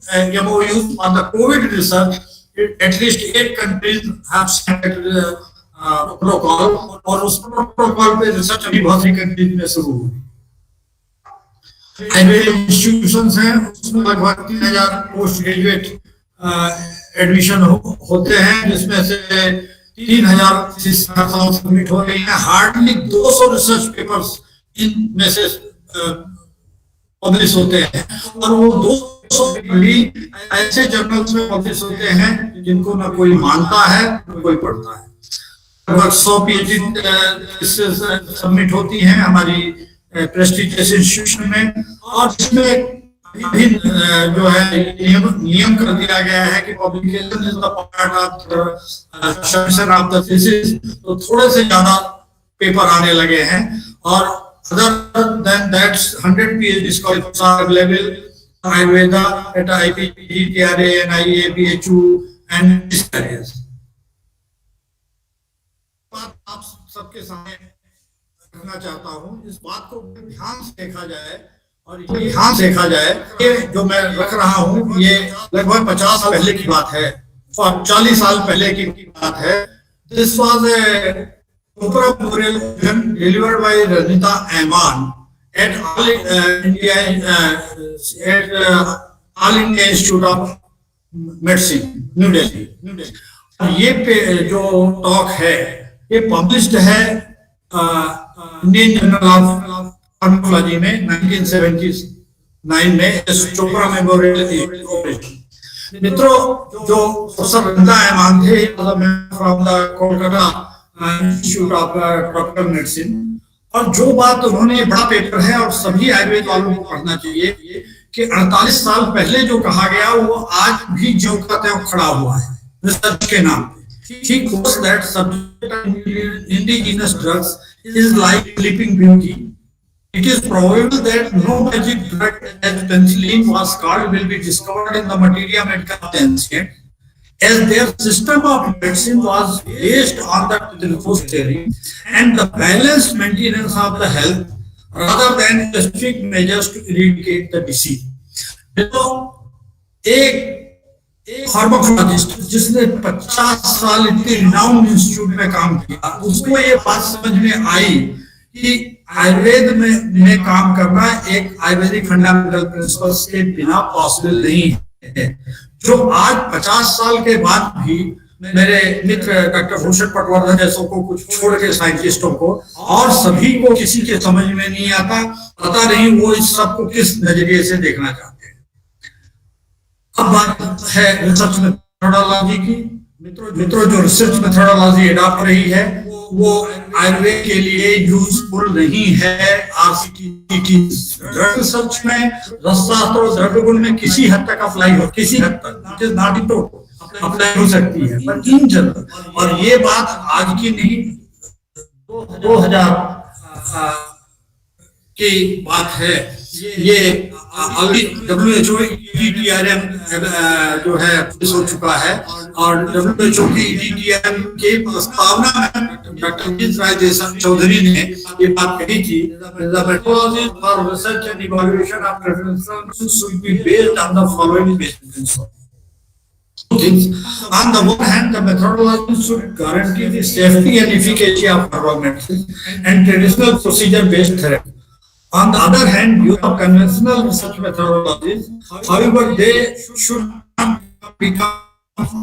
MOUs on the COVID research. At least 8 countries have signed protocol, और उस protocol पे research अभी बहुत सी कंट्रीज में शुरू हुई। आयुर्वेदिक इंस्टीट्यूशंस हैं, उसमें लगभग 3000 पोस्ट ग्रेजुएट एडमिशन होते हैं, जिसमें से 3000 सबमिट हो रही है। हार्डली 200 रिसर्च पेपर्स इनमें से पब्लिश होते हैं, और वो 200 भी ऐसे जर्नल्स में पब्लिश होते हैं जिनको ना कोई मानता है ना कोई पढ़ता है। लगभग 100 PhD सबमिट होती हैं हमारी प्रेस्टिजियस इंस्टीट्यूशन में, और इसमें अभी जो है नियम कर दिया गया है कि publication is the part of submission of the thesis, तो थोड़े से ज्यादा पेपर आने लगे हैं। और other than that 100 PhD scholars are available Ayurveda at IPG, TRA, NIA, BHU and these areas. बात आप सबके सामने रखना चाहता हूँ, इस बात को ध्यान से देखा जाए, और ये ध्यान से देखा जाए कि जो मैं रख रहा हूँ ये लगभग 50 साल पहले की बात है, 40 साल पहले की बात है। This was a delivered by Ranita Ayman at All India Institute of Medicine, New Delhi. ये जो टॉक है ये पब्लिश्ड है इंडियन जर्नल ऑफ फार्माकोलॉजी में 1979 में चोपड़ा मेमोरियल। मित्रों, जो प्रोफेसर रंजिता अयमान थे from the Kolkata institute of tropical medicine, और जो बात उन्होंने, बड़ा पेपर है और सभी आयुर्वेद वालों को पढ़ना चाहिए कि 48 साल पहले जो कहा गया वो आज भी ज्यों का त्यों खड़ा हुआ है रिसर्च के नाम पे। He quotes that subject of indigenous drugs is like sleeping beauty. It is probable that no magic drug as penicillin was called will be discovered in the materia medica of the ancient, as their system of medicine was based on the glucose theory and the balanced maintenance of the health rather than specific measures to eradicate the disease. तो एक pharmacologist जिसने 50 साल इतने renowned institute में काम किया, उसको ये बात समझ में आई कि आयुर्वेद में काम करना एक आयुर्वेदिक फंडामेंटल प्रिंसिपल्स के बिना पॉसिबल नहीं है। जो आज 50 साल के बाद भी मेरे मित्र डॉक्टर भूषण पटवर्धन जैसों को कुछ छोड़ के साइंटिस्टों को और सभी को किसी के समझ में नहीं आता, पता नहीं वो इस सब को किस नजरिए से देखना चाहते हैं। अब बात है रिसर्च मेथोडोलॉजी की। मित्रों, जो रिसर्च मेथोडोलॉजी अडॉप्ट रही है वो आयुर्वेद के लिए यूजफुल नहीं है। आरसीटी की रिसर्च में रसशास्त्र और द्रव्य गुण में किसी हद तक अप्लाई हो, किसी हद तक, it is not in total apply हो सकती है, पर इन जनरल, और ये बात आज की नहीं 2000 की बात है। ये WHO EDTRM जो है हो चुका है, और WHO की EDTRM के प्रस्तावना में डॉक्टर राय चौधरी ने ये बात कही थी, the methodology for research and evaluation of preferences should be based on the following basic principles. On the one hand, the methodology should guarantee the safety and efficacy of herbal medicine and traditional procedure-based therapy. On the other hand, use of conventional research methodologies, however, they should not become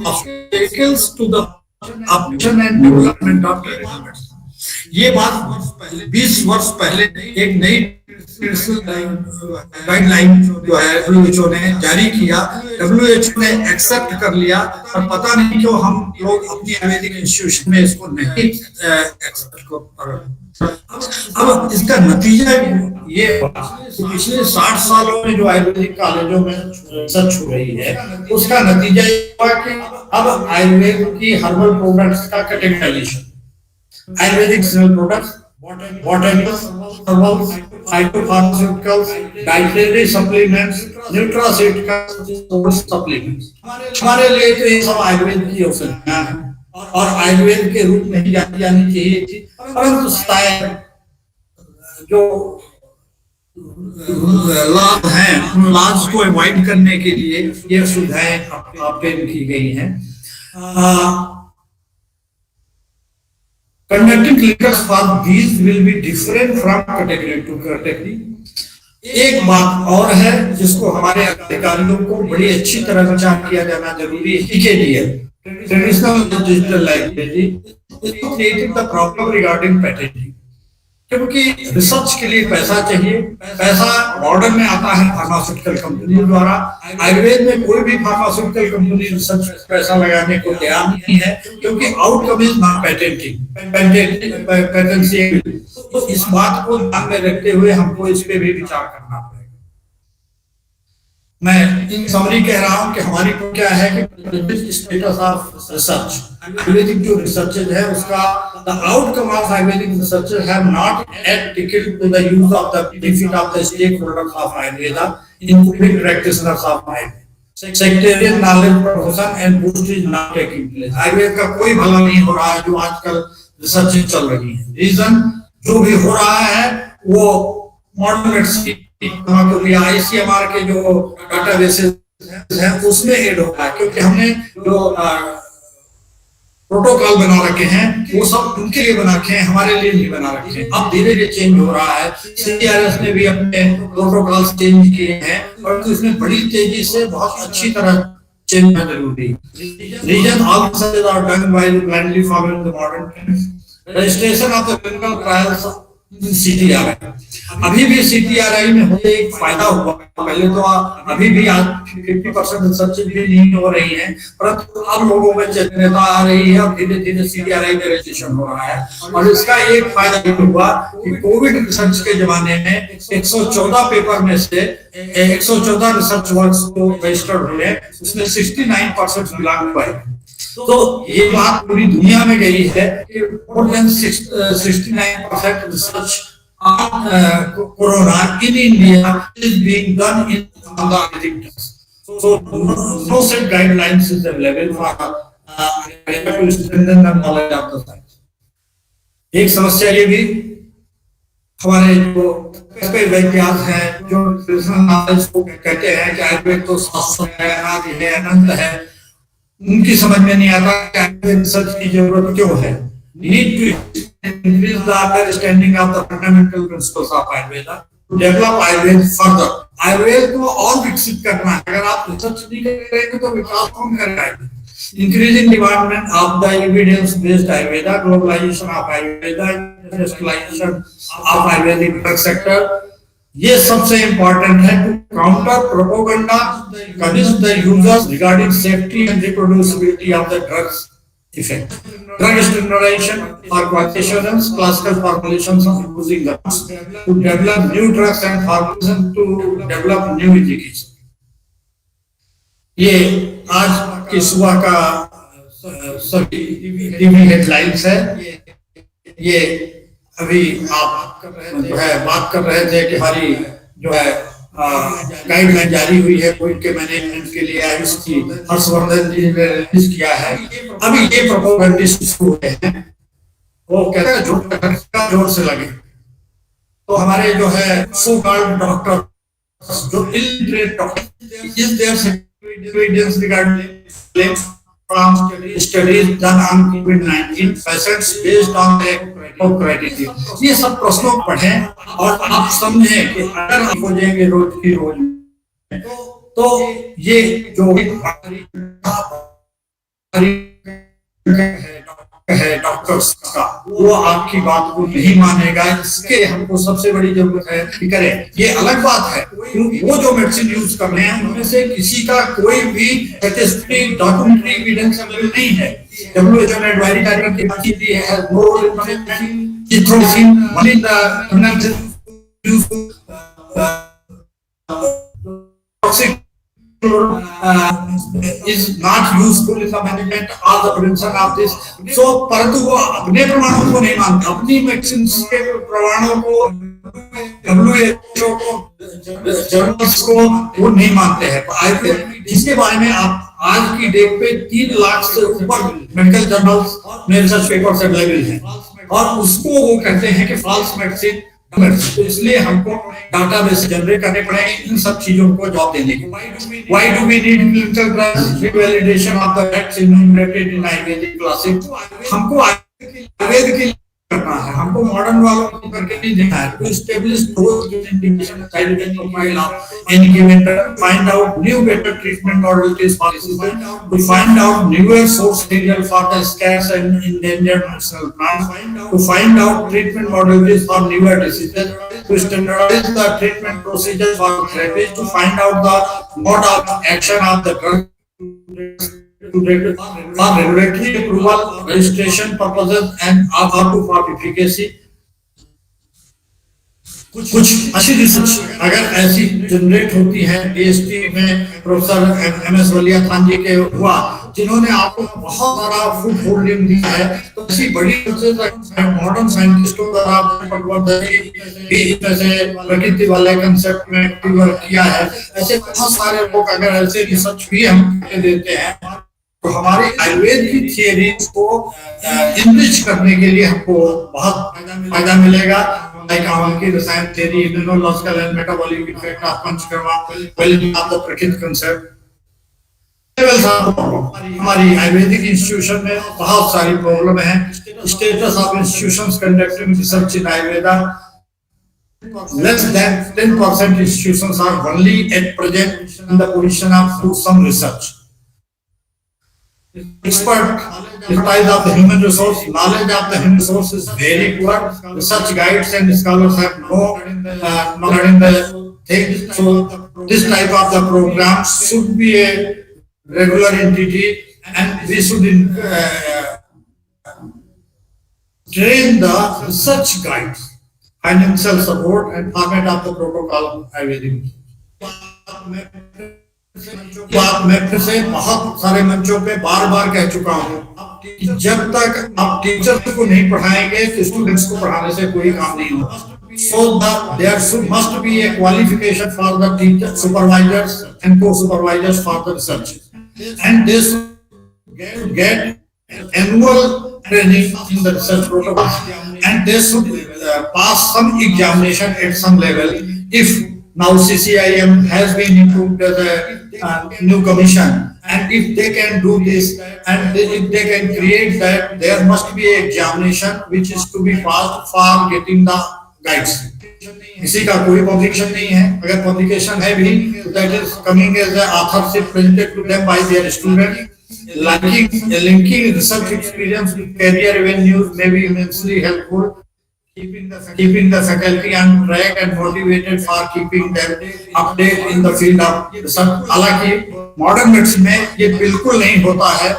obstacles to the adoption and development of traditional medicine. ये बात 20 वर्ष पहले एक नई guideline जो है WHO ने जारी किया, WHO ने एक्सेप्ट कर लिया, और पता नहीं क्यों हम लोग अपनी आयुर्वेदिक इंस्टीट्यूशन में इसको नहीं एक्सेप्ट कर। अब इसका नतीजा ये पिछले 60 सालों में जो आयुर्वेदिक कॉलेजों में रिसर्च हो रही है, उसका नतीजा ये हुआ कि अब आयुर्वेद की हर्बल प्रोडक्ट्स का categorisation, Ayurvedic similar products, botanicals, herbals, phytopharmaceuticals, dietary supplements, nutraceuticals, supplements. हमारे लिए तो ये सब आयुर्वेद की औषधियां हैं और आयुर्वेद के रूप में ही जानी जानी चाहिए थी, परंतु शायद जो लाभ हैं, उन लाभ को अवॉइड करने के लिए ये सुविधाएं अपडेट की गई हैं। Conducting clinics for these will be different from category two category. एक बात और है जिसको हमारे अधिकारियों को बड़ी अच्छी तरह विचार किया जाना जरूरी है के लिए। Traditional digital library creating the problem regarding patenting, क्योंकि रिसर्च के लिए पैसा चाहिए। पैसा मॉडर्न में आता है फार्मास्यूटिकल कंपनी द्वारा। आयुर्वेद में कोई भी फार्मास्यूटिकल कंपनी रिसर्च पैसा लगाने को तैयार नहीं है, क्योंकि आउटकम इज नॉट पेटेंसी। तो इस बात को ध्यान में रखते हुए हमको इस पे भी विचार करना पड़ेगा। मैं इन समरी कह रहा हूं कि हमारी को क्या है कि स्टेटस ऑफ रिसर्च, आयुर्वेदिक जो रिसर्च है उसका the outcome of Ayurvedic research have not at ticket to the use of the benefit of the stakeholders of Ayurveda including practitioners of Ayurveda. Sectarian knowledge promotion and boost is not taking place. Ayurveda का कोई भला नहीं हो रहा है जो आजकल research चल रही है। रीजन जो भी हो रहा है वो मॉडर्न मेडिसिन आईसीएमआर के जो डाटाबेसेस हैं उसमें ऐड हो रहा है, क्योंकि हमने जो प्रोटोकॉल बना रखे हैं वो सब उनके लिए बना रखे हैं, हमारे लिए नहीं बना रखे हैं। अब धीरे धीरे चेंज हो रहा है। सीआरएस ने भी अपने प्रोटोकॉल चेंज किए हैं और उसमें बड़ी तेजी से बहुत अच्छी तरह चेंज होना जरूरी है। Reason all research are done by blindly following the modern registration of the clinical trials CTRI. अभी भी सीटीआरआई में मुझे एक फायदा हुआ। पहले तो अभी भी 50% रिसर्च भी नहीं हो रही है, परंतु अब लोगों में चेतनता आ रही है और धीरे धीरे सीटीआरआई में रजिस्ट्रेशन हो रहा है। और इसका एक फायदा ये हुआ कि कोविड रिसर्च के जमाने में 114 पेपर में से 114 रिसर्च वर्क्स को रजिस्टर्ड हुए, उसमें 69% बिलोंग हुआ है। तो ये बात पूरी दुनिया में गई है कि more than 69% research on corona in India is being done in the Ayurvedic drugs. So no set guidelines is available for to strengthen the knowledge of the science. एक समस्या ये भी हमारे जो वैज्ञानिक हैं जो नॉलेज को कहते हैं कि आयुर्वेद तो शास्त्र है, अनादि है, अनंत है, उनकी समझ में नहीं आता कि आयुर्वेद रिसर्च की जरूरत क्यों है। Need to increase the understanding of the fundamental principles of Ayurveda to develop Ayurveda further. Ayurveda को और विकसित करना है। अगर आप रिसर्च नहीं करेंगे तो विकास कौन करेगा? Increasing development of the evidence-based Ayurveda, globalization of Ayurveda, industrialization of Ayurvedic drug sector, ये सबसे इम्पोर्टेंट है। to counter propaganda, convince the users regarding safety and reproducibility of the drugs effect. Drug standardization for qualifications, classical formulations of using drugs to develop new drugs and formulations to develop new education. ये आज की सुबह का सभी TV headlines है। ये अभी आप जो है बात कर रहे थे कि हमारी जो है गाइडलाइन जारी हुई है कोविड के मैनेजमेंट के लिए, आयुष की हर्षवर्धन जी ने रिलीज किया है। अभी ये प्रोपोगंडिस्ट शुरू हुए हैं, वो कहते हैं जोर से लगे। तो हमारे जो है सो कॉल्ड डॉक्टर जो illiterate doctor is there evidence regarding from studies done on COVID-19 patients based on the criteria. ये सब प्रश्नों पढ़ें और आप समझें कि अगर आप हो जाएंगे रोज की रोज तो ये जो है डॉक्टर्स का वो आपकी बात को नहीं मानेगा। इसके हमको सबसे बड़ी जरूरत है कि करें। ये अलग बात है वो जो मेडिसिन यूज कर रहे हैं उनमें से किसी का कोई भी स्टैटिस्टिक डॉक्यूमेंट्री एविडेंस अवेलेबल नहीं है। WHO ने एडवाइजरी जारी की दी है नो इथ्रोसिन money the toxic is not useful in the management or the prevention of this. So परंतु वो अपने प्रमाणों को नहीं मानते, अपनी मेडिसिन के प्रमाणों को WHO को जर्नल्स को वो नहीं मानते हैं। इसके बारे में आप आज की डेट पे 3 लाख से ऊपर मेडिकल जर्नल्स में रिसर्च पेपर्स अवेलेबल हैं और उसको वो कहते हैं कि फॉल्स मेडिसिन तो इसलिए हमको डाटाबेस जनरेट करने पड़ेंगे इन सब चीजों को जवाब देने के। Why do we need clinical trials validation of the facts enumerated in Ayurvedic classic. हमको आयुर्वेद के करना है, हमको मॉडर्न वालों को करके नहीं देना है। To establish those indication side effect profile of any given drug, find out new better treatment modalities for diseases, to find out newer source material for the scarce and endangered medicinal plants, to find out treatment modalities for newer diseases, to standardize the treatment procedures for therapies, to find out the mode of action of the drug for regulatory approval, registration purposes and also for efficacy। कुछ अच्छी research अगर ऐसी generate होती है, DST में professor MS वलिया Khan जी के हुआ, जिन्होंने आपको बहुत सारा फुट होल्डिंग दिया है, तो ऐसी बड़ी मॉडर्न साइंटिस्टों द्वारा प्रकृति वाले कंसेप्ट में वर्क किया है, ऐसे बहुत सारे लोग अगर ऐसे रिसर्च भी हम देते हैं तो हमारे आयुर्वेद की थियरीज को इनरिच करने के लिए हमको बहुत फायदा मिलेगा। की rasayana theory, immunological and metabolic effect of panchakarma, welling of the prakriti concept. हमारी आयुर्वेदिक इंस्टीट्यूशन में बहुत सारी प्रॉब्लम है। Status of institutions conducting research in Ayurveda, less than 10% institutions are only at present in the position of do some research. Expertise of the human resource, knowledge of the human resource is very poor. Research guides and scholars have no knowledge in the thing. So this type of the program should be a regular entity, and we should train the research guides, financial support and format of the protocol Ayurvedic। बात मैं फिर से बहुत सारे मंचों पे बार बार कह चुका हूँ, जब तक आप टीचर को नहीं पढ़ाएंगे तो स्टूडेंट्स को पढ़ाने से कोई काम नहीं होगा। So there must be a qualification for the teacher, supervisors and co-supervisors for the research, and they should get annual training in the research protocol, and they should pass some examination at some level. If now CCIM has been improved as a new commission, and if they can do this and if they can create that, there must be an examination which is to be passed for getting the guides। किसी का कोई publication नहीं है, अगर publication है भी तो that is coming as an authorship presented to them by their student। Linking research experience with career avenues may be immensely helpful, keeping the faculty on track and motivated for keeping them update in the field of research। हालांकि modern medicine में ये बिल्कुल नहीं होता है।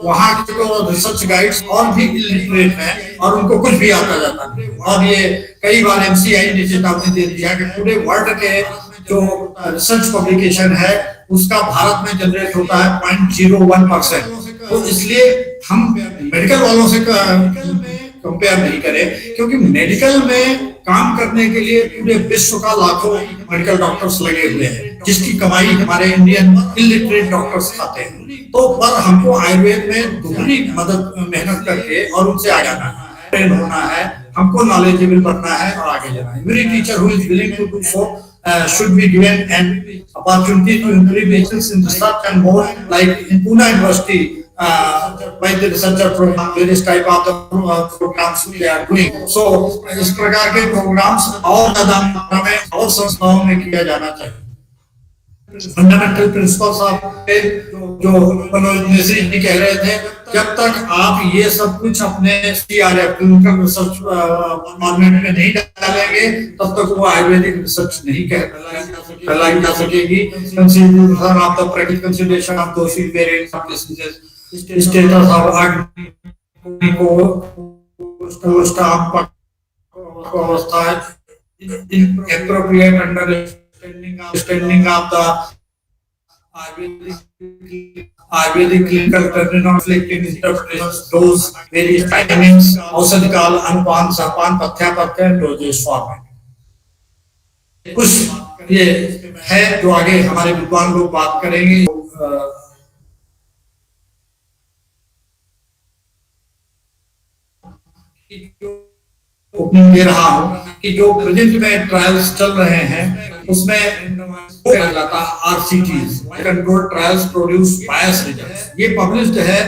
वहाँ के तो रिसर्च गाइड्स और भी इलिटरेट हैं और उनको कुछ भी आता जाता है, और ये कई बार एमसीआई ने चेतावनी दे दिया कि पूरे वर्ल्ड के जो रिसर्च पब्लिकेशन है उसका भारत में जनरेट होता है 0.01%। तो इसलिए हम मेडिकल वालों से कंपेयर नहीं करें, क्योंकि मेडिकल में काम करने के लिए पूरे विश्व का लाखों मेडिकल डॉक्टर्स लगे हुए हैं, जिसकी कमाई हमारे इंडियन इलिटरेट डॉक्टर्स खाते हैं। तो पर हमको आयुर्वेद में दोगुनी मदद मेहनत करके और उनसे आगे आना है, ट्रेन होना है, हमको नॉलेजेबल बनना है और आगे जाना है। Every teacher who is willing to do so should be given an opportunity to increase research in research and more, like in Pune University by the researcher program, various type of the programs they are doing। So इस प्रकार के programs और ज्यादा मात्रा में और संस्थाओं में किया जाना चाहिए। फंडामेंटल प्रिंसिपल्स ऑफ जो मनोज मिश्री जी कह रहे थे, जब तक आप ये सब कुछ अपने सीआरएफ क्लिनिकल रिसर्च फॉर्मेट में नहीं डालेंगे तब तक वो आयुर्वेदिक रिसर्च नहीं कहलाई जा सकेगी। Consideration of the practical consideration of dosage variants of diseases, status of post of अवस्था, appropriate understanding of the Ayurvedic clinical terminology, interpretations, dose, various timings, औषधि काल, अनुपान, सरपान, पथ्यापथ्य, डोजेज फॉर्मेट। कुछ ये है जो आगे हमारे विद्वान लोग बात करेंगे। ओपनिंग दे रहा हूँ कि जो प्रेजेंट में ट्रायल्स चल रहे हैं उसमें कहलाता आरसीटीज, कंट्रोल ट्रायल्स प्रोड्यूस बायस रिजल्ट्स। ये पब्लिश्ड है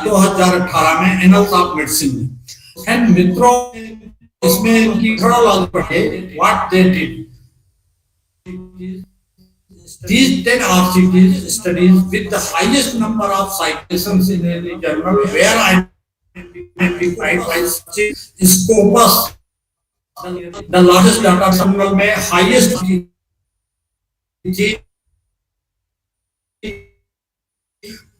2018 में एनल्स ऑफ मेडिसिन में। एंड मित्रों, इसमें इनकी थोड़ा पढ़े what they did. These 10 RCTs studies with the highest number of citations in any journal were identified by Scopus, the largest data journal में highest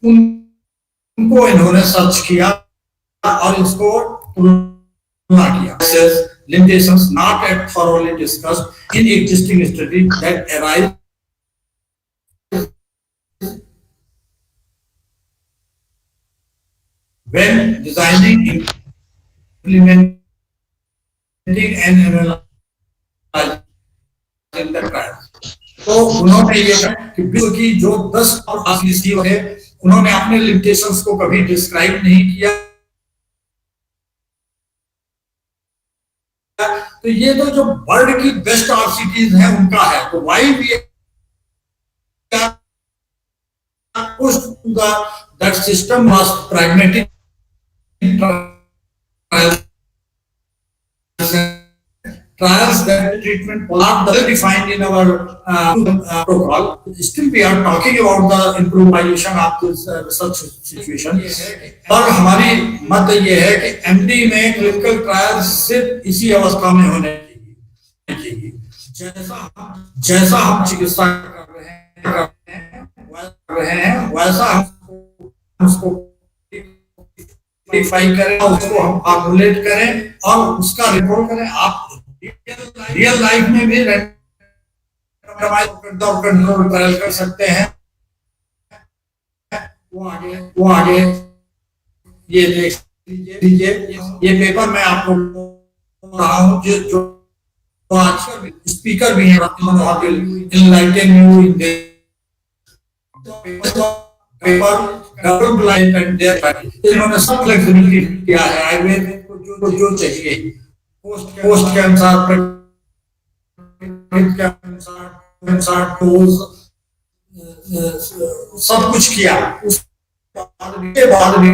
उनको इन्होंने सर्च किया और इसको तुलना किया। Limitations not yet thoroughly discussed in existing studies that arise when designing, implementing and analyzing the trial। तो उन्होंने ये कहा कि विश्व की जो 10 RCTs है उन्होंने अपने लिमिटेशंस को कभी डिस्क्राइब नहीं किया। तो ये तो जो वर्ल्ड की बेस्ट RCTs हैं उनका है। तो why we pushed to that system was pragmatic trials that treatment are well defined in our protocol. Still we are talking about the improvisation of this such situation। और हमारी मत ये है कि MD में क्लिनिकल ट्रायल सिर्फ इसी अवस्था में होने चाहिए जैसा हम चिकित्सा कर रहे हैं वैसा हम उसको डिफाइन करें, उसको हम फॉर्मुलेट करें और उसका रिपोर्ट करें। आप रियल लाइफ में भी कंट्रोल ट्रायल कर सकते हैं। वो आगे ये देख लीजिए, ये पेपर मैं आपको रहा हूँ जो आज स्पीकर भी है enlighten you in paper double blind and there इन्होंने सब फ्लेक्सिबिलिटी किया है आयुर्वेद को जो चाहिए पोस्ट के अनुसार डोज सब कुछ किया। उसके बाद भी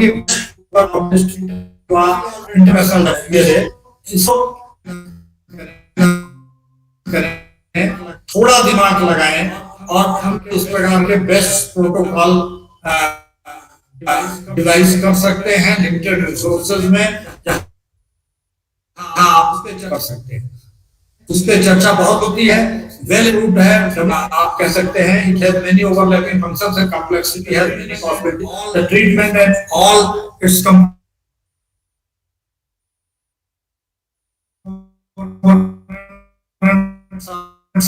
इंटरनेशनल इसको थोड़ा दिमाग लगाएं और हम इस प्रकार के बेस्ट प्रोटोकॉल डिवाइस कर सकते हैं लिमिटेड रिसोर्सेज में। आप उस पर कर सकते हैं, उस पर चर्चा बहुत होती है, वेल प्रूव्ड है। आप कह सकते हैं it has many overlapping functions and complexity has many possibilities the treatment and all it's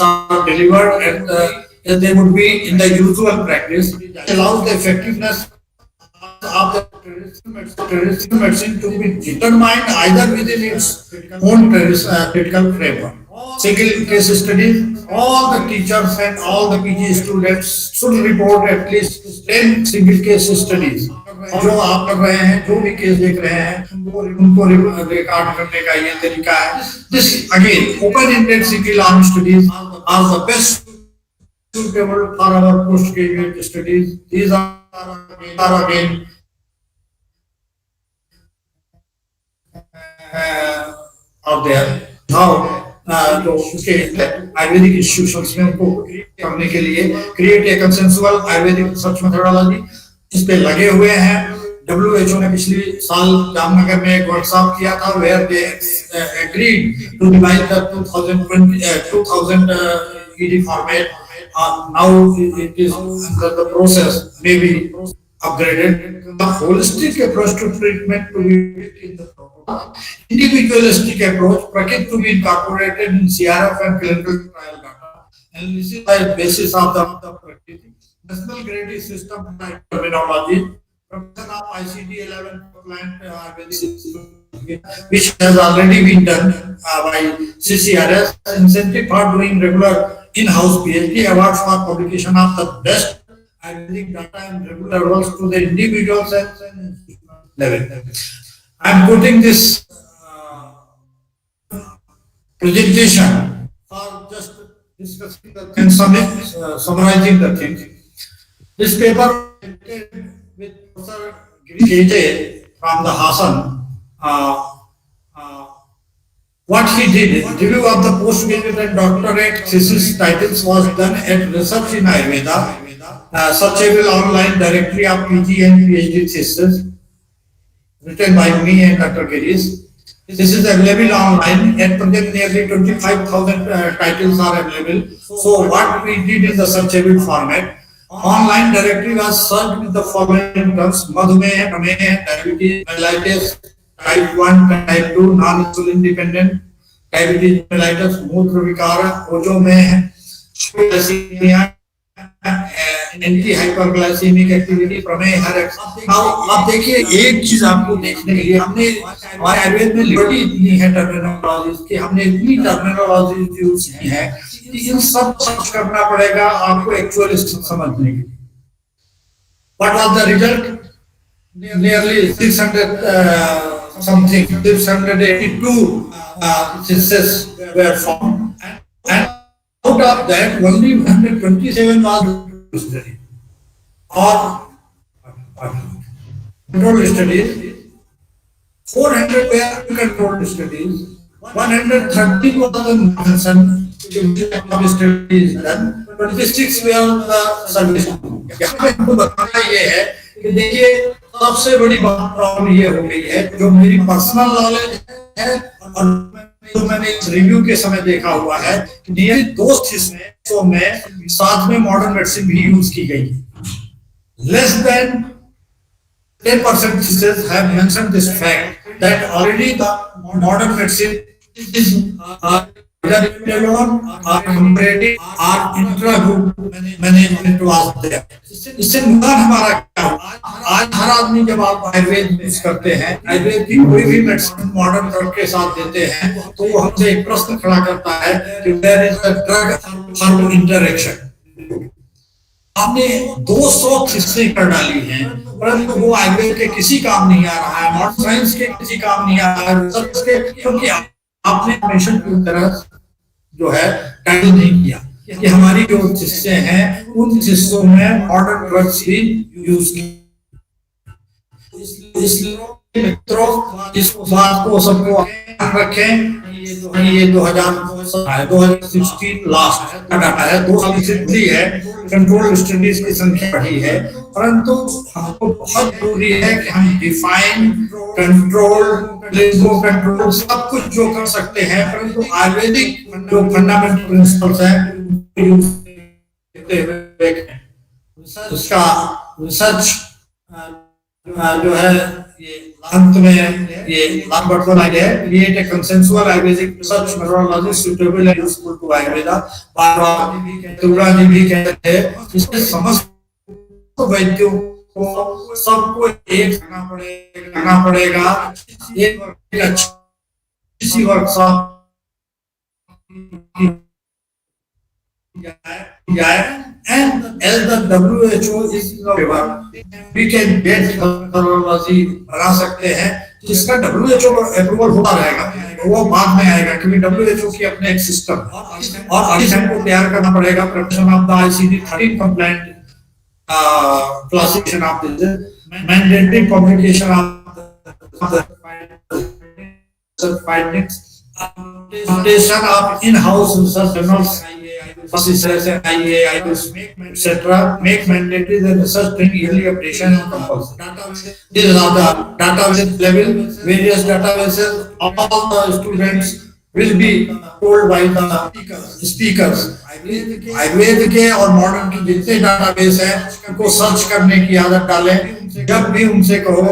are delivered and as they would be in the usual practice, allows the effectiveness of the traditional medicine to be determined either within its own critical framework. Single case studies, all the teachers and all the PG students should report at least 10 single case studies। जो आप कर रहे हैं, जो भी case देख रहे हैं उनको रिकॉर्ड करने का ये तरीका है। This again open-ended single-arm studies are the best suitable for our postgraduate studies। These are again out there now जो उसके आयुर्वेदिक इंस्टीट्यूशंस में उनको करने के लिए create a consensual Ayurvedic research methodology इस पे लगे हुए हैं। WHO ने पिछले साल जामनगर में एक वर्कशॉप किया था where they agreed to divide the 2000 ED format. Now it is under the process, may be upgraded। The holistic approach to treatment to be in the individualistic approach practice to be incorporated in CRF and clinical trial data, and this is the basis of the practice national grading system terminology provision of ICD 11 compliant which has already been done by CCRS, incentive for doing regular in-house PhD, award for publication of the best Ayurvedic data and regular roles to the individuals and level. I am quoting this presentation for just discussing the things, summarizing the things. This paper with Professor KJ from the Hassan. What he did, review of the postgraduate and doctorate thesis titles was done at Research in Ayurveda, searchable online directory of PG and PhD thesis written by me and Dr. Girish. This is available online. At present, nearly 25,000 titles are available. So what we did in the searchable format, online directory was searched with the following terms: Madhumeh, Prameh, diabetes, mellitus, type 1, type 2, non-insulin dependent, diabetes mellitus, मूत्र विकार, ओजो में hypoglycemia, anti-hyperglycemic activity, प्रमेय हर अब देखिए एक चीज आपको देखने के लिए हमने हमारे आयुर्वेद में लिबर्टी इतनी है टर्मिनोलॉजीज की, हमने इतनी टर्मिनोलॉजीज यूज की है कि इन सब सर्च करना पड़ेगा आपको एक्चुअल समझने के लिए. What was the result? Nearly 600 something, 682 theses were found, and out of that only 127 was study or controlled studies. 400 were uncontrolled studies. 130 was the studies done. 26 were the service. यहाँ पे हमको बताना ये है कि देखिए सबसे बड़ी प्रॉब्लम ये हो गई है, जो मेरी पर्सनल नॉलेज है और जो मैंने इस रिव्यू के समय देखा हुआ है, नियर 2 हिस्सों में साथ में मॉडर्न मेडिसिन भी यूज की गई है. Less than 10% theses have mentioned this fact that already the modern medicine is either alone or comparative or intra-group management was there. इससे नुकसान हमारा क्या हुआ? आज हर आदमी जब आप आयुर्वेद यूज करते हैं, आयुर्वेद की कोई भी मेडिसिन मॉडर्न ड्रग के साथ देते हैं, तो वो हमसे एक प्रश्न खड़ा करता है कि where is the drug interaction? आपने 200 हिस्से कर डाली हैं, परंतु वो आयुर्वेद के किसी काम नहीं आ रहा है, मॉडर्न साइंस के किसी काम नहीं आ रहा है, रिसर्च के, क्योंकि आपने मिशन की तरह जो है टाइटल नहीं किया कि हमारी जो हिस्से हैं उन हिस्सों में मॉडर्न ड्रग्स भी यूज की. इसलिए मित्रों इस बात को सबको ध्यान रखें. ये 2016 लास्ट डाटा है, 2 साल से बढ़ी है, कंट्रोल स्टडीज की संख्या बढ़ी है, परंतु हमको बहुत जरूरी है कि हम डिफाइन, कंट्रोल, प्लेसमेंट कंट्रोल सब कुछ जो कर सकते हैं, परंतु आयुर्वेदिक जो फंडामेंटल प्रिंसिपल्स हैं यूज करते हुए उसका रिसर्च जो है ये अंत में ये लास्ट बटन आ गया है, create a consensual Ayurvedic research methodology suitable and useful to Ayurveda. तुलना जी भी कहते हैं इसके समस्त वैद्यों को सबको एक करना पड़ेगा, एक अच्छी workshop and as the WHO is favor, we can get methodology बना सकते हैं जिसका WHO अप्रूवल होता रहेगा, वो बाद में आएगा क्योंकि WHO की अपने एक सिस्टम और अभी हमको तैयार करना पड़ेगा. Preparation of the ICD-13 compliant classification of this, mandatory publication of the findings, updation of in-house research journals, etc. Make mandatory the research training yearly updation and compulsory. These are the database level, various databases. All the students will be told by the speakers. Ayurveda के और modern के जितने database हैं उनको search करने की आदत डालें. जब भी उनसे कहो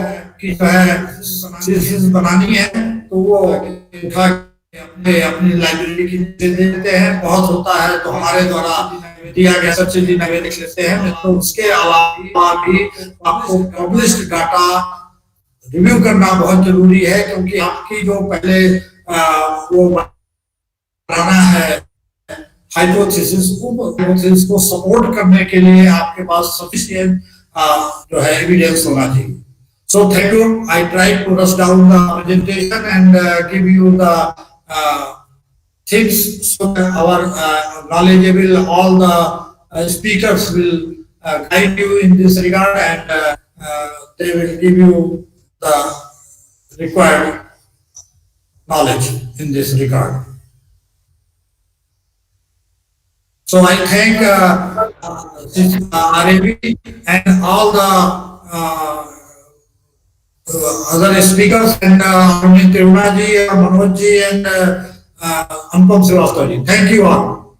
कि जो है सीरीज बनानी है तो वो उठा अपनी लाइब्रेरी की दे देते हैं. बहुत होता है तो हमारे द्वारा दिया गया सबसे दिन लिख लेते हैं. तो उसके अलावा भी आपको पब्लिश्ड डाटा रिव्यू करना बहुत जरूरी है, क्योंकि आपकी जो पहले वो बनाना है हाइपोथेसिस को सपोर्ट करने के लिए आपके पास सफिशिएंट जो है एविडेंस होना चाहिए. So thank you. I tried to rush down the presentation and give you the things so that our knowledgeable, all the speakers will guide you in this regard, and they will give you the required knowledge in this regard. So I thank this RAB and all the other speakers, and Arvind Tiruna ji, Manoj ji, and Anupam Srivastava ji. Thank you all.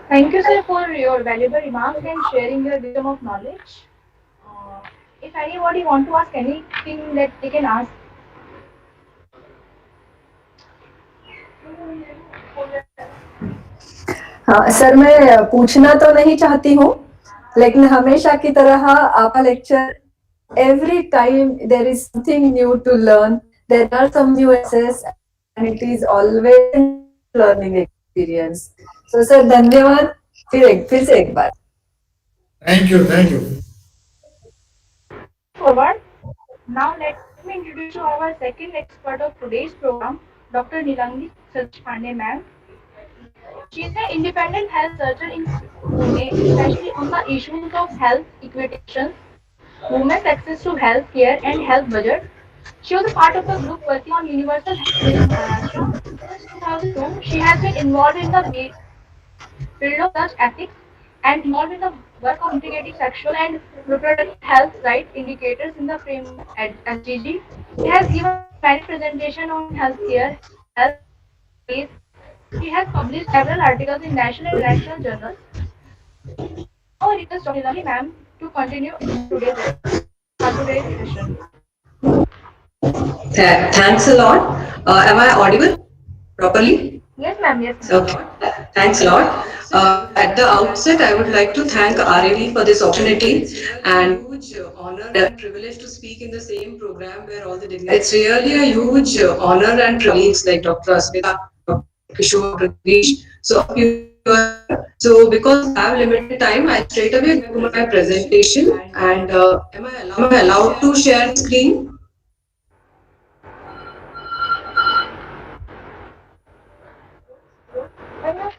Thank you, sir, for your valuable remarks and sharing your wisdom of knowledge. Uh, if anybody want to ask anything that they can ask. हाँ sir, मैं पूछना तो नहीं चाहती हूँ, लेकिन हमेशा की तरह आपका lecture every time there is something new to learn, there are some new access, and it is always learning experience. So sir, धन्यवाद फिर से एक बार. Thank you, thank you. Forward. Now let me introduce you our second expert of today's program, Dr. Nilangi Pandey ma'am. She is an independent health surgeon in Pune, especially on the issues of health equitations, women's access to health care and health budget. She was a part of the group working on universal health in Maharashtra. Since 2002, she has been involved in the field of such ethics and involved in the work of integrating sexual and reproductive health rights indicators in the framework of SDG. She has given many presentations on healthcare, health, space. She has published several articles in national and international journals. Now I request Dr. Nilali ma'am to continue today's session. Thanks a lot. Am I audible properly? Yes, ma'am. Yes, ma'am. Okay. Thanks a lot. At the outset, I would like to thank RAV for this opportunity and huge honor and privilege to speak in the same program where all the dignitaries. It's really a huge honor and colleagues like Dr. Asmita, Dr. Kishore, Dr. Girish. So all of you are here. So because I have limited time, I straight away go to my presentation and am I allowed to share the screen?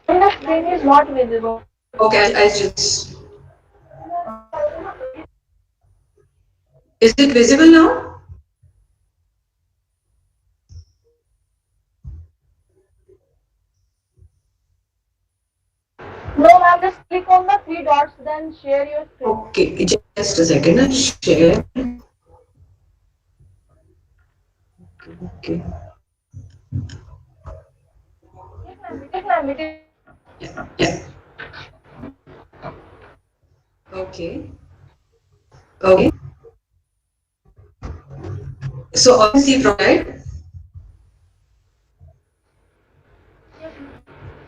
And the screen is not visible. Okay, I just. Is it visible now? No, ma'am. Just click on the three dots, then share your screen. Okay, just a second. I'll share. Okay. Yes, ma'am. It is. Yeah. Okay. Okay. So obviously, right?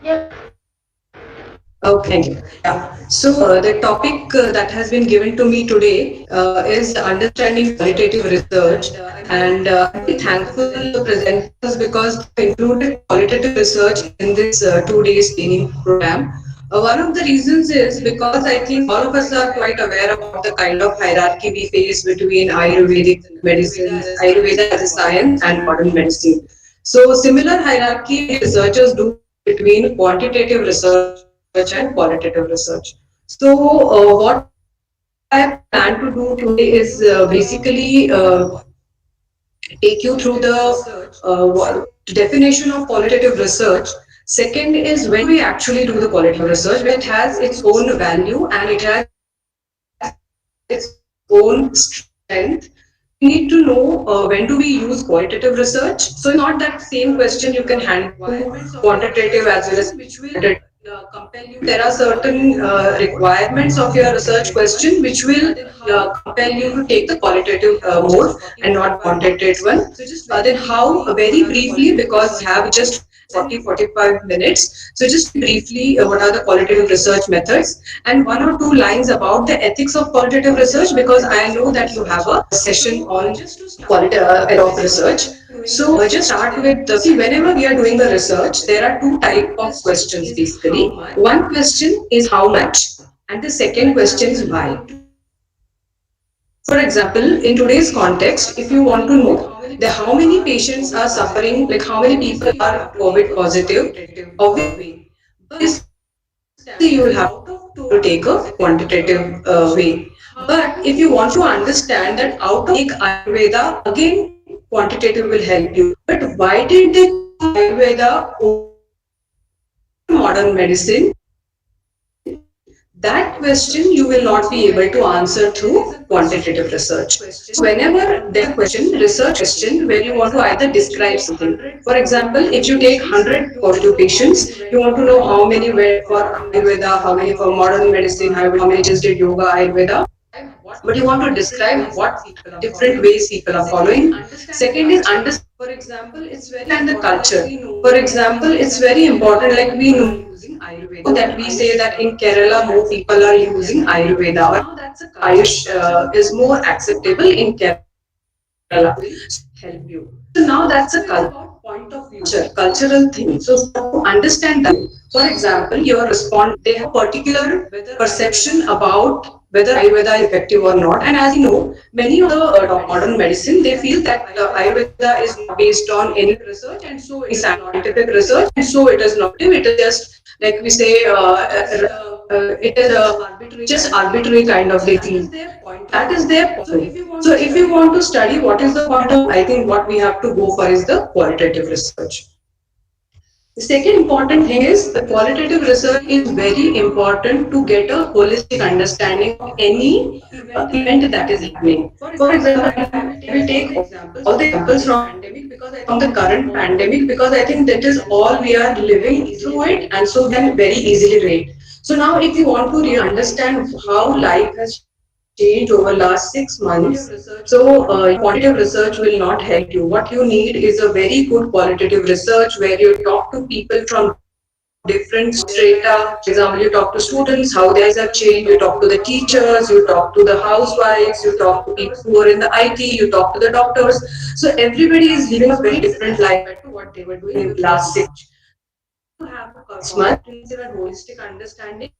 Yes. Okay, thank you. Yeah. So the topic that has been given to me today is understanding qualitative research, and I'm very thankful to the presenters because they included qualitative research in this 2 days training program. One of the reasons is because I think all of us are quite aware about the kind of hierarchy we face between Ayurvedic medicines, Ayurveda as a science, and modern medicine. So similar hierarchy many researchers do between quantitative research and qualitative research. So what I plan to do today is basically take you through the definition of qualitative research. Second is when do we actually do the qualitative research, because it has its own value and it has its own strength. So we need to know when do we use qualitative research. So it's not that same question you can hand to quantitative as well as qualitative. Compel you. There are certain requirements of your research question which will compel you to take the qualitative mode and not quantitative one. Then how, very briefly, because we have just 40-45 minutes. So just briefly, what are the qualitative research methods, and one or two lines about the ethics of qualitative research, because I know that you have a session on qualitative of research. So just start with see, whenever we are doing the research, there are two type of questions basically. One question is how much, and the second question is why. For example, in today's context, if you want to know the how many patients are suffering, like how many people are COVID positive, obviously you will have to take a quantitative way. But if you want to understand that out of take Ayurveda, again quantitative will help you. But why did they choose Ayurveda over modern medicine? That question you will not be able to answer through quantitative research. So whenever there's a question, research question, where you want to either describe something. For example, if you take 100 positive patients, you want to know how many went for Ayurveda, how many for modern medicine, how many just did yoga, Ayurveda, but you want to describe what different ways people are following. Second is understand the culture. For example, it's very important, like we know that we say that in Kerala more people are using Ayurveda or Ayush is more acceptable in Kerala. So now that's a culture, cultural thing. So for to understand that, for example, your respond they have a particular perception about whether Ayurveda is effective or not. And as you know, many of the modern medicine they feel that Ayurveda is not based on any research and so it is scientific research and so it is not. It is just like we say, it is just arbitrary kind of they feel. That is their point. So if you want to study what is the point of, I think what we have to go for is the qualitative research. The second important thing is the qualitative research is very important to get a holistic understanding of any event that is happening. For example, I will take all the examples from the current pandemic because I think that is all we are living through it and so we can very easily relate. So now if you want to really understand how life has changed over last 6 months, so quantitative research will not help you. What you need is a very good qualitative research where you talk to people from different strata. For example, you talk to students, how their lives have changed. You talk to the teachers, you talk to the housewives, you talk to people who are in the IT, you talk to the doctors. So everybody is living a very different life compared to what they were doing in last 6 months. So you want to have a comprehensive and holistic understanding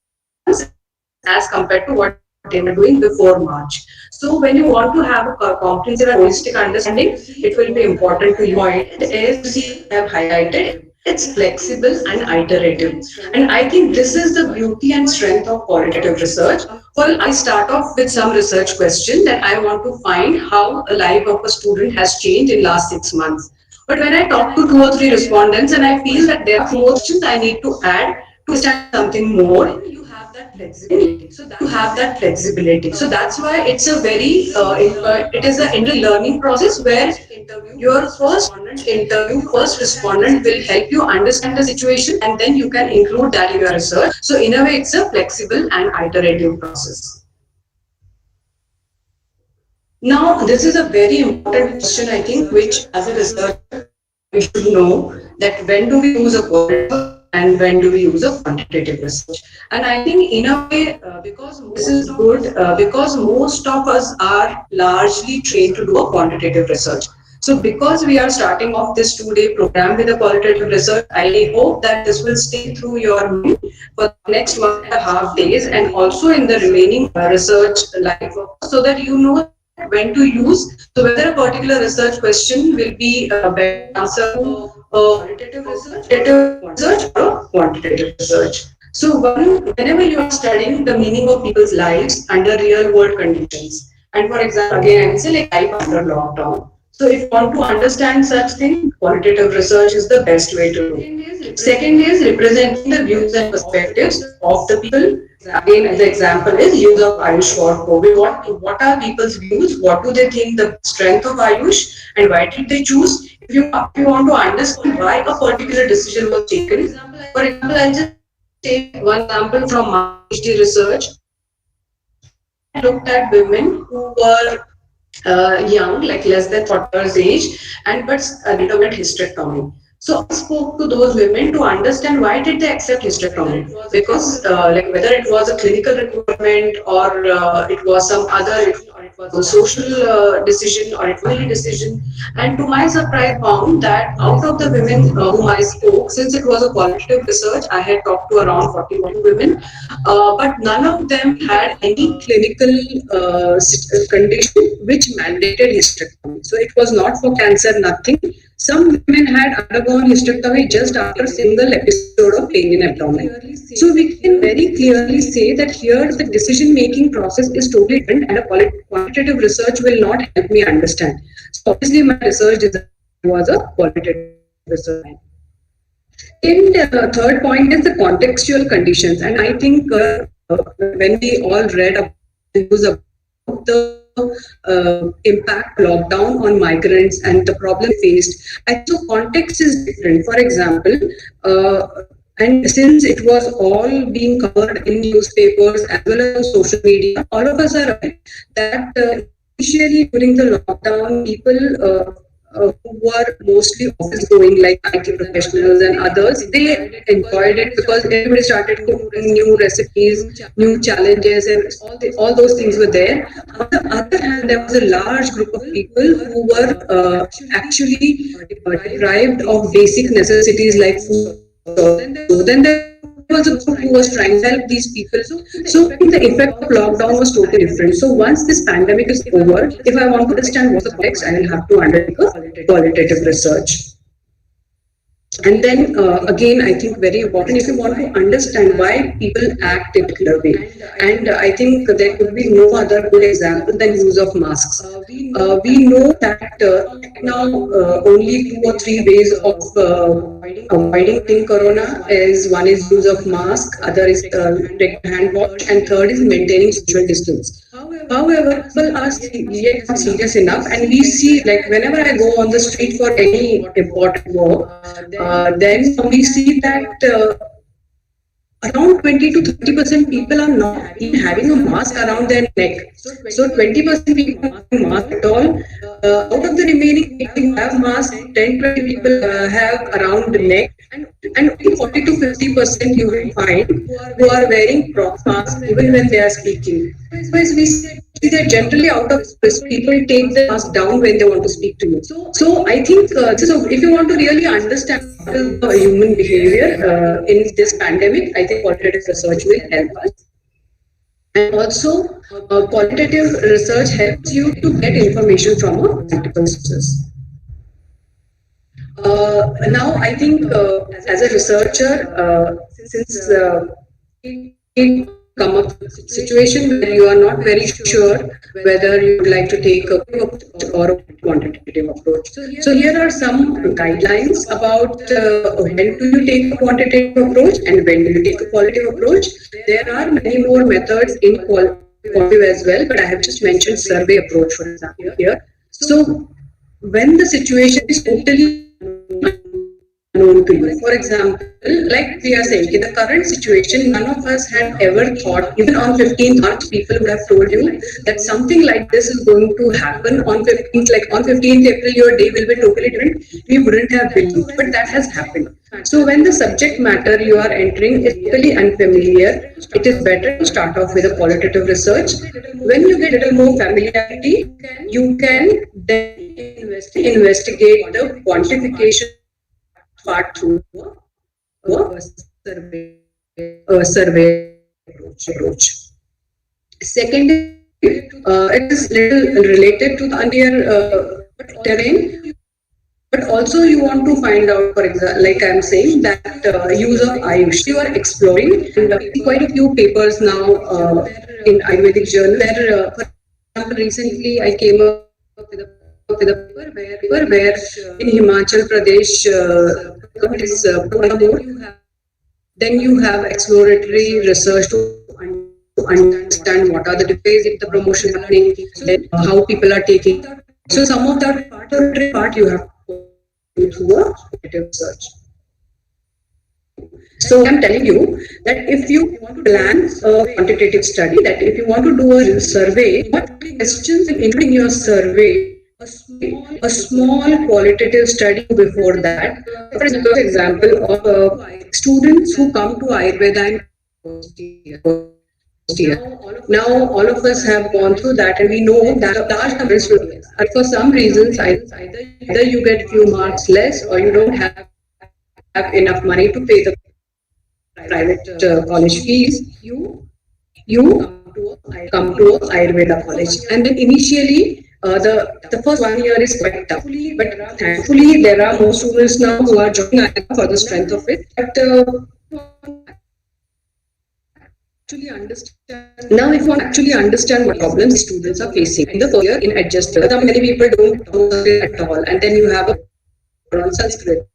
as compared to what they were doing before March. So when you want to have a comprehensive and holistic understanding, it will be important to you. Point is, you see, I have highlighted it's flexible and iterative. And I think this is the beauty and strength of qualitative research. Well, I start off with some research question that I want to find how the life of a student has changed in last 6 months. But when I talk to two or three respondents and I feel that there are more questions I need to add to understand something more, you have that flexibility. So that's why it's a very it is an learning process where your first interview, first respondent will help you understand the situation and then you can include that in your research. So in a way, it's a flexible and iterative process. Now, this is a very important question, I think, which as a researcher, we should know that when do we use a qualitative and when do we use a quantitative research. And I think in a way, because this is good, because most of us are largely trained to do a quantitative research. So because we are starting off this 2 day program with a qualitative research, I hope that this will stay through your mind for the next 1.5 days and also in the remaining research life, so that you know that when to use. So whether a particular research question will be better answered through qualitative research or quantitative research. So whenever you are studying the meaning of people's lives under real world conditions, and for example, again I will say like life after lockdown. So if you want to understand such thing, qualitative research is the best way to do. Second is representing the views and perspectives of the people. Again, the example is use of Ayush for COVID. What are people's views? What do they think the strength of Ayush and why did they choose? If you want to understand why a particular decision was taken, for example, I'll just take one example from my PhD research. I had looked at women who were young, like less than 40 years age, and but they underwent hysterectomy. So I spoke to those women to understand why did they accept hysterectomy, because like whether it was a clinical requirement or it was some other was a social decision or a family decision. And to my surprise, found that out of the women whom I spoke, since it was a qualitative research, I had talked to around 40 women, but none of them had any clinical condition which mandated hysterectomy. So it was not for cancer, nothing. Some women had undergone hysterectomy just after a single episode of pain in abdomen. So we can very clearly say that here the decision making process is totally different, and a quantitative research will not help me understand. So obviously my research design was a qualitative research. And third point is the contextual conditions, and I think when we all read about the news about the impact lockdown on migrants and the problem faced, I think so context is different. For example, and since it was all being covered in newspapers as well as on social media, all of us are aware that initially during the lockdown, people who were mostly office going, like IT professionals and others, they enjoyed it because everybody started cooking new recipes, new challenges, and all those things were there. On the other hand, there was a large group of people who were actually deprived of basic necessities like food. So then there was a group who was trying to help these people. So I think the effect of lockdown was totally different. So once this pandemic is over, if I want to understand what's the context, I will have to undertake a qualitative research. And then again, I think very important if you want to understand why people act in a particular way. And I think there could be no other good example than use of masks. We know that now only 2 or 3 ways of avoiding corona is one is use of mask, other is hand wash, and third is maintaining social distance. However, people are yet not serious enough, and we see like whenever I go on the street for any important work, then we see that around 20 to 30% people are not even having a mask around their neck. So 20% people have no mask at all. Out of the remaining people who have mask, 10-20 people have around the neck, and only 40 to 50% you will find who are wearing proper mask even when they are speaking. Otherwise, we see that generally out of this, people take the mask down when they want to speak to you. So I think if you want to really understand human behavior in this pandemic, I think qualitative research will help us. And also, qualitative research helps you to get information from multiple sources. Now, I think as a researcher, since it come up with a situation where you are not very sure whether you would like to take a approach or a quantitative approach. So here are some guidelines about when do you take a quantitative approach and when do you take a qualitative approach. There are many more methods in qualitative as well, but I have just mentioned survey approach for example here. So when the situation is totally known to you. For example, like we are saying, in the current situation, none of us had ever thought, even on 15th March, people would have told you that something like this is going to happen on 15th, like on 15th April, your day will be totally different. We wouldn't have believed, but that has happened. So when the subject matter you are entering is totally unfamiliar, it is better to start off with a qualitative research. When you get a little more familiarity, you can then investigate the quantification part through a survey approach. Second, it is little related to the earlier terrain, but also you want to find out, for example, like I am saying, that use of Ayush. You are exploring, and quite a few papers now in Ayurvedic journal. Where, for example, recently I came up with a paper where in Himachal Pradesh, it is then you have exploratory research to understand what are the ways the promotion happening, how people are taking. So some of that part you have to do through a qualitative research. So I'm telling you that if you want to plan a quantitative study, that if you want to do a survey, what questions including your survey, a small qualitative study before that. For example, of students who come to Ayurveda and year. Now, all of us have gone through that, and we know that a large number is will, and for some reasons, either you get few marks less, or you don't have enough money to pay the private college fees. You come to a Ayurveda college, and then initially the first 1 year is quite tough, but thankfully there are more students now who are joining Ayurveda for the strength of it. But now, if you want to actually understand what problems students are facing in the first year in adjustment, many people don't know it at all, and then you have a on Sanskrit.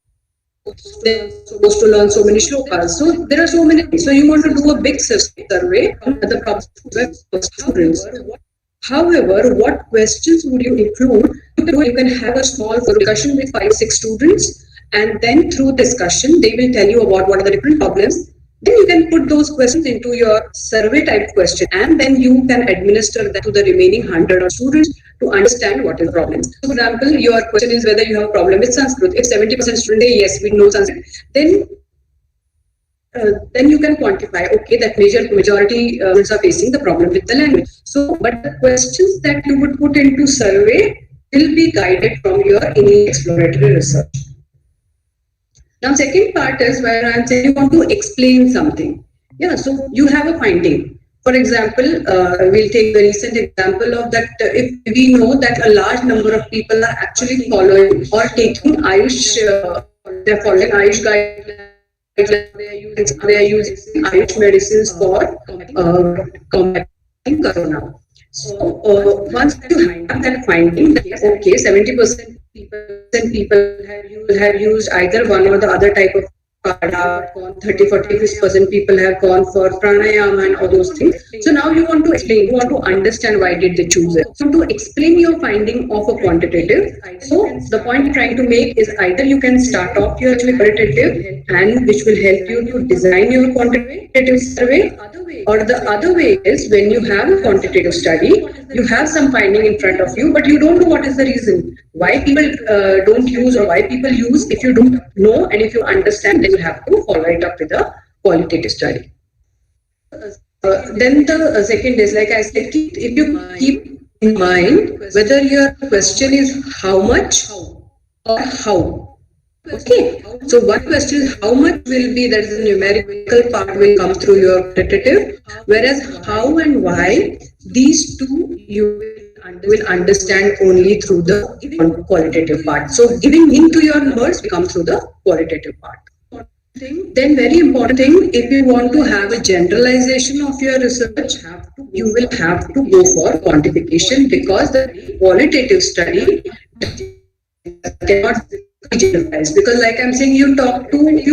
They're supposed to learn so many shlokas. So there are so many things. So you want to do a big survey on the problems of students. However, what questions would you include? You can have a small discussion with 5-6 students, and then through discussion, they will tell you about what are the different problems. Then you can put those questions into your survey type question, and then you can administer that to the remaining 100 students to understand what is the problem. So, for example, your question is whether you have a problem with Sanskrit. If 70% students say yes, we know Sanskrit, then you can quantify, okay, that majority students are facing the problem with the language. So, but the questions that you would put into survey will be guided from your initial exploratory research. Now, second part is where I'm saying you want to explain something. Yeah, so you have a finding. For example, we'll take the recent example of that. If we know that a large number of people are actually following or taking Ayush, they're following Ayush guidelines. They are using Ayush medicines for combating corona. So once you have that finding, that okay, 70% people have used either one or the other type of Pada, 30-40% people have gone for pranayama and all those things. So now you want to explain, you want to understand why did they choose it. So to explain your finding of a quantitative, so the point you're trying to make is either you can start off your qualitative and which will help you to design your quantitative survey, or the other way is when you have a quantitative study, you have some finding in front of you, but you don't know what is the reason why people don't use or why people use. If you don't know and if you understand, then you have to follow it up with a qualitative study. Then the second is, like I said, if you keep in mind whether your question is how much or how. Okay, so one question is how much will be, that is the numerical part will come through your quantitative, whereas how and why, these two you will understand only through the qualitative part. So giving into your numbers will come through the qualitative part. Then very important thing, if you want to have a generalization of your research, you will have to go for quantification, because the qualitative study cannot be generalized. Because like I'm saying, you talk to if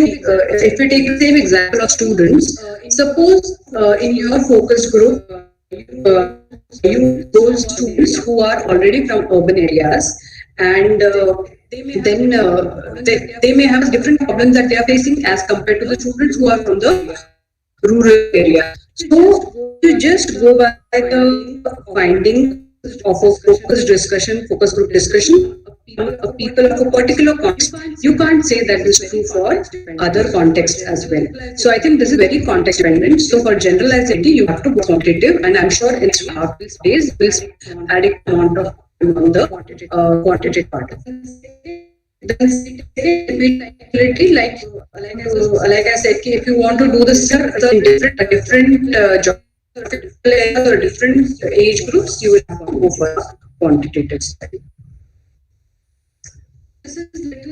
you take the same example of students, suppose in your focus group, you those students who are already from urban areas, and then they may have different problems that they are facing as compared to the students who are from the rural area. So you just go by the finding of a focus group discussion of people of a particular context. You can't say that this is true for other contexts as well. So I think this is very context dependent. So for generalizability, you have to go quantitative, and I'm sure it's half days will adequate amount of on the quantitative part. Then like I said, if you want to do this different or different age groups, you will have to go for quantitative study.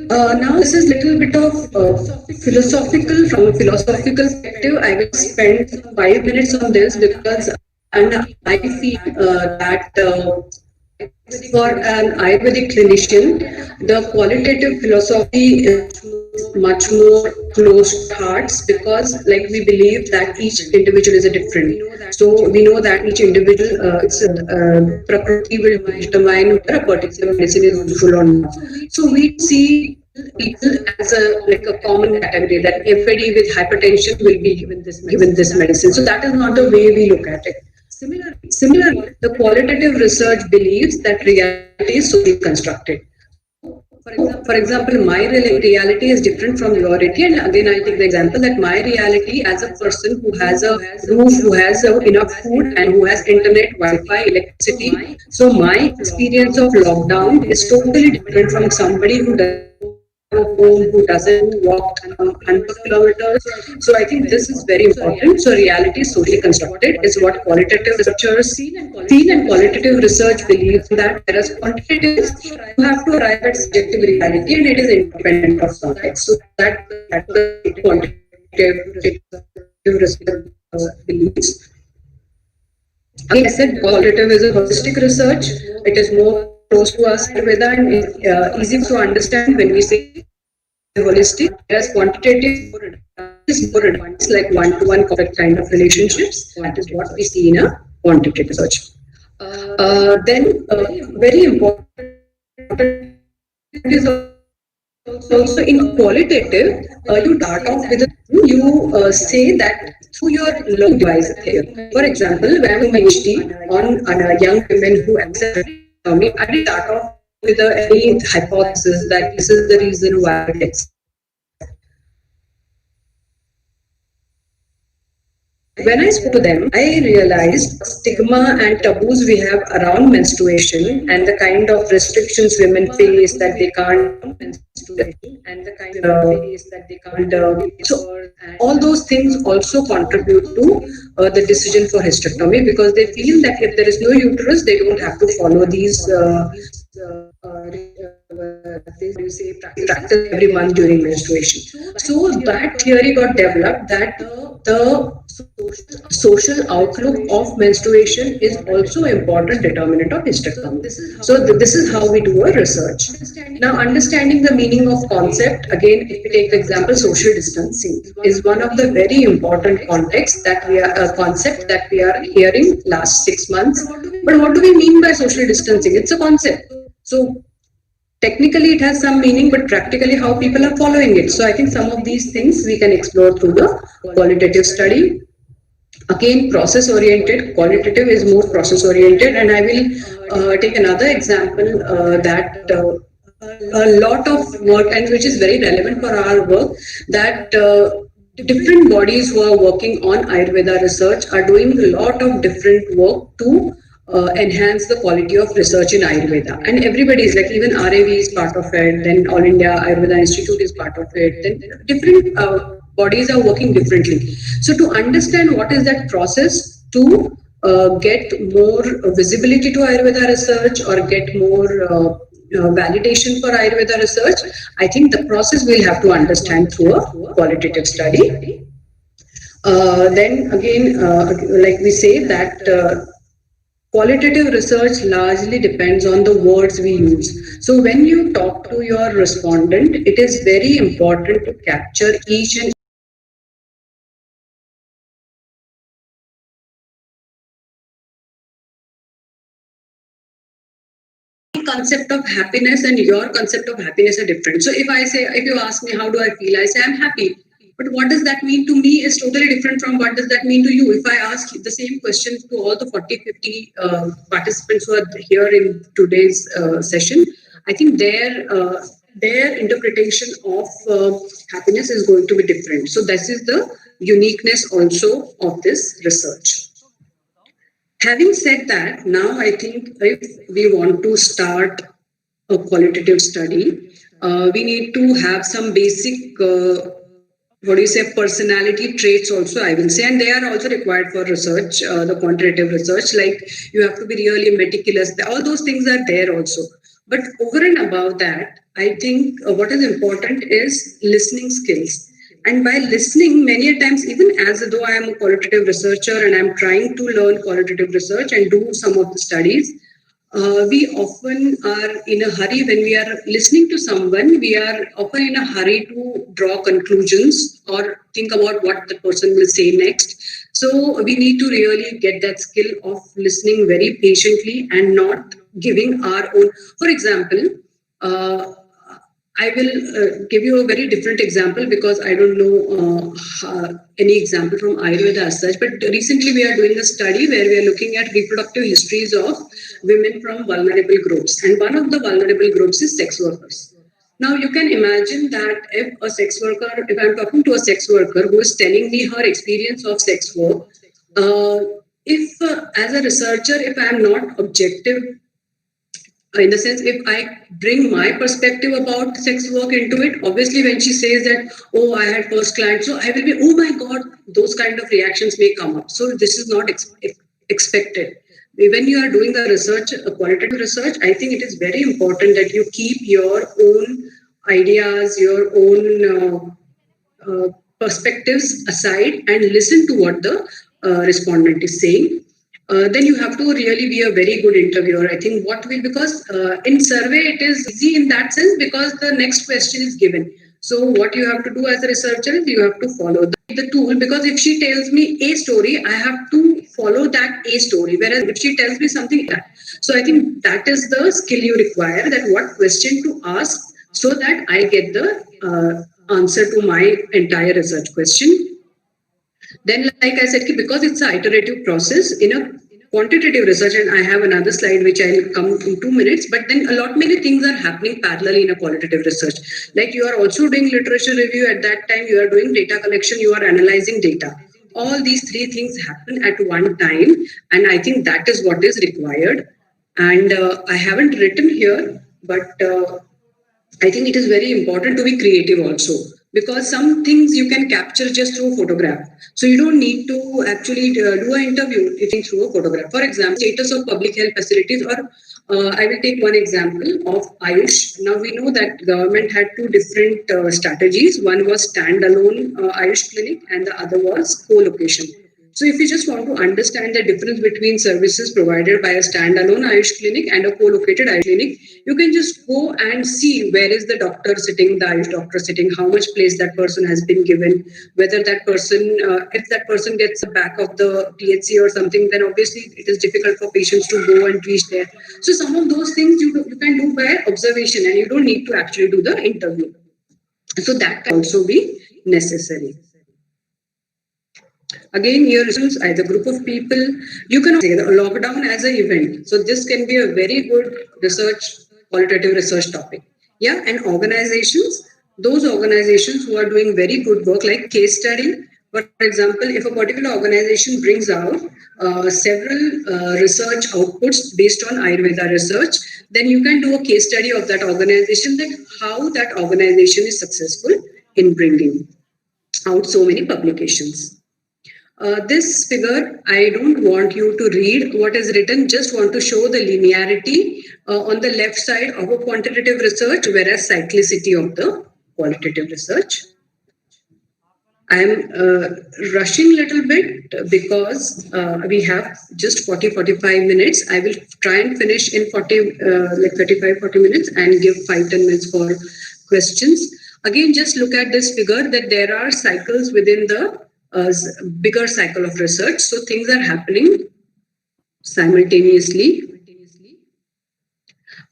Now this is little bit of philosophical. From a philosophical perspective, I will spend 5 minutes on this, because I feel that for an Ayurvedic clinician, the qualitative philosophy is much more close to hearts, because like we believe that each individual is a different. So we know that each individual, Prakriti will determine whether a particular medicine is useful or not. So we see people as a common category, that everybody with hypertension will be given this medicine. So that is not the way we look at it. Similarly, the qualitative research believes that reality is socially constructed. For example, my reality is different from your reality, and again, I'll take the example that my reality as a person who has a roof, who has enough food, and who has internet, Wi-Fi, electricity. So my experience of lockdown is totally different from somebody who doesn't have a home, who doesn't walk 100 kilometers. So I think this is very important. So reality is socially constructed is what qualitative researchers seen, and qualitative research believes that, whereas quantitative is you have to arrive at subjective reality and it is independent of context. So that the quantitative research believes. Again, I said qualitative is a holistic research. It is more close to us Ayurveda and easy to understand when we say holistic, whereas quantitative is more advanced, like one-to-one kind of relationships. That is what we see in a quantitative research. Then, very important is also in qualitative, you start off with you say that through your learning device here. For example, when I'm doing PhD on young women who accept me, I didn't start off with any hypothesis that this is the reason why it accepts. When I spoke to them, I realized stigma and taboos we have around menstruation and the kind of restrictions women face that they can't and the kind of ways that they can't. So all those things also contribute to the decision for hysterectomy, because they feel that if there is no uterus, they don't have to follow these practice every month during menstruation. So that theory got developed that the social outlook of menstruation is also important determinant of hysterectomy. So this is how we do a research. Now, understanding the meaning of concept, again, if we take the example, social distancing is one of the very important contexts that we are concept that we are hearing last 6 months. But what do we mean by social distancing? It's a concept. So technically it has some meaning, but practically how people are following it. So I think some of these things we can explore through the qualitative study. Again, process oriented, qualitative is more process oriented, and I will take another example that a lot of work, and which is very relevant for our work, that different bodies who are working on Ayurveda research are doing a lot of different work to enhance the quality of research in Ayurveda. And everybody is like, even RAV is part of it, then All India Ayurveda Institute is part of it, then different bodies are working differently. So to understand what is that process to get more visibility to Ayurveda research or get more validation for Ayurveda research, I think the process we'll have to understand through a qualitative study. Then again, like we say that qualitative research largely depends on the words we use. So when you talk to your respondent, it is very important to capture each and concept of happiness and your concept of happiness are different. So if you ask me, how do I feel? I say, I'm happy. But what does that mean to me is totally different from what does that mean to you. If I ask the same question to all the 40, 50 participants who are here in today's session, I think their interpretation of happiness is going to be different. So this is the uniqueness also of this research. Having said that, now I think if we want to start a qualitative study, we need to have some basic personality traits also, I will say, and they are also required for research, the quantitative research, like you have to be really meticulous. All those things are there also. But over and above that, I think what is important is listening skills. And by listening, many times, even as though I am a qualitative researcher and I'm trying to learn qualitative research and do some of the studies, we often are in a hurry when we are listening to someone. We are often in a hurry to draw conclusions or think about what the person will say next. So we need to really get that skill of listening very patiently and not giving our own. For example, I will give you a very different example because I don't know any example from Ayurveda as such. But recently we are doing a study where we are looking at reproductive histories of women from vulnerable groups. And one of the vulnerable groups is sex workers. Now you can imagine that if I'm talking to a sex worker who is telling me her experience of sex work, uh, if as a researcher, if I'm not objective, in the sense if I bring my perspective about sex work into it, obviously when she says that, oh, I had first client, so I will be, oh my god, those kind of reactions may come up. So this is not expected. When you are doing a research, a qualitative research, I think it is very important that you keep your own ideas, your own perspectives aside and listen to what the respondent is saying. Then you have to really be a very good interviewer. I think what will, because in survey it is easy in that sense because the next question is given. So what you have to do as a researcher is you have to follow the tool, because if she tells me a story, I have to follow that a story. Whereas if she tells me something that, so I think that is the skill you require, that what question to ask so that I get the answer to my entire research question. Then, like I said, because it's an iterative process in a quantitative research, and I have another slide which I'll come in 2 minutes, but then a lot many things are happening parallelly in a qualitative research. Like you are also doing literature review at that time, you are doing data collection, you are analyzing data. All these three things happen at one time, and I think that is what is required. And I haven't written here, but I think it is very important to be creative also, because some things you can capture just through a photograph. So you don't need to actually do an interview if it's through a photograph. For example, status of public health facilities, or I will take one example of Ayush. Now we know that government had two different strategies. One was standalone Ayush clinic, and the other was co-location. So if you just want to understand the difference between services provided by a standalone Ayush clinic and a co-located Ayush clinic, you can just go and see where is the doctor sitting, the Ayush doctor sitting, how much place that person has been given, whether that person, if that person gets the back of the THC or something, then obviously it is difficult for patients to go and reach there. So some of those things you can do by observation, and you don't need to actually do the interview. So that can also be necessary. Again, here is either group of people. You can say the lockdown as an event. So this can be a very good research, qualitative research topic. Yeah, and organizations, those organizations who are doing very good work, like case study. For example, if a particular organization brings out several research outputs based on Ayurveda research, then you can do a case study of that organization, that how that organization is successful in bringing out so many publications. This figure, I don't want you to read what is written, just want to show the linearity on the left side of a quantitative research, whereas cyclicity of the qualitative research. I am rushing a little bit because we have just 40-45 minutes. I will try and finish in 35-40 minutes and give 5-10 minutes for questions. Again, just look at this figure, that there are cycles within the bigger cycle of research. So things are happening simultaneously.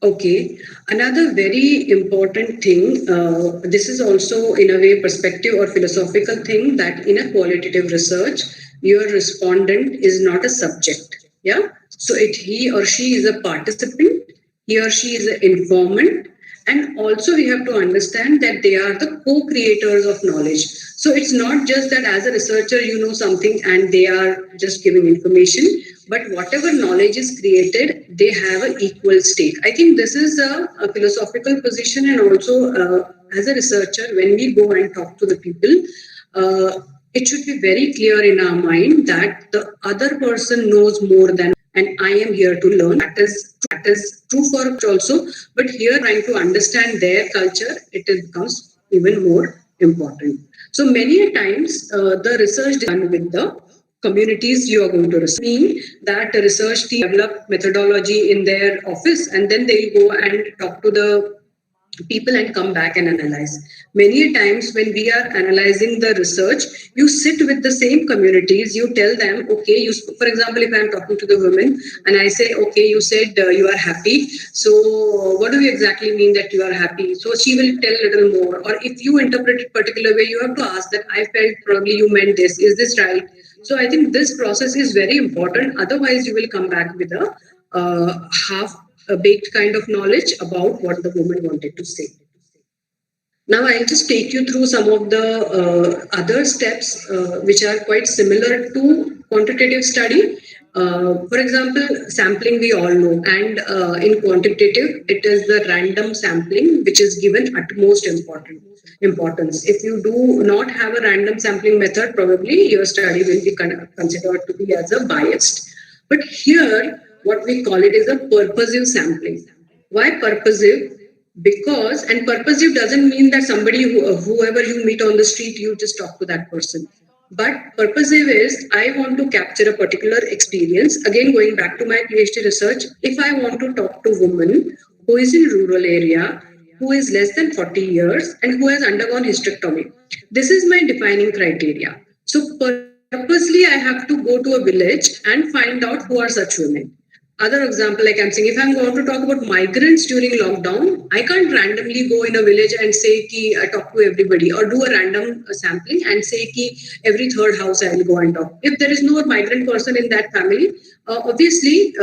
Okay, another very important thing, this is also in a way perspective or philosophical thing, that in a qualitative research, your respondent is not a subject. Yeah, so he or she is a participant, he or she is an informant, and also we have to understand that they are the co-creators of knowledge. So it's not just that as a researcher you know something and they are just giving information, but whatever knowledge is created, they have an equal stake. I think this is a philosophical position, and also as a researcher, when we go and talk to the people, it should be very clear in our mind that the other person knows more than, and I am here to learn. That is true for also, but here trying to understand their culture, it becomes even more important. So many times the research is done with the communities you are going to research. Mean that the research team develop methodology in their office, and then they go and talk to the people and come back and analyze. Many times when we are analyzing the research, you sit with the same communities, you tell them, okay, for example, if I'm talking to the women and I say, okay, you said you are happy, so what do you exactly mean that you are happy? So she will tell a little more. Or if you interpret it particular way, you have to ask that, I felt probably you meant this, is this right? So I think this process is very important, otherwise you will come back with a half a baked kind of knowledge about what the woman wanted to say. Now, I'll just take you through some of the other steps which are quite similar to quantitative study. For example, sampling we all know, and in quantitative, it is the random sampling which is given utmost importance. If you do not have a random sampling method, probably your study will be considered to be as a biased. But here, what we call it is a purposive sampling. Why purposive? Because, and purposive doesn't mean that somebody whoever you meet on the street, you just talk to that person. But purposive is, I want to capture a particular experience. Again, going back to my PhD research, if I want to talk to a woman who is in rural area, who is less than 40 years and who has undergone hysterectomy, this is my defining criteria. So purposely I have to go to a village and find out who are such women. Other example, like I'm saying, if I'm going to talk about migrants during lockdown, I can't randomly go in a village and say ki I talk to everybody, or do a random sampling and say ki every third house I will go and talk. If there is no migrant person in that family, obviously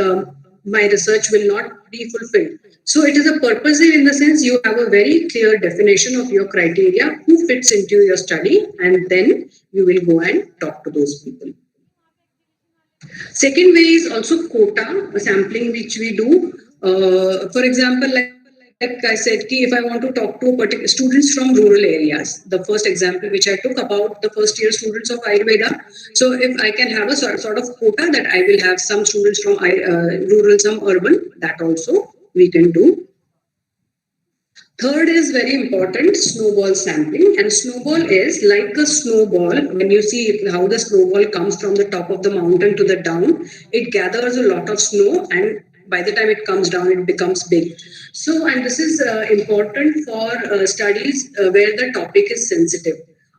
my research will not be fulfilled. So it is a purposive in the sense you have a very clear definition of your criteria, who fits into your study, and then you will go and talk to those people. Second way is also quota sampling, which we do. For example, like I said, if I want to talk to particular students from rural areas, the first example which I took about the first year students of Ayurveda. So if I can have a sort of quota that I will have some students from rural, some urban, that also we can do. Third is very important, snowball sampling. And snowball is like a snowball. When you see how the snowball comes from the top of the mountain to the down, it gathers a lot of snow, and by the time it comes down, it becomes big. So, and this is important for studies where the topic is sensitive.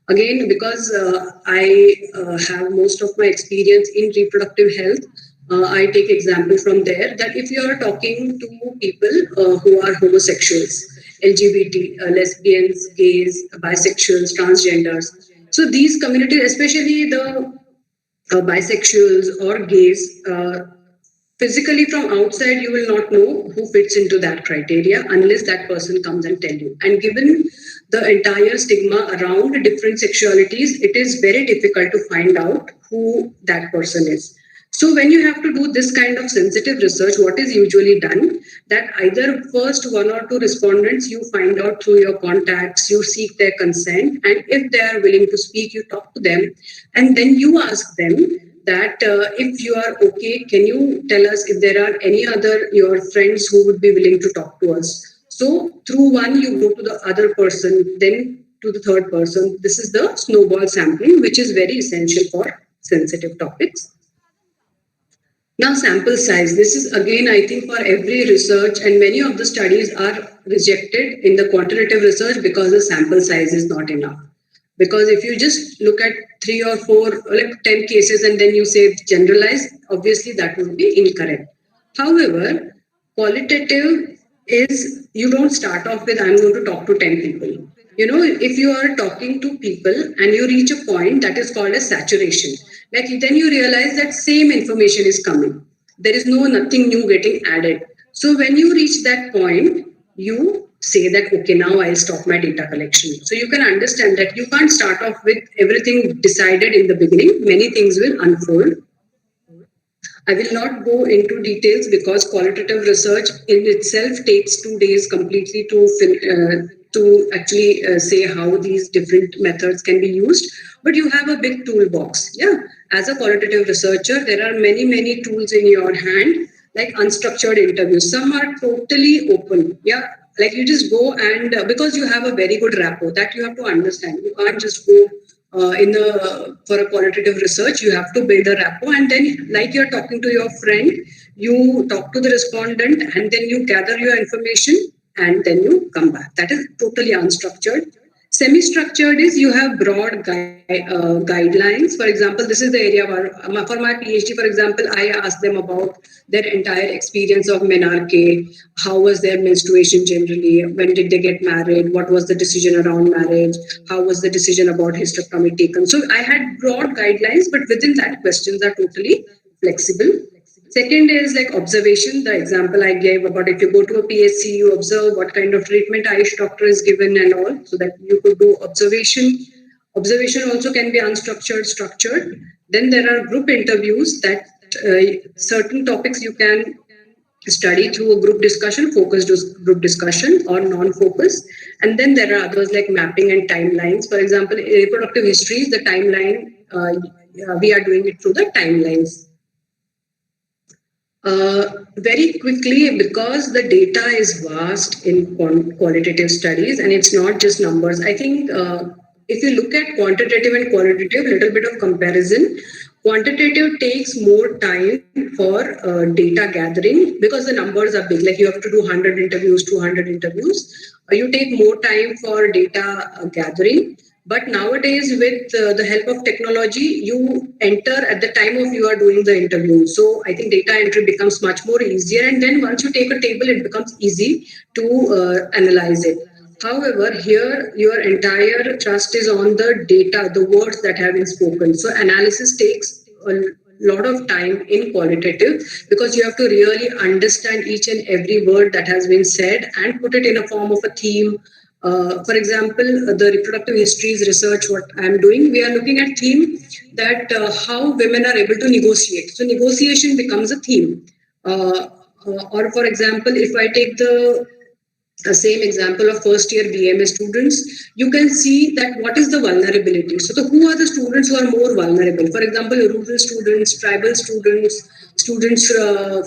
Again, because I have most of my experience in reproductive health, I take example from there that if you are talking to people who are homosexuals, LGBT, lesbians, gays, bisexuals, transgenders. So these communities, especially the bisexuals or gays, physically from outside, you will not know who fits into that criteria unless that person comes and tell you. And given the entire stigma around different sexualities, it is very difficult to find out who that person is. So when you have to do this kind of sensitive research, what is usually done, that either first one or two respondents you find out through your contacts, you seek their consent, and if they are willing to speak, you talk to them, and then you ask them that if you are okay, can you tell us if there are any other your friends who would be willing to talk to us. So through one, you go to the other person, then to the third person. This is the snowball sampling, which is very essential for sensitive topics. Now, sample size. This is again, I think, for every research, and many of the studies are rejected in the quantitative research because the sample size is not enough. Because if you just look at 3 or 4, like 10 cases and then you say generalize, obviously that would be incorrect. However, qualitative is you don't start off with I'm going to talk to 10 people. You know, if you are talking to people and you reach a point that is called as saturation, like then you realize that same information is coming. There is nothing new getting added. So when you reach that point, you say that, okay, now I'll stop my data collection. So you can understand that you can't start off with everything decided in the beginning. Many things will unfold. I will not go into details because qualitative research in itself takes 2 days completely to actually say how these different methods can be used. But you have a big toolbox. Yeah, as a qualitative researcher, there are many tools in your hand, like unstructured interviews. Some are totally open. Yeah, like you just go and because you have a very good rapport, that you have to understand. You can't just go for a qualitative research, you have to build a rapport, and then like you're talking to your friend, you talk to the respondent, and then you gather your information, and then you come back. That is totally unstructured. Semi-structured is you have broad guidelines. For example, this is the area where for my PhD, for example, I asked them about their entire experience of menarche, how was their menstruation generally, when did they get married, what was the decision around marriage, how was the decision about hysterectomy taken. So I had broad guidelines, but within that questions are totally flexible. Second is like observation, the example I gave about if you go to a PSC, you observe what kind of treatment Ayush doctor is given and all, so that you could do observation. Observation also can be unstructured, structured. Then there are group interviews that certain topics you can study through a group discussion, focused group discussion or non-focus. And then there are others like mapping and timelines. For example, reproductive history, the timeline, we are doing it through the timelines. Very quickly, because the data is vast in qualitative studies and it's not just numbers. I think if you look at quantitative and qualitative, little bit of comparison, quantitative takes more time for data gathering because the numbers are big. Like you have to do 100 interviews, 200 interviews. You take more time for data gathering. But nowadays, with the help of technology, you enter at the time of you are doing the interview. So I think data entry becomes much more easier. And then once you take a table, it becomes easy to analyze it. However, here your entire trust is on the data, the words that have been spoken. So analysis takes a lot of time in qualitative because you have to really understand each and every word that has been said and put it in a form of a theme. For example, the reproductive histories research, what I'm doing, we are looking at theme that how women are able to negotiate. So negotiation becomes a theme. Or for example, if I take the same example of first year BMS students, you can see that what is the vulnerability. So who are the students who are more vulnerable? For example, rural students, tribal students, students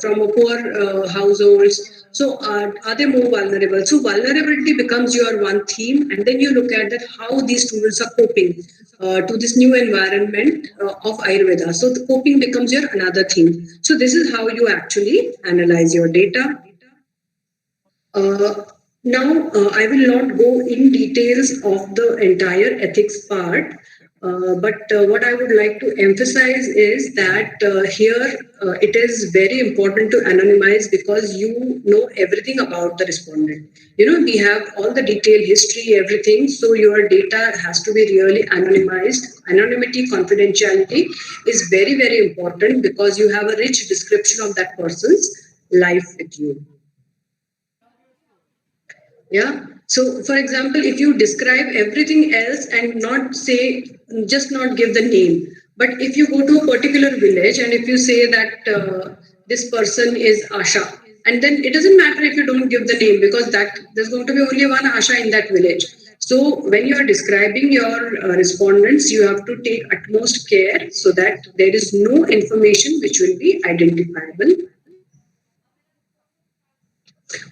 from a poor households. So are they more vulnerable? So vulnerability becomes your one theme, and then you look at that how these students are coping to this new environment of Ayurveda. So the coping becomes your another theme. So this is how you actually analyze your data. Now, I will not go in details of the entire ethics part, but what I would like to emphasize is that here it is very important to anonymize because you know everything about the respondent. You know, we have all the detailed history, everything, so your data has to be really anonymized. Anonymity, confidentiality is very, very important because you have a rich description of that person's life with you. Yeah. So, for example, if you describe everything else and not say, just not give the name, but if you go to a particular village and if you say that this person is Asha, and then it doesn't matter if you don't give the name because that there's going to be only one Asha in that village. So, when you are describing your respondents, you have to take utmost care so that there is no information which will be identifiable.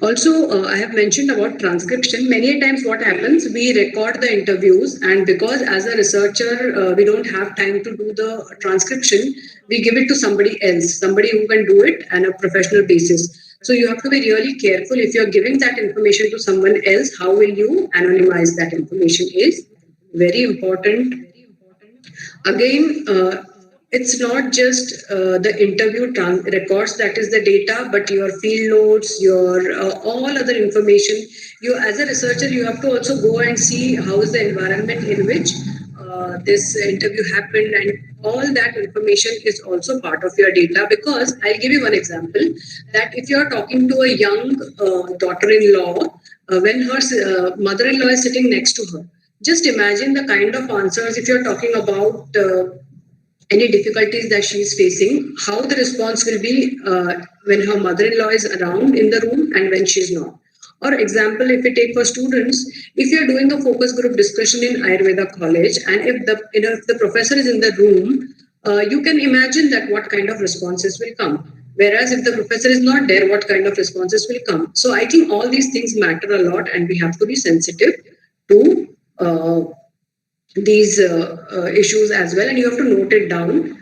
Also, I have mentioned about transcription. Many times what happens, we record the interviews and because as a researcher, we don't have time to do the transcription, we give it to somebody else, somebody who can do it on a professional basis. So you have to be really careful if you're giving that information to someone else, how will you anonymize that information is very important. Again, it's not just the interview records that is the data, but your field notes, your all other information. You, as a researcher, you have to also go and see how is the environment in which this interview happened, and all that information is also part of your data. Because I'll give you one example that if you are talking to a young daughter-in-law, when her mother-in-law is sitting next to her, just imagine the kind of answers if you're talking about any difficulties that she is facing, how the response will be when her mother-in-law is around in the room and when she's not. Or example, if we take for students, if you're doing a focus group discussion in Ayurveda college and if the professor is in the room, you can imagine that what kind of responses will come. Whereas if the professor is not there, what kind of responses will come. So I think all these things matter a lot and we have to be sensitive to these issues as well, and you have to note it down.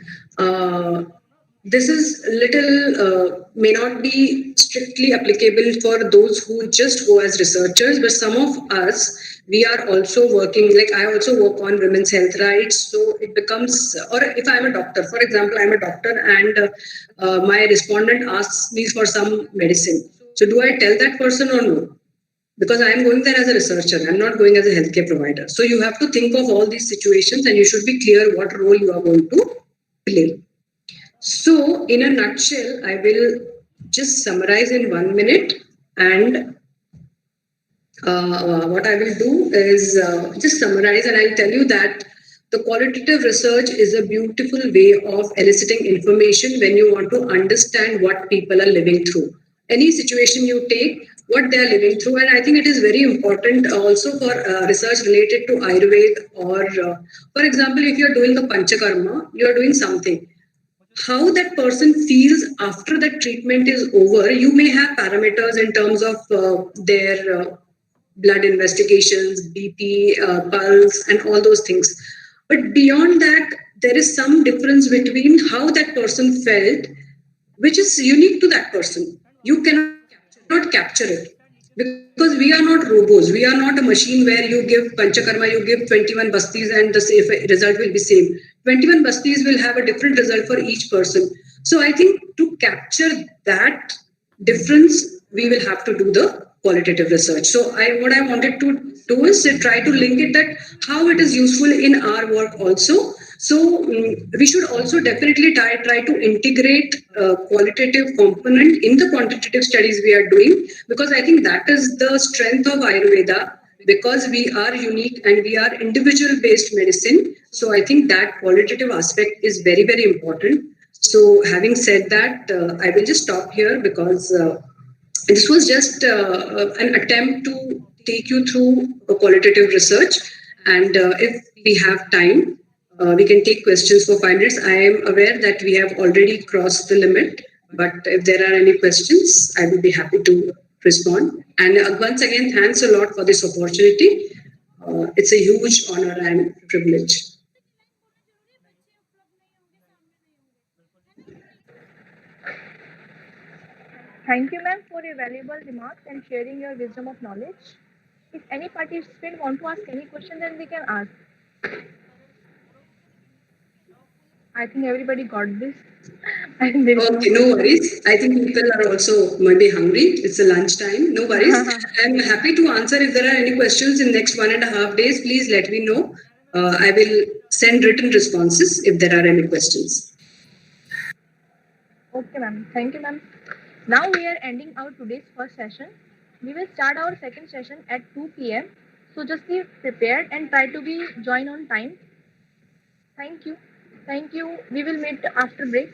This is little may not be strictly applicable for those who just go as researchers, but some of us, we are also working, like I also work on women's health rights, so it becomes, or if I'm a doctor, for example, I'm a doctor and my respondent asks me for some medicine, so do I tell that person or no? Because I am going there as a researcher, I'm not going as a healthcare provider. So you have to think of all these situations and you should be clear what role you are going to play. So, in a nutshell, I will just summarize in 1 minute, and what I will do is just summarize, and I'll tell you that the qualitative research is a beautiful way of eliciting information when you want to understand what people are living through. Any situation you take, what they are living through, and I think it is very important also for research related to Ayurveda, or, for example, if you are doing a panchakarma, you are doing something, how that person feels after that treatment is over. You may have parameters in terms of their blood investigations, BP, pulse, and all those things. But beyond that, there is some difference between how that person felt, which is unique to that person. You cannot capture it because we are not robots. We are not a machine where you give panchakarma, you give 21 bastis, and the result will be same. 21 bastis will have a different result for each person. So I think to capture that difference, we will have to do the qualitative research. So what I wanted to do is to try to link it that how it is useful in our work also. So we should also definitely try to integrate qualitative component in the quantitative studies we are doing, because I think that is the strength of Ayurveda, because we are unique and we are individual based medicine. So I think that qualitative aspect is very important. So having said that, I will just stop here, because this was just an attempt to take you through a qualitative research. And if we have time, we can take questions for 5 minutes. I am aware that we have already crossed the limit, but if there are any questions, I will be happy to respond. And once again, thanks a lot for this opportunity. It's a huge honor and privilege. Thank you, ma'am, for your valuable remarks and sharing your wisdom of knowledge. If any participant want to ask any question, then we can ask. I think everybody got this, and there is no Okay, no question. worries. I think people are also maybe hungry. It's a lunchtime. No worries. I'm happy to answer if there are any questions in next 1.5 days. Please let me know. I will send written responses if there are any questions. Okay, ma'am. Thank you, ma'am. Now we are ending our today's first session. We will start our second session at 2 p.m. So just be prepared and try to be join on time. Thank you. Thank you. We will meet after break.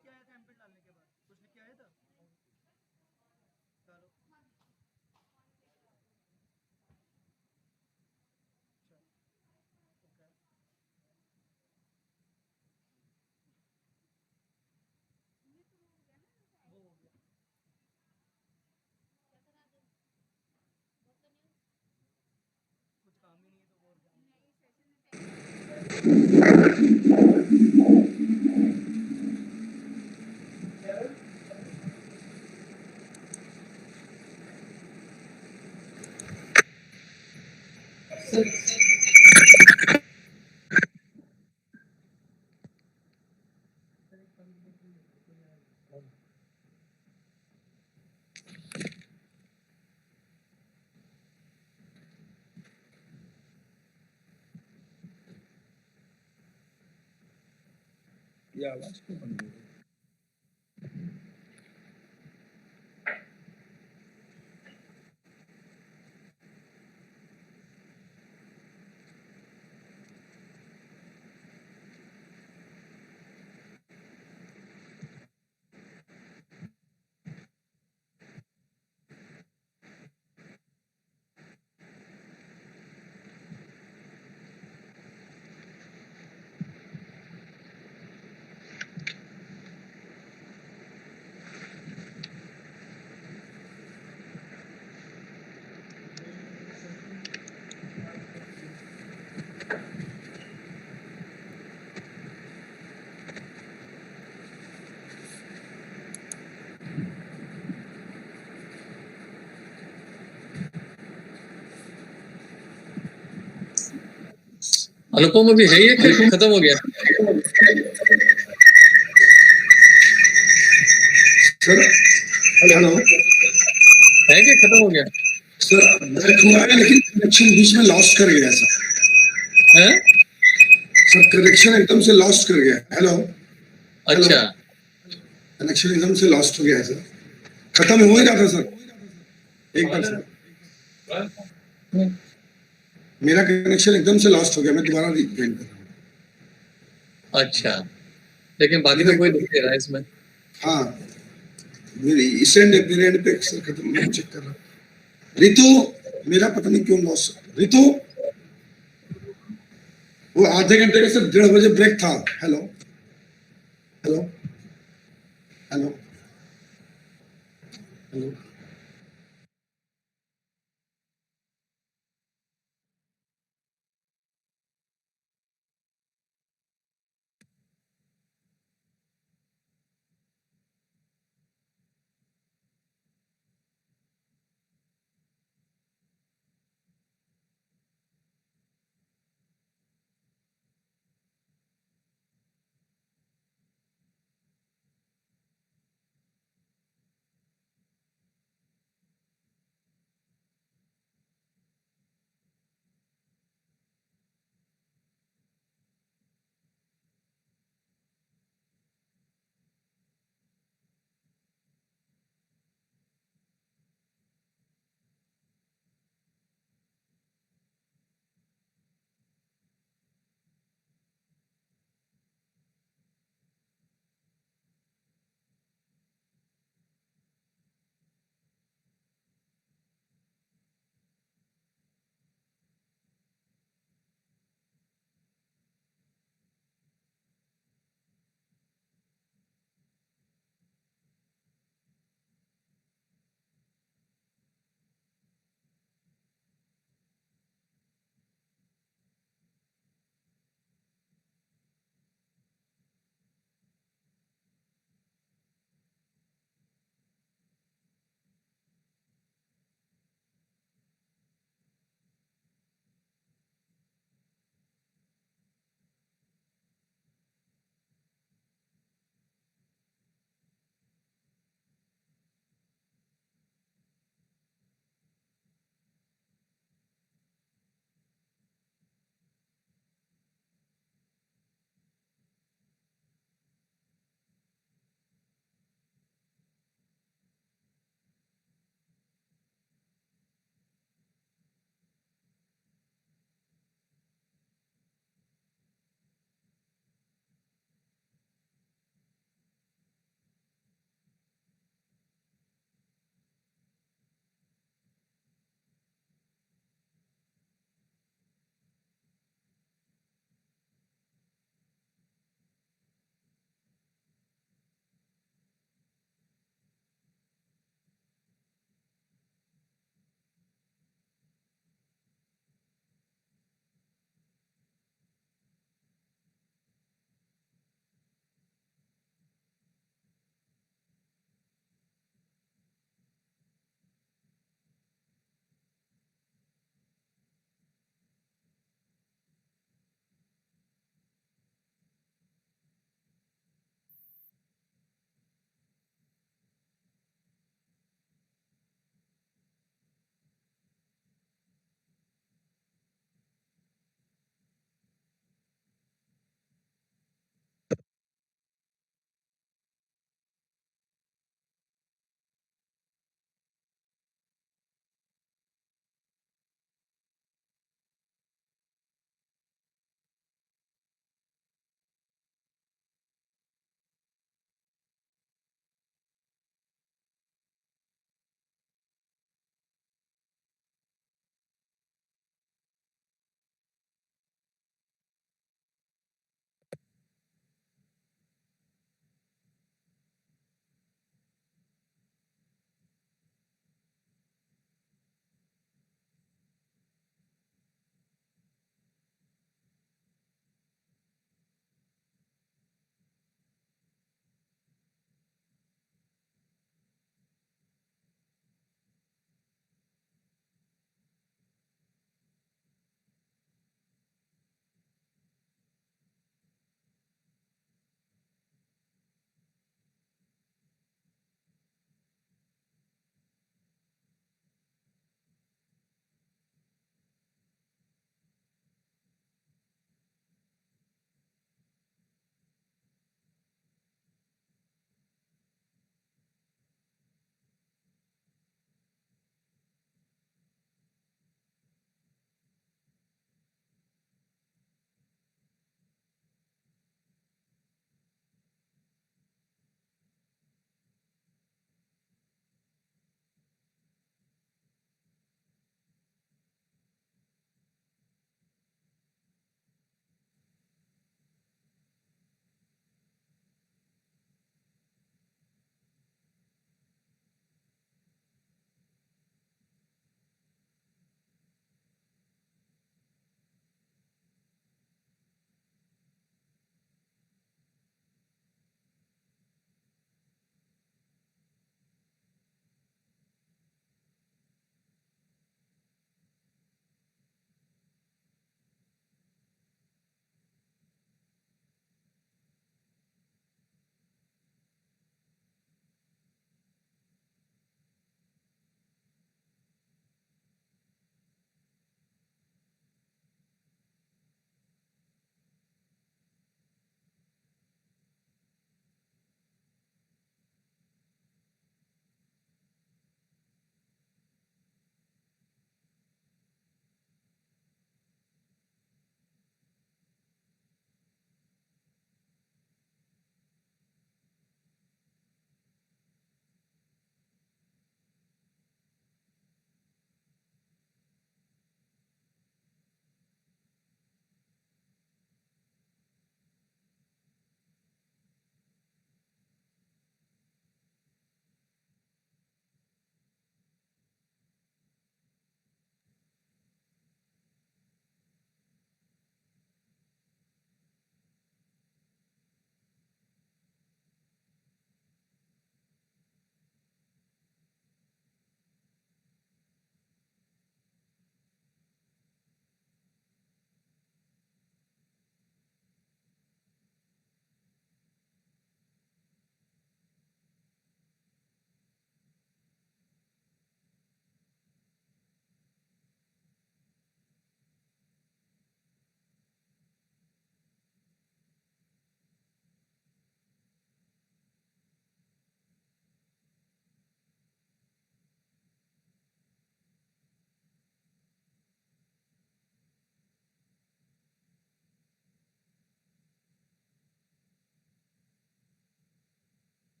लेके आया था MP डालने के बाद? कुछ लेके आया था? चलो ओके, वो हो गया। कुछ काम ही नहीं है तो और क्या। ये आवाज क्यों बंद हो गई? अनुपम अभी है ये कि खत्म हो गया? सर हेलो है कि खत्म हो गया? सर, कनेक्ट हुआ है लेकिन कनेक्शन बीच में लॉस्ट कर गया सर। है? सर कनेक्शन एकदम से लॉस्ट कर गया। हेलो अच्छा, कनेक्शन एकदम से लॉस्ट हो गया है सर। खत्म हो ही रहा था सर। एक बार सर मेरा कनेक्शन एकदम से लॉस्ट हो गया, मैं दोबारा ज्वाइन कर रहा हूँ। अच्छा, लेकिन बाकी तो कोई दिख नहीं रहा है इसमें। हाँ मेरी इस एंड मेरे एंड पे सर खत्म, मैं चेक कर रहा हूँ। रितु मेरा पता नहीं क्यों लॉस। रितु वो आधे घंटे का सर 1:30 बजे ब्रेक था। हेलो हेलो हेलो हेलो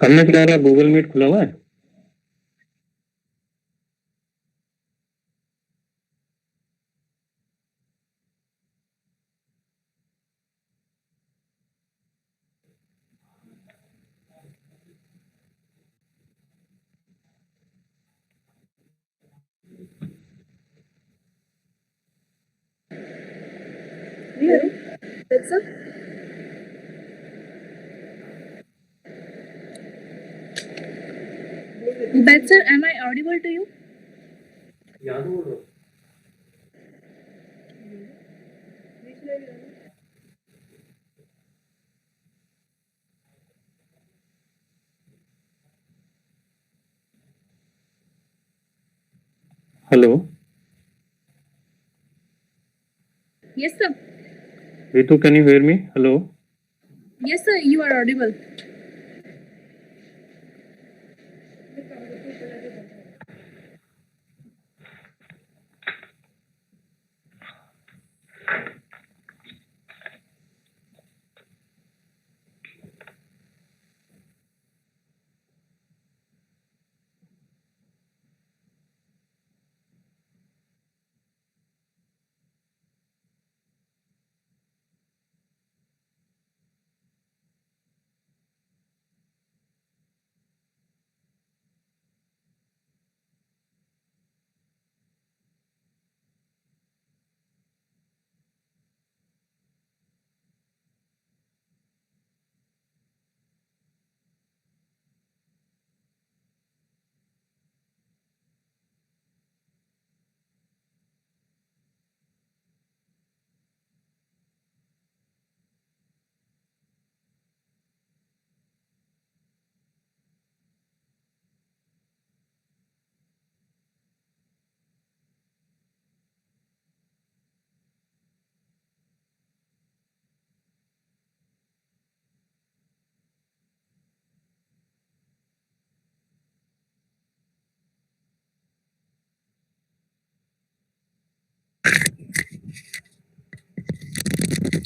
हमने क्या गूगल मीट खुला हुआ है? That's it. But sir, am I audible to you? Hello Yes, sir. Ritu, can you hear me? Hello. Yes, sir. You are audible.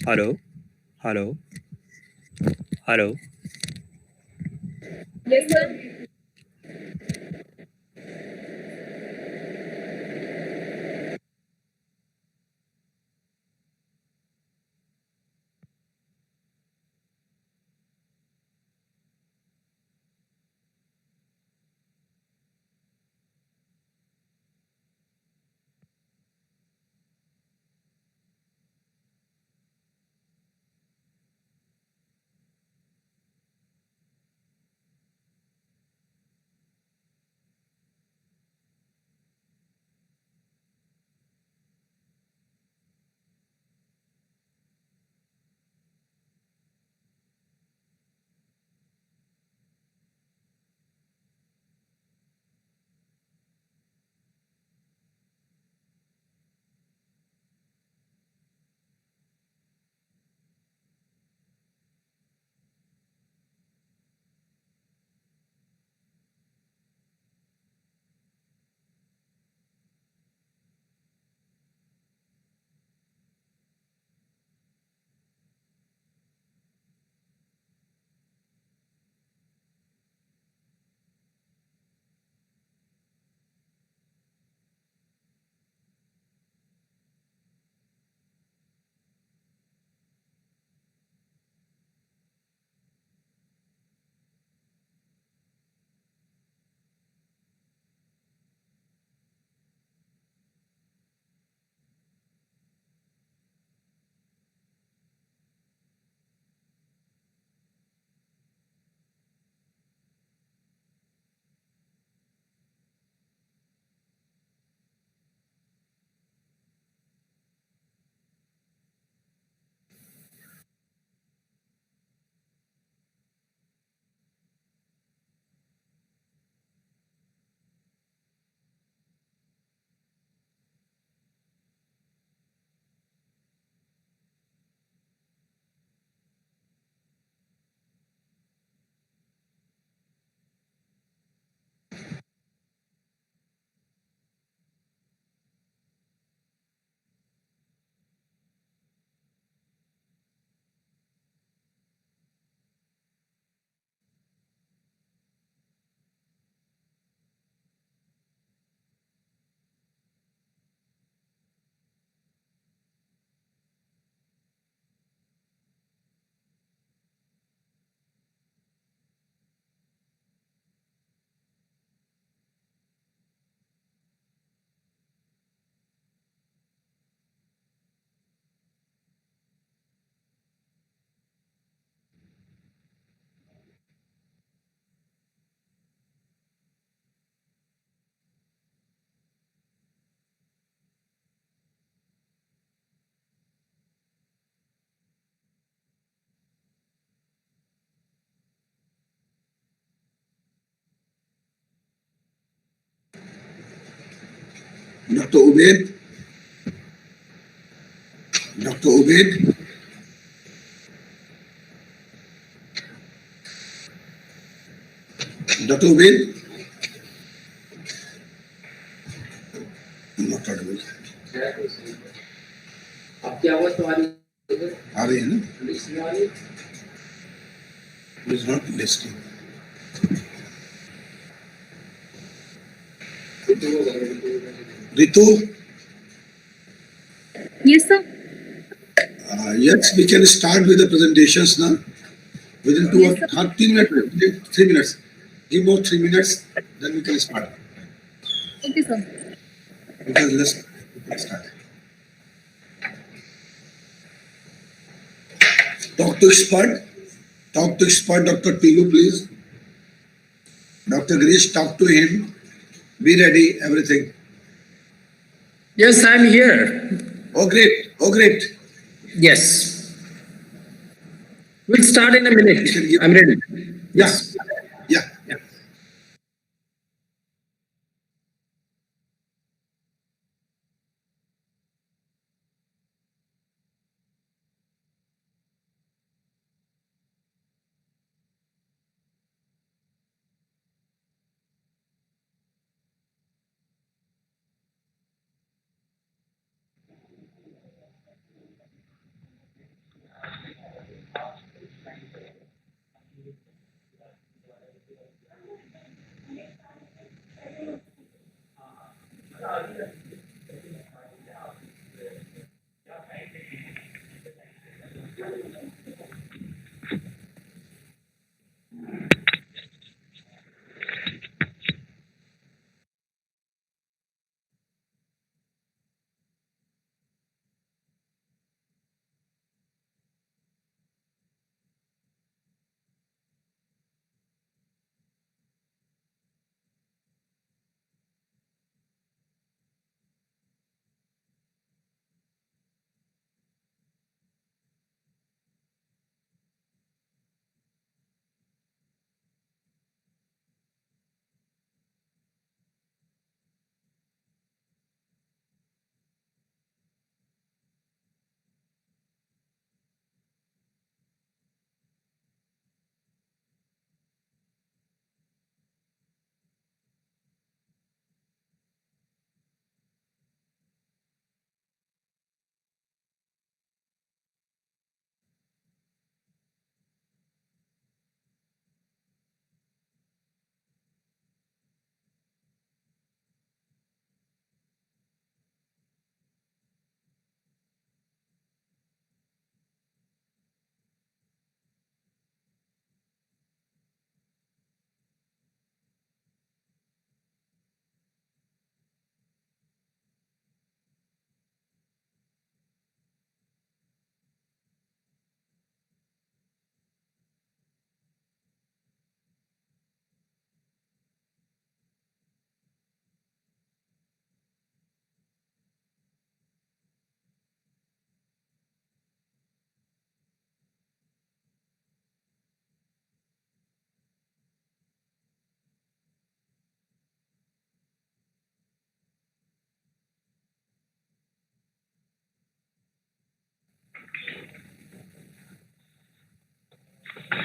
Hello, hello, hello. Yes, sir. Dr. Ubaid. Dr. Ubaid. Dr. Ubaid. Not audible. आपकी आवाज तो आ रही है ना? It is not listening. Ritu. Yes, sir. Yes, we can start with the presentations now. Within 3 minutes, 3 minutes. Give more 3 minutes, then we can start. Okay, sir. Because let's start. Talk to expert. Talk to expert, Dr. Tilu, please. Dr. Girish, talk to him. Be ready, everything. Yes, I'm here. Oh, great. Oh, great. Yes. We'll start in a minute. I'm ready. Yes. Yeah. Yeah.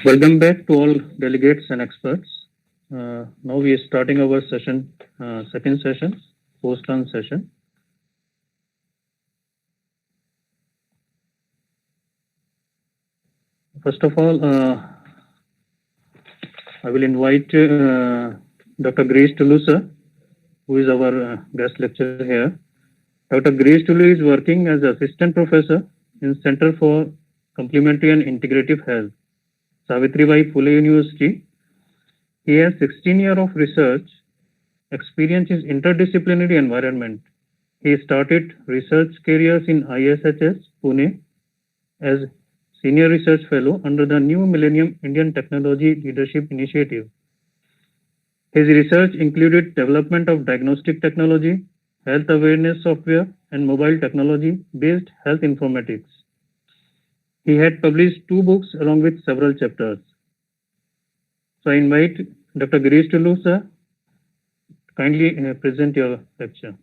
Welcome back to all delegates and experts. Now we are starting our session, second session, post-run session. First of all, I will invite Dr. Grace Tulu, sir, who is our guest lecturer here. Dr. Grace Tulu is working as assistant professor in Center for Complementary and Integrative Health, Savitribai Phule University. He has 16 years of research experience in interdisciplinary environment. He started research careers in ISHS, Pune, as Senior Research Fellow under the New Millennium Indian Technology Leadership Initiative. His research included development of diagnostic technology, health awareness software, and mobile technology-based health informatics. He had published 2 books along with several chapters. So I invite Dr. Girish Tulu, sir, kindly present your lecture.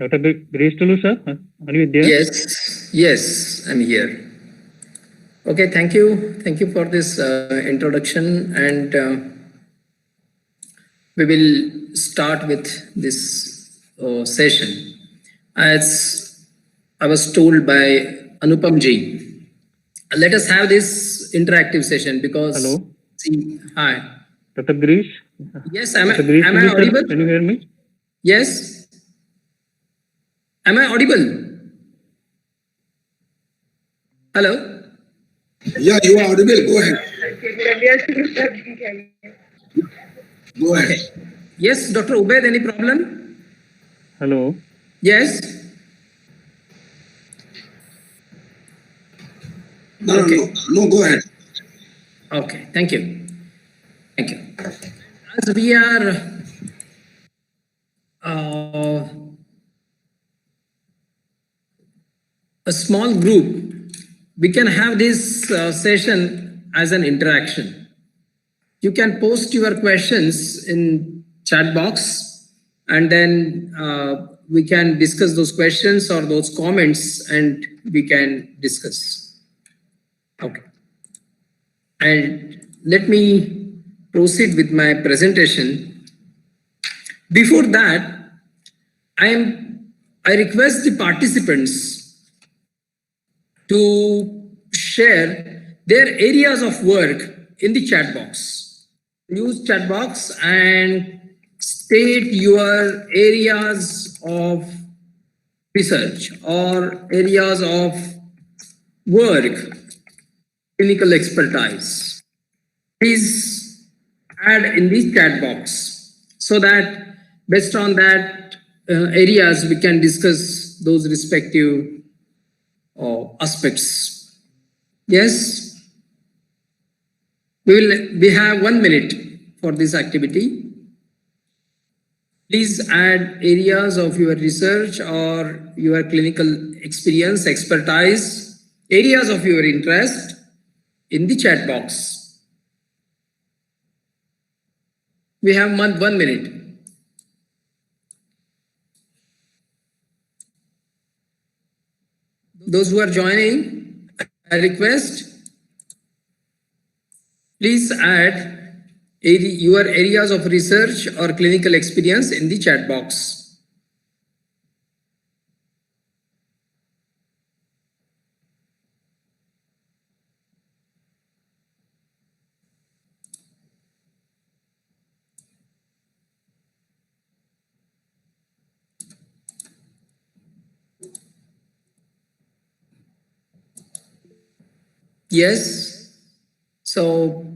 Dr. Girish Tulu, sir, are you there? Yes, I'm here. Okay, thank you. Thank you for this introduction, and we will start with this session. As I was told by Anupam ji, let us have this interactive session because. Hello. See, hi. Dr. Girish? Yes, am Dr. Girish I Tulu, sir, audible? can you hear me? Yes. Am I audible? Hello. Yeah, you are audible. Go ahead. Go ahead. Okay. Yes, Dr. Ubaid, any problem? Hello. Yes. No, go ahead. Okay, thank you. Thank you. As we are a small group, we can have this session as an interaction. You can post your questions in chat box, and then we can discuss those questions or those comments, and we can discuss. Okay. And let me proceed with my presentation. Before that, I request the participants to share their areas of work in the chat box. Use chat box and state your areas of research or areas of work, clinical expertise. Please add in the chat box so that based on that areas we can discuss those respective aspects. Yes, we have 1 minute for this activity. Please add areas of your research or your clinical experience, expertise, areas of your interest in the chat box. We have 1 minute. Those who are joining, I request, please add your areas of research or clinical experience in the chat box. Yes. So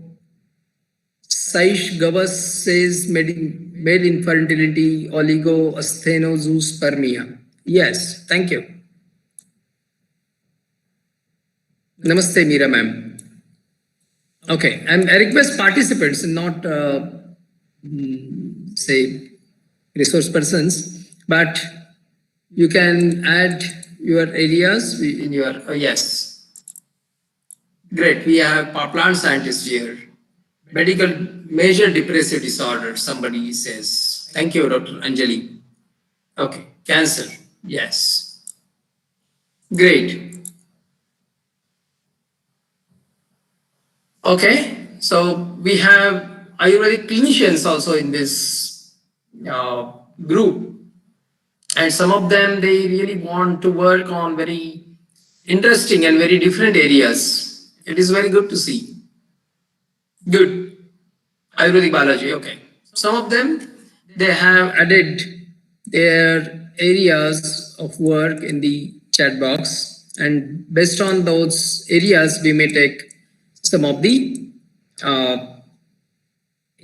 Saish Gavas says male infertility, oligoasthenozoospermia. Yes, thank you. Namaste, Meera ma'am. Okay, and I request participants, not say resource persons, but you can add your areas in your yes. Great, we have plant scientists here. Medical major depressive disorder, somebody says. Thank you, Dr. Anjali. Okay, cancer, yes. Great. Okay, so we have Ayurvedic clinicians also in this group. And some of them, they really want to work on very interesting and very different areas. It is very good to see. Good. Ayurvedic biology, okay. Some of them, they have added their areas of work in the chat box, and based on those areas, we may take some of the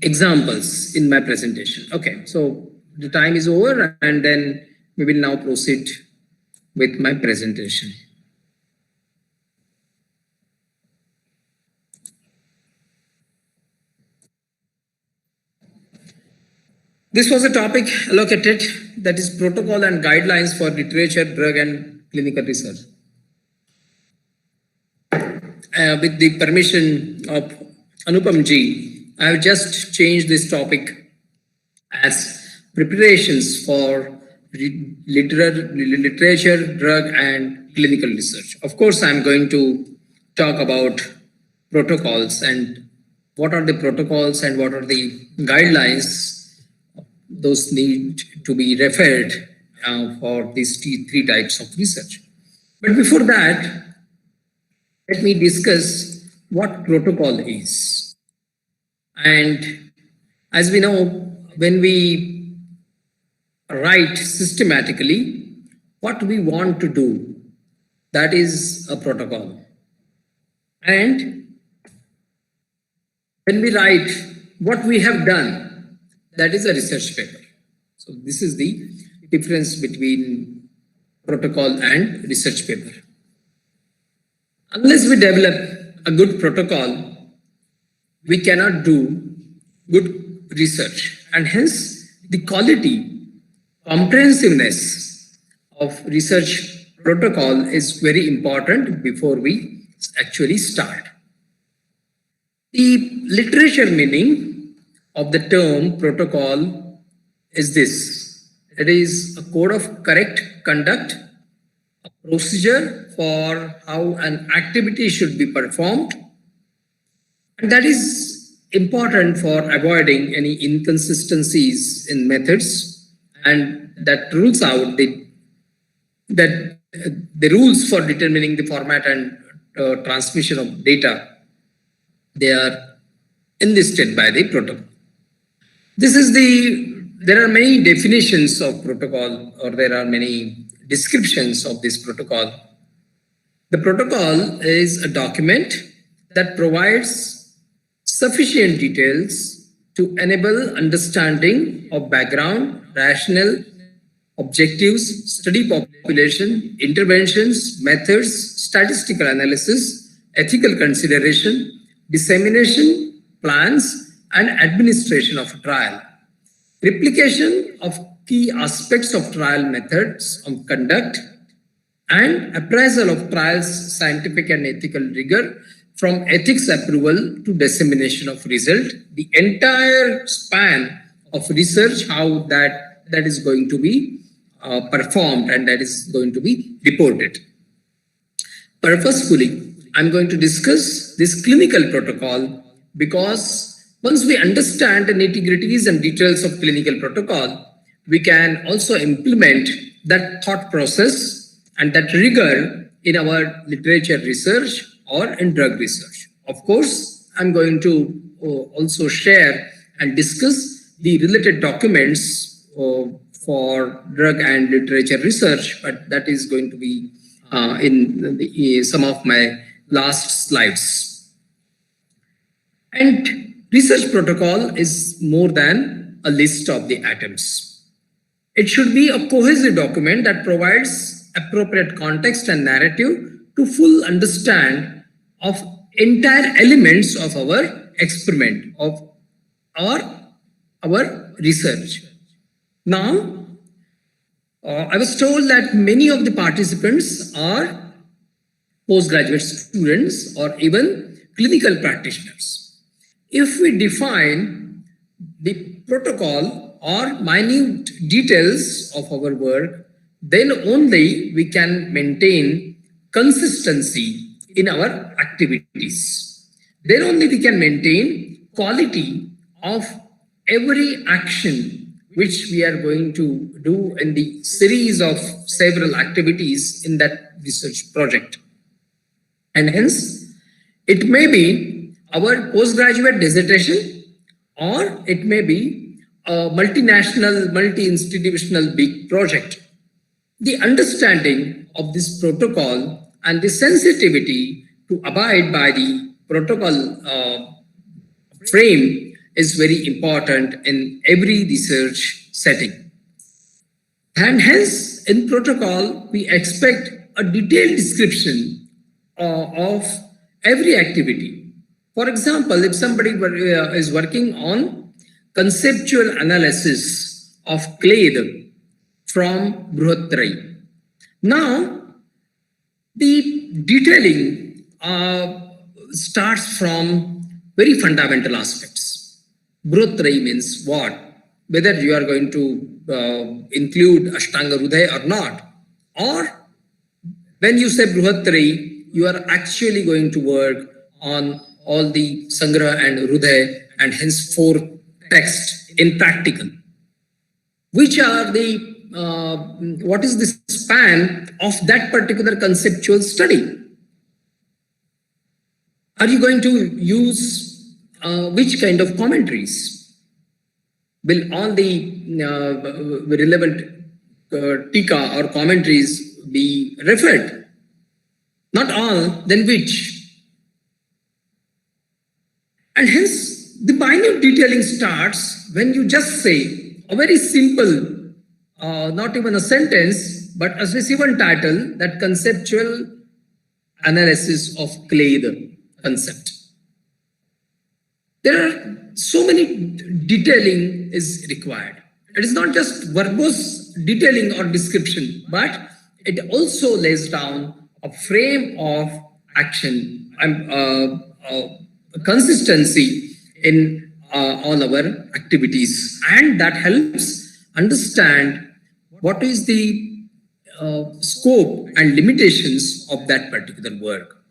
examples in my presentation. Okay, so the time is over, and then we will now proceed with my presentation. This was a topic allocated, that is protocol and guidelines for literature, drug and clinical research. With the permission of Anupam ji, I have just changed this topic as preparations for literature, drug, and clinical research. Of course, I'm going to talk about protocols and what are the protocols and what are the guidelines. Those need to be referred for these three types of research. But before that, let me discuss what protocol is. And as we know, when we write systematically what we want to do, that is a protocol. And when we write what we have done, that is a research paper. So this is the difference between protocol and research paper. Unless we develop a good protocol, we cannot do good research, and hence the quality, comprehensiveness of research protocol is very important before we actually start. The literature meaning of the term protocol is this: it is a code of correct conduct, a procedure for how an activity should be performed, and that is important for avoiding any inconsistencies in methods, and that rules out the rules for determining the format and transmission of data. They are enlisted by the protocol. There are many definitions of protocol, or there are many descriptions of this protocol. The protocol is a document that provides sufficient details to enable understanding of background, rationale, objectives, study population, interventions, methods, statistical analysis, ethical consideration, dissemination, plans, and administration of a trial. Replication of key aspects of trial methods of conduct, and appraisal of trials' scientific and ethical rigor, from ethics approval to dissemination of result. The entire span of research, how that is going to be performed and that is going to be reported. Purposefully, I'm going to discuss this clinical protocol because once we understand the nitty-gritties and details of clinical protocol, we can also implement that thought process and that rigor in our literature research or in drug research. Of course, I'm going to also share and discuss the related documents for drug and literature research, but that is going to be in some of my last slides. And research protocol is more than a list of the items. It should be a cohesive document that provides appropriate context and narrative to full understand of entire elements of our experiment or our research. Now, I was told that many of the participants are postgraduate students or even clinical practitioners. If we define the protocol or minute details of our work, then only we can maintain consistency in our activities. Then only we can maintain quality of every action which we are going to do in the series of several activities in that research project. And hence, it may be our postgraduate dissertation, or it may be a multinational, multi-institutional big project. The understanding of this protocol and the sensitivity to abide by the protocol frame is very important in every research setting. And hence, in protocol, we expect a detailed description of every activity. For example, if somebody is working on conceptual analysis of clade from Brihattrai, now the detailing starts from very fundamental aspects. Brihattrai means what? whether you are going to include Ashtanga Hridaya or not, or when you say Bruhattari, you are actually going to work on all the Sangraha and Hridaya and henceforth text in practical. Which are the, what is the span of that particular conceptual study? Are you going to use which kind of commentaries? Will all the relevant tika or commentaries be referred? Not all, then which? And hence, the minute detailing starts when you just say a very simple, not even a sentence, but as a given title, that conceptual analysis of clade concept. There are so many detailing is required. It is not just verbose detailing or description, but it also lays down a frame of action and consistency in all our activities, and that helps understand what is the scope and limitations of that particular work.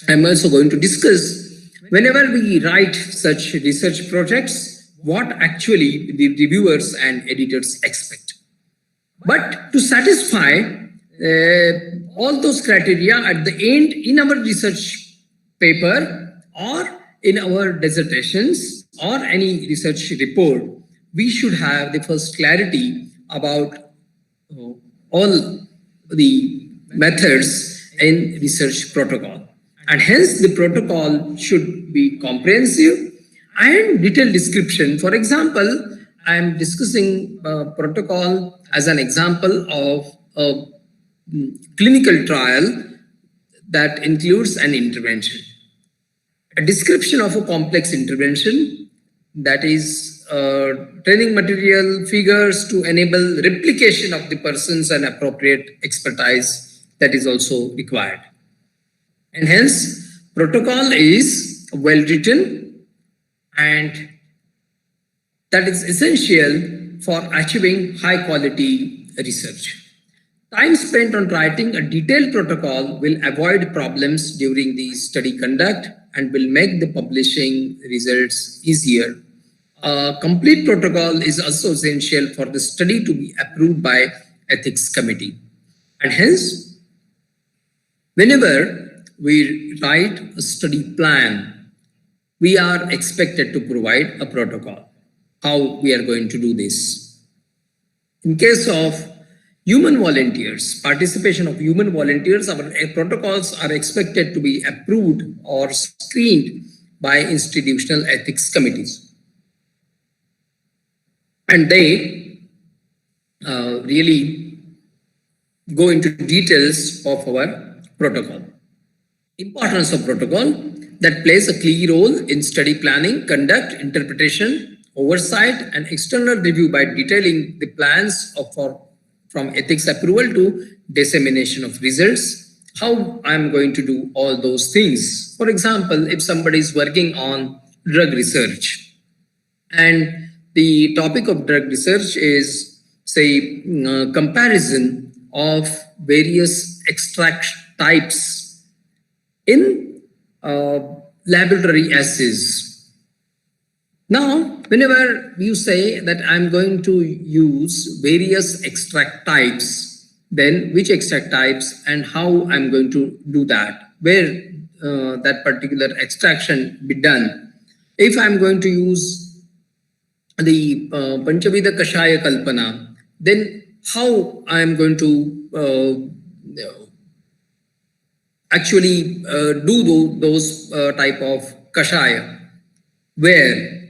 I'm also going to discuss, whenever we write such research projects, what actually the reviewers and editors expect. But to satisfy all those criteria at the end in our research paper or in our dissertations or any research report, we should have the first clarity about all the methods in research protocol. And hence the protocol should be comprehensive and detailed description. For example, I am discussing protocol as an example of a clinical trial that includes an intervention. A description of a complex intervention, that is training material, figures to enable replication of the persons and appropriate expertise that is also required. And hence, protocol is well written, and that is essential for achieving high quality research. Time spent on writing a detailed protocol will avoid problems during the study conduct and will make the publishing results easier. A complete protocol is also essential for the study to be approved by ethics committee. And hence, whenever we write a study plan, we are expected to provide a protocol, how we are going to do this. In case of human volunteers, participation of human volunteers, our protocols are expected to be approved or screened by institutional ethics committees. And they really go into details of our protocol. Importance of protocol that plays a key role in study planning, conduct, interpretation, oversight, and external review by detailing the plans from ethics approval to dissemination of results. How I'm going to do all those things. For example, if somebody is working on drug research and the topic of drug research is, say, comparison of various extract types in laboratory assays. Now, whenever you say that I'm going to use various extract types, then which extract types and how I'm going to do that, where that particular extraction be done. If I'm going to use the Panchavida Kashaya Kalpana, then how I'm going to actually do those type of kashaya, where,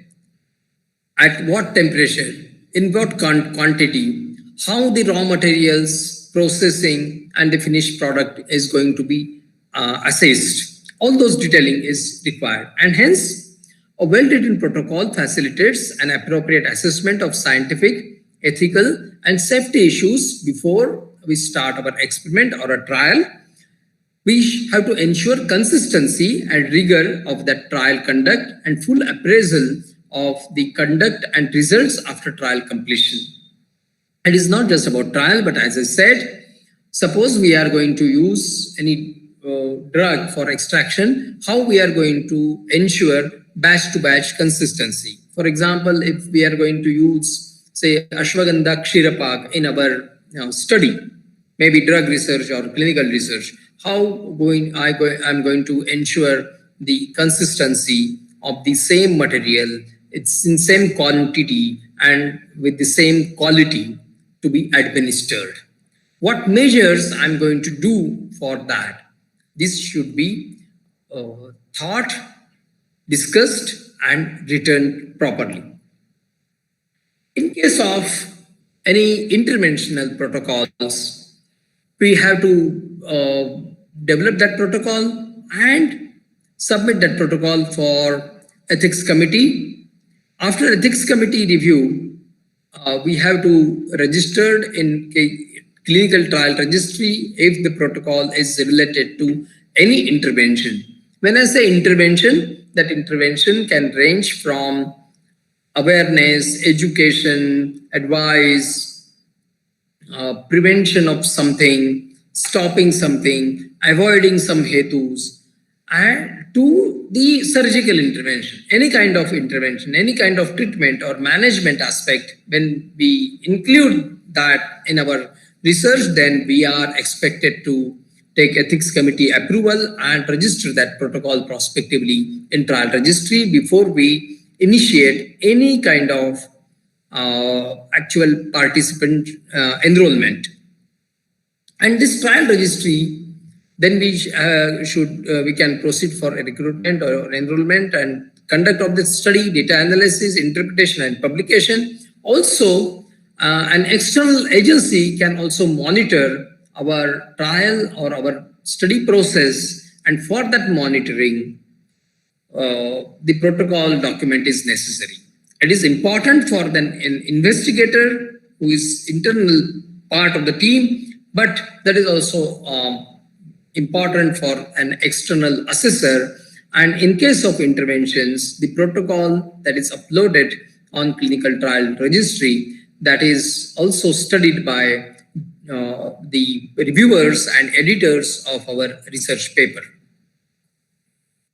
at what temperature, in what quantity, how the raw materials, processing, and the finished product is going to be assessed. All those detailing is required, and hence a well-written protocol facilitates an appropriate assessment of scientific, ethical, and safety issues before we start our experiment or a trial. We have to ensure consistency and rigor of that trial conduct and full appraisal of the conduct and results after trial completion. It is not just about trial, but as I said, suppose we are going to use any drug for extraction, how we are going to ensure batch to batch consistency. For example, if we are going to use, say, ashwagandha kshirapak in our study, maybe drug research or clinical research, I'm going to ensure the consistency of the same material, it's in same quantity and with the same quality to be administered. What measures I'm going to do for that? This should be thought, discussed and written properly. In case of any interventional protocols, we have to develop that protocol and submit that protocol for ethics committee. After ethics committee review, we have to register in clinical trial registry if the protocol is related to any intervention. When I say intervention, that intervention can range from awareness, education, advice, prevention of something, stopping something, avoiding some hetus, and to the surgical intervention, any kind of intervention, any kind of treatment or management aspect. When we include that in our research, then we are expected to take ethics committee approval and register that protocol prospectively in trial registry before we initiate any kind of actual participant enrollment. And this trial registry, then we can proceed for a recruitment or enrollment and conduct of the study, data analysis, interpretation and publication. Also, an external agency can also monitor our trial or our study process, and for that monitoring, the protocol document is necessary. It is important for an investigator who is internal part of the team, but that is also important for an external assessor. And in case of interventions, the protocol that is uploaded on clinical trial registry, that is also studied by the reviewers and editors of our research paper.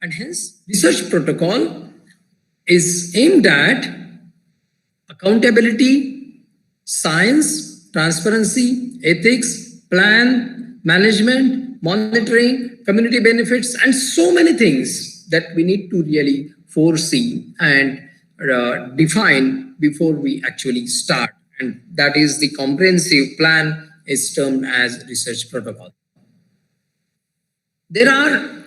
And hence, research protocol is aimed at accountability, science, transparency, ethics, plan, management, monitoring, community benefits, and so many things that we need to really foresee and define before we actually start. And that is the comprehensive plan is termed as research protocol. There are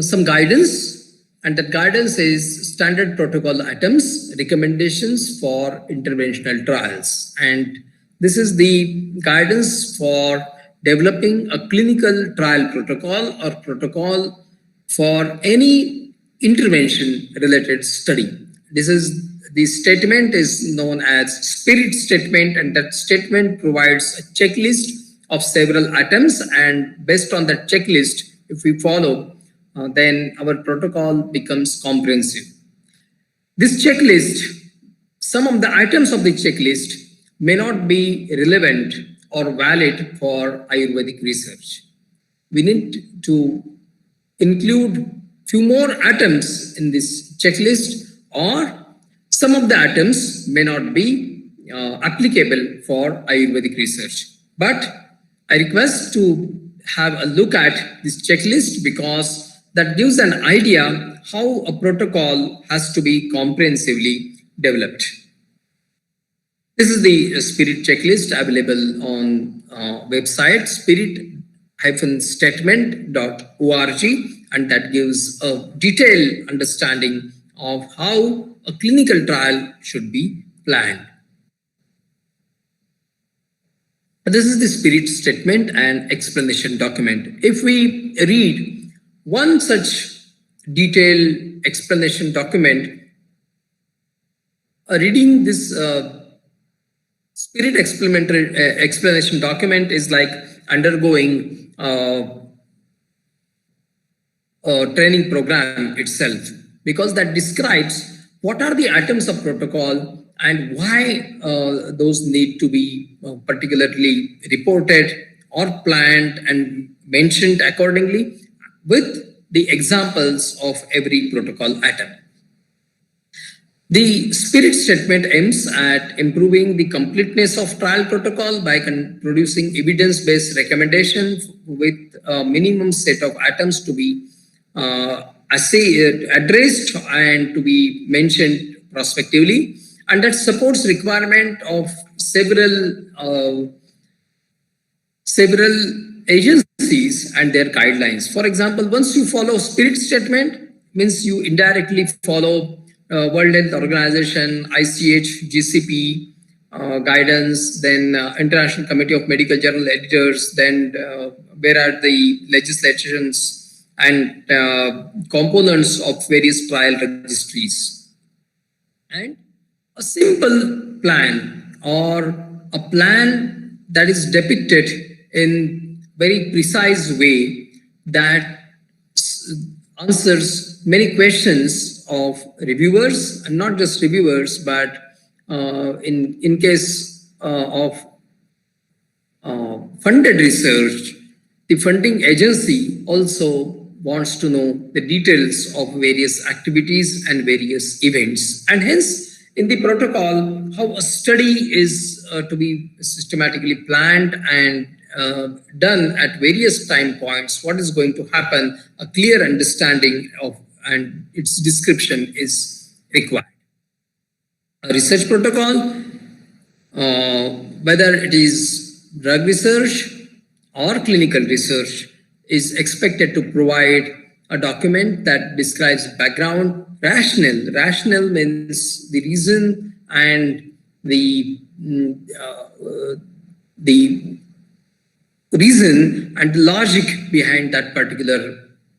some guidance, and that guidance is standard protocol items, recommendations for interventional trials. And this is the guidance for developing a clinical trial protocol or protocol for any intervention related study. The statement is known as spirit statement, and that statement provides a checklist of several items, and based on that checklist, if we follow, then our protocol becomes comprehensive. This checklist, some of the items of the checklist may not be relevant or valid for Ayurvedic research. We need to include few more items in this checklist, or some of the items may not be applicable for Ayurvedic research. But I request to have a look at this checklist because that gives an idea how a protocol has to be comprehensively developed. This is the spirit checklist available on website spirit-statement.org, and that gives a detailed understanding of how a clinical trial should be planned. This is the spirit statement and explanation document. If we read one such detailed explanation document, reading this spirit explanation document is like undergoing a training program itself, because that describes what are the items of protocol and why those need to be particularly reported or planned and mentioned accordingly with the examples of every protocol item. The spirit statement aims at improving the completeness of trial protocol by producing evidence-based recommendations with a minimum set of items to be addressed and to be mentioned prospectively, and that supports requirement of several agencies and their guidelines. For example, once you follow spirit statement, means you indirectly follow World Health Organization, ICH, GCP guidance, then International Committee of Medical Journal Editors, then where are the legislations and components of various trial registries. And a simple plan or a plan that is depicted in very precise way that answers many questions of reviewers, and not just reviewers, but in case of funded research, the funding agency also wants to know the details of various activities and various events, and hence in the protocol how a study is to be systematically planned and done at various time points, what is going to happen, a clear understanding of and its description is required. A research protocol, whether it is drug research or clinical research, is expected to provide a document that describes background rationale. Rationale means the reason and the reason and the logic behind that particular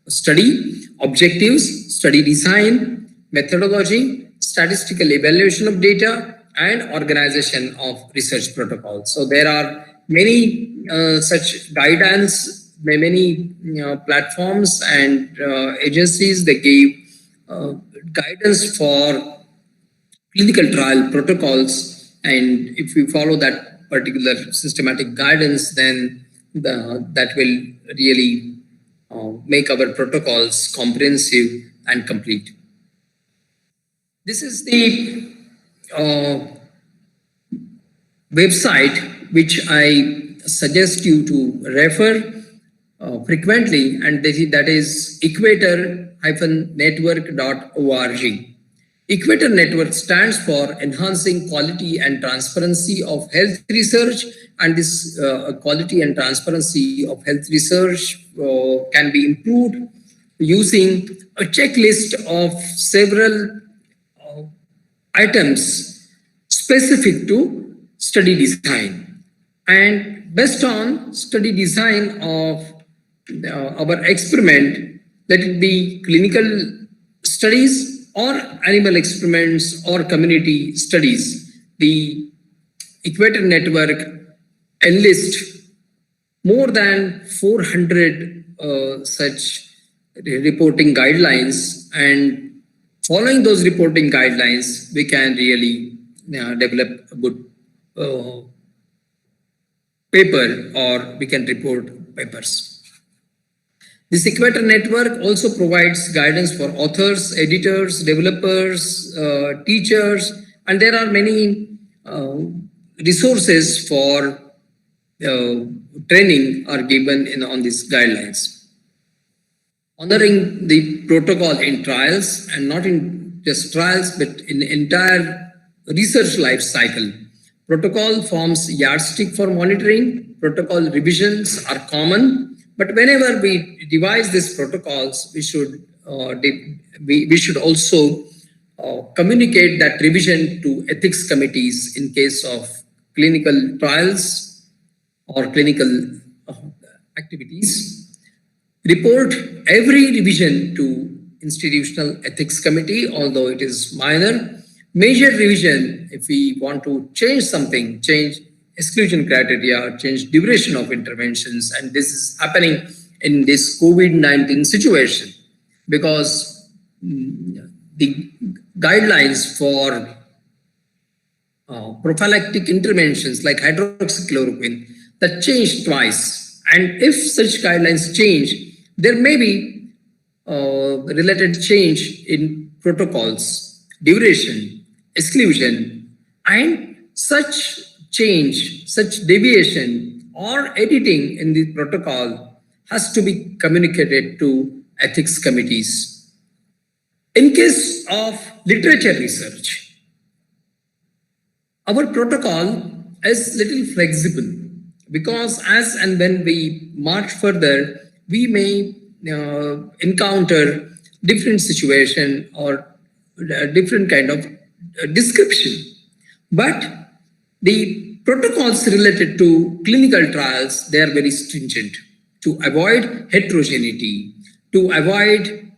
study, objectives, study design, methodology, statistical evaluation of data, and organization of research protocols. So there are many such guidance, many platforms and agencies that gave guidance for clinical trial protocols, and if we follow that particular systematic guidance, then that will really make our protocols comprehensive and complete. This is the website which I suggest you to refer frequently, and that is equator-network.org. Equator Network stands for Enhancing Quality and Transparency of Health Research, and this quality and transparency of health research can be improved using a checklist of several items specific to study design. And based on study design of our experiment, let it be clinical studies or animal experiments or community studies, the Equator Network enlists more than 400 such reporting guidelines, and following those reporting guidelines, we can really develop a good paper, or we can report papers. This Equator Network also provides guidance for authors, editors, developers, teachers, and there are many resources for training are given on these guidelines. Honoring the protocol in trials, and not in just trials, but in the entire research life cycle. Protocol forms yardstick for monitoring. Protocol revisions are common, but whenever we devise these protocols, we should also communicate that revision to ethics committees in case of clinical trials or clinical activities. Report every revision to institutional ethics committee, although it is minor. Major revision, if we want to change something, change exclusion criteria, change duration of interventions, and this is happening in this COVID-19 situation, because the guidelines for prophylactic interventions like hydroxychloroquine that changed twice. And if such guidelines change, there may be related change in protocols, duration, exclusion, and such change, such deviation or editing in the protocol has to be communicated to ethics committees. In case of literature research, our protocol is little flexible because as and when we march further, we may encounter different situation or different kind of description. But the protocols related to clinical trials, they are very stringent to avoid heterogeneity, to avoid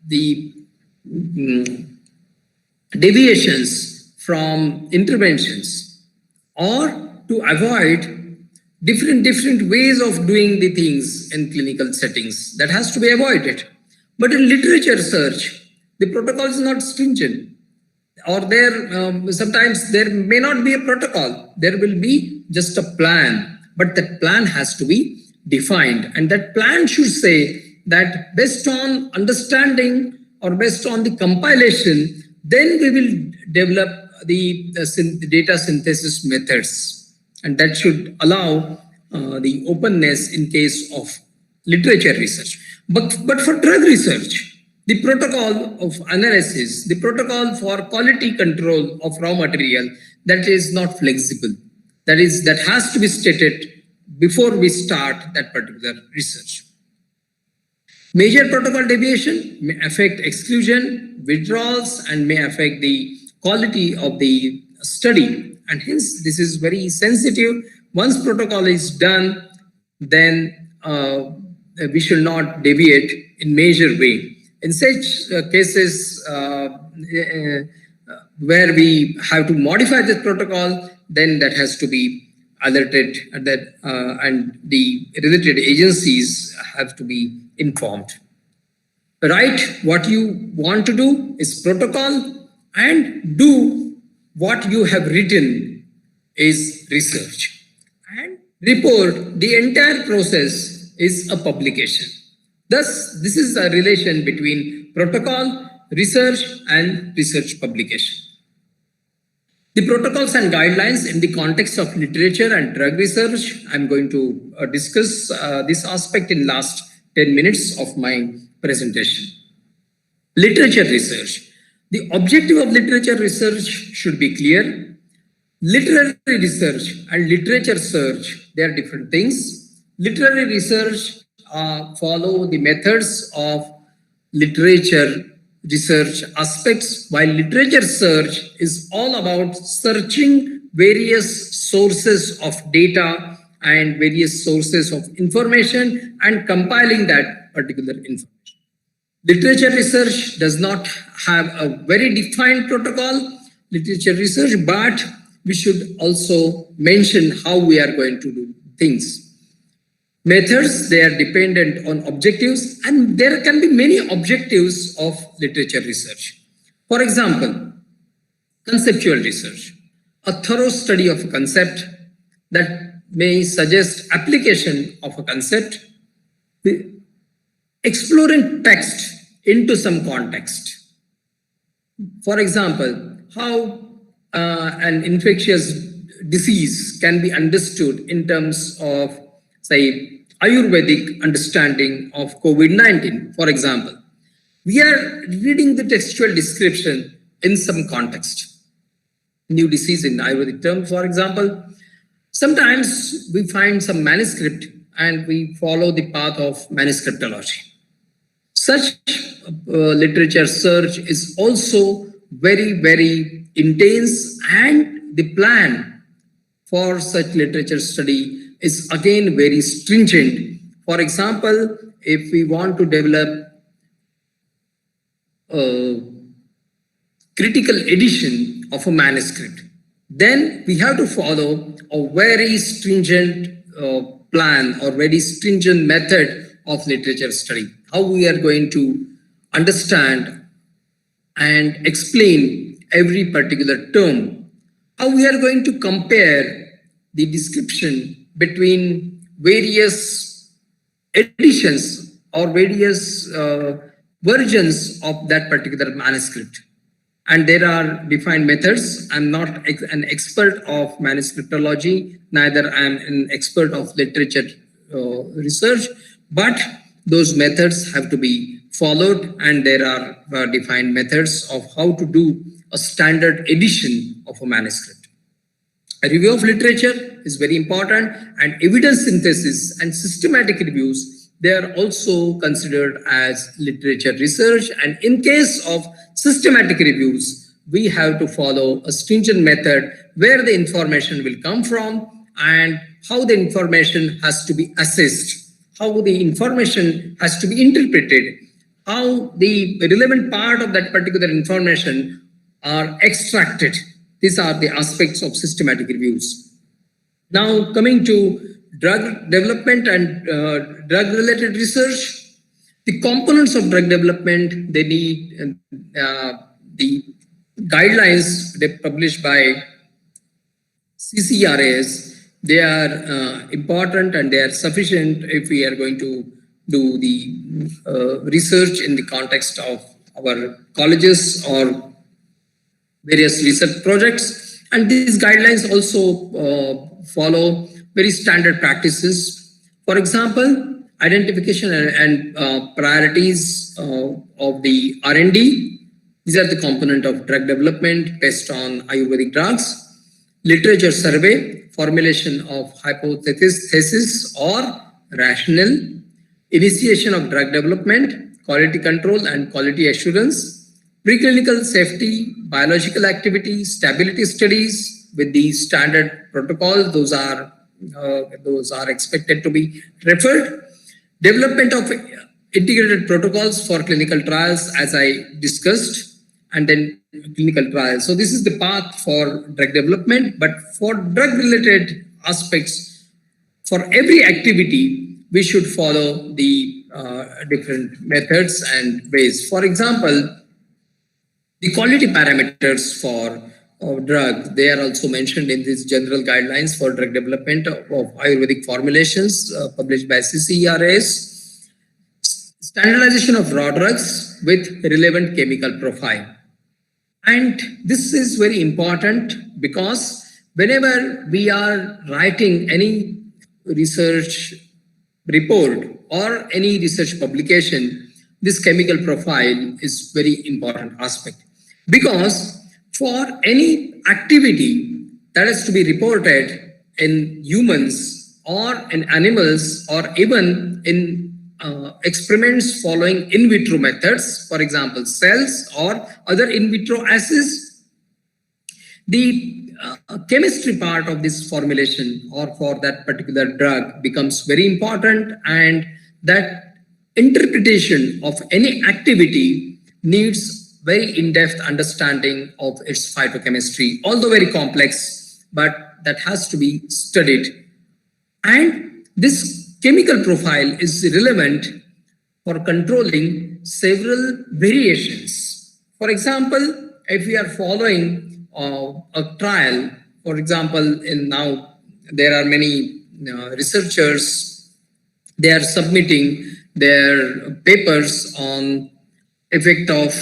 the deviations from interventions, or to avoid different ways of doing the things in clinical settings. That has to be avoided. But in literature research, the protocol is not stringent, or there sometimes there may not be a protocol. There will be just a plan, but that plan has to be defined, and that plan should say that based on understanding or based on the compilation, then we will develop the data synthesis methods, and that should allow the openness in case of literature research. But for drug research, the protocol of analysis, the protocol for quality control of raw material, that is not flexible. That has to be stated before we start that particular research. Major protocol deviation may affect exclusion, withdrawals, and may affect the quality of the study. And hence, this is very sensitive. Once protocol is done, then we should not deviate in major way. In such cases where we have to modify this protocol, then that has to be alerted, and the related agencies have to be informed. Write what you want to do is protocol, and do what you have written is research. And report the entire process is a publication. Thus, this is a relation between protocol, research, and research publication. The protocols and guidelines in the context of literature and drug research, I'm going to discuss this aspect in last 10 minutes of my presentation. Literature research. The objective of literature research should be clear. Literary research and literature search, they are different things. Literary research follow the methods of literature research aspects, while literature search is all about searching various sources of data and various sources of information and compiling that particular information. Literature research does not have a very defined protocol, literature research, but we should also mention how we are going to do things. Methods, they are dependent on objectives, and there can be many objectives of literature research. For example, conceptual research, a thorough study of a concept that may suggest application of a concept, exploring text into some context. For example, how an infectious disease can be understood in terms of, say, Ayurvedic understanding of COVID-19, for example. We are reading the textual description in some context. New disease in Ayurvedic term, for example. Sometimes we find some manuscript and we follow the path of manuscriptology. Such literature search is also very, very intense, and the plan for such literature study is again very stringent. For example, if we want to develop a critical edition of a manuscript, then we have to follow a very stringent plan or very stringent method of literature study. How we are going to understand and explain every particular term. How we are going to compare the description between various editions or various versions of that particular manuscript. And there are defined methods. I'm not an expert of manuscriptology, neither am an expert of literature research, but those methods have to be followed, and there are defined methods of how to do a standard edition of a manuscript. A review of literature is very important, and evidence synthesis and systematic reviews, they are also considered as literature research. And in case of systematic reviews, we have to follow a stringent method where the information will come from and how the information has to be assessed, how the information has to be interpreted, how the relevant part of that particular information are extracted. These are the aspects of systematic reviews. Now, coming to drug development and drug-related research, the components of drug development, they need the guidelines they published by CCRAs. They are important and they are sufficient if we are going to do the research in the context of our colleges or various research projects. And these guidelines also follow very standard practices. For example, identification and priorities of the R&D. These are the component of drug development based on Ayurvedic drugs. Literature survey, formulation of hypothesis or rationale, initiation of drug development, quality control and quality assurance, preclinical safety, biological activity, stability studies with the standard protocol. Those are expected to be referred. Development of integrated protocols for clinical trials, as I discussed, and then clinical trials. So this is the path for drug development, but for drug-related aspects, for every activity, we should follow the different methods and ways. For example, the quality parameters for drug, they are also mentioned in these general guidelines for drug development of Ayurvedic formulations published by CCRAs. Standardization of raw drugs with relevant chemical profile. And this is very important because whenever we are writing any research report or any research publication, this chemical profile is very important aspect. Because for any activity that is to be reported in humans or in animals or even in experiments following in vitro methods, for example, cells or other in vitro assays, the chemistry part of this formulation or for that particular drug becomes very important, and that interpretation of any activity needs very in-depth understanding of its phytochemistry, although very complex, but that has to be studied. And this chemical profile is relevant for controlling several variations. For example, if we are following a trial, for example, now there are many researchers, they are submitting their papers on effect of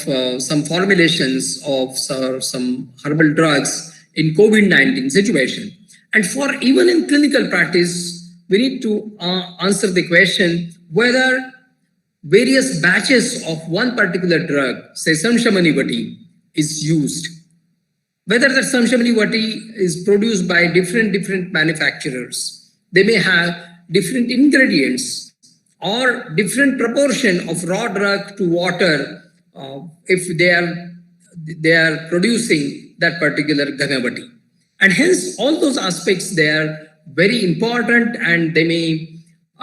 some formulations of some herbal drugs in COVID-19 situation. And for even in clinical practice, we need to answer the question whether various batches of one particular drug, say Samshamani Vati, is used. Whether that Samshamani Vati is produced by different manufacturers. They may have different ingredients or different proportion of raw drug to water if they are producing that particular Ghanavati. And hence all those aspects, they are very important, and they may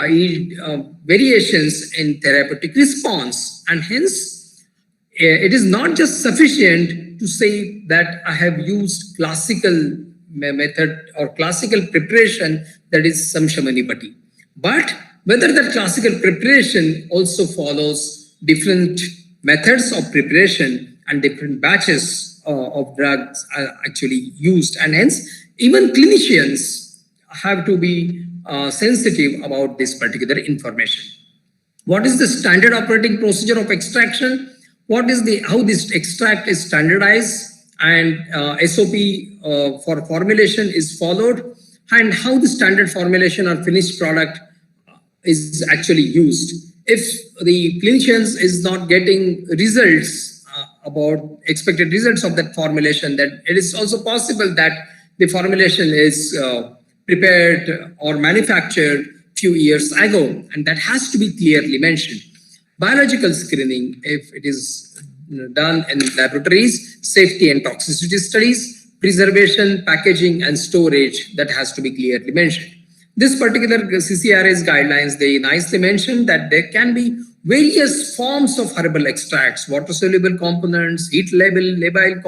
yield variations in therapeutic response. And hence it is not just sufficient to say that I have used classical method or classical preparation, that is Samshamani Vati, but whether that classical preparation also follows different methods of preparation and different batches of drugs are actually used, and hence even clinicians have to be sensitive about this particular information. What is the standard operating procedure of extraction? What is the how this extract is standardized, and SOP for formulation is followed, and how the standard formulation or finished product is actually used. If the clinicians is not getting results about expected results of that formulation, then it is also possible that the formulation is prepared or manufactured few years ago, and that has to be clearly mentioned. Biological screening, if it is done in laboratories, safety and toxicity studies, preservation, packaging, and storage, that has to be clearly mentioned. This particular CCRA's guidelines, they nicely mention that there can be various forms of herbal extracts, water-soluble components, heat-labile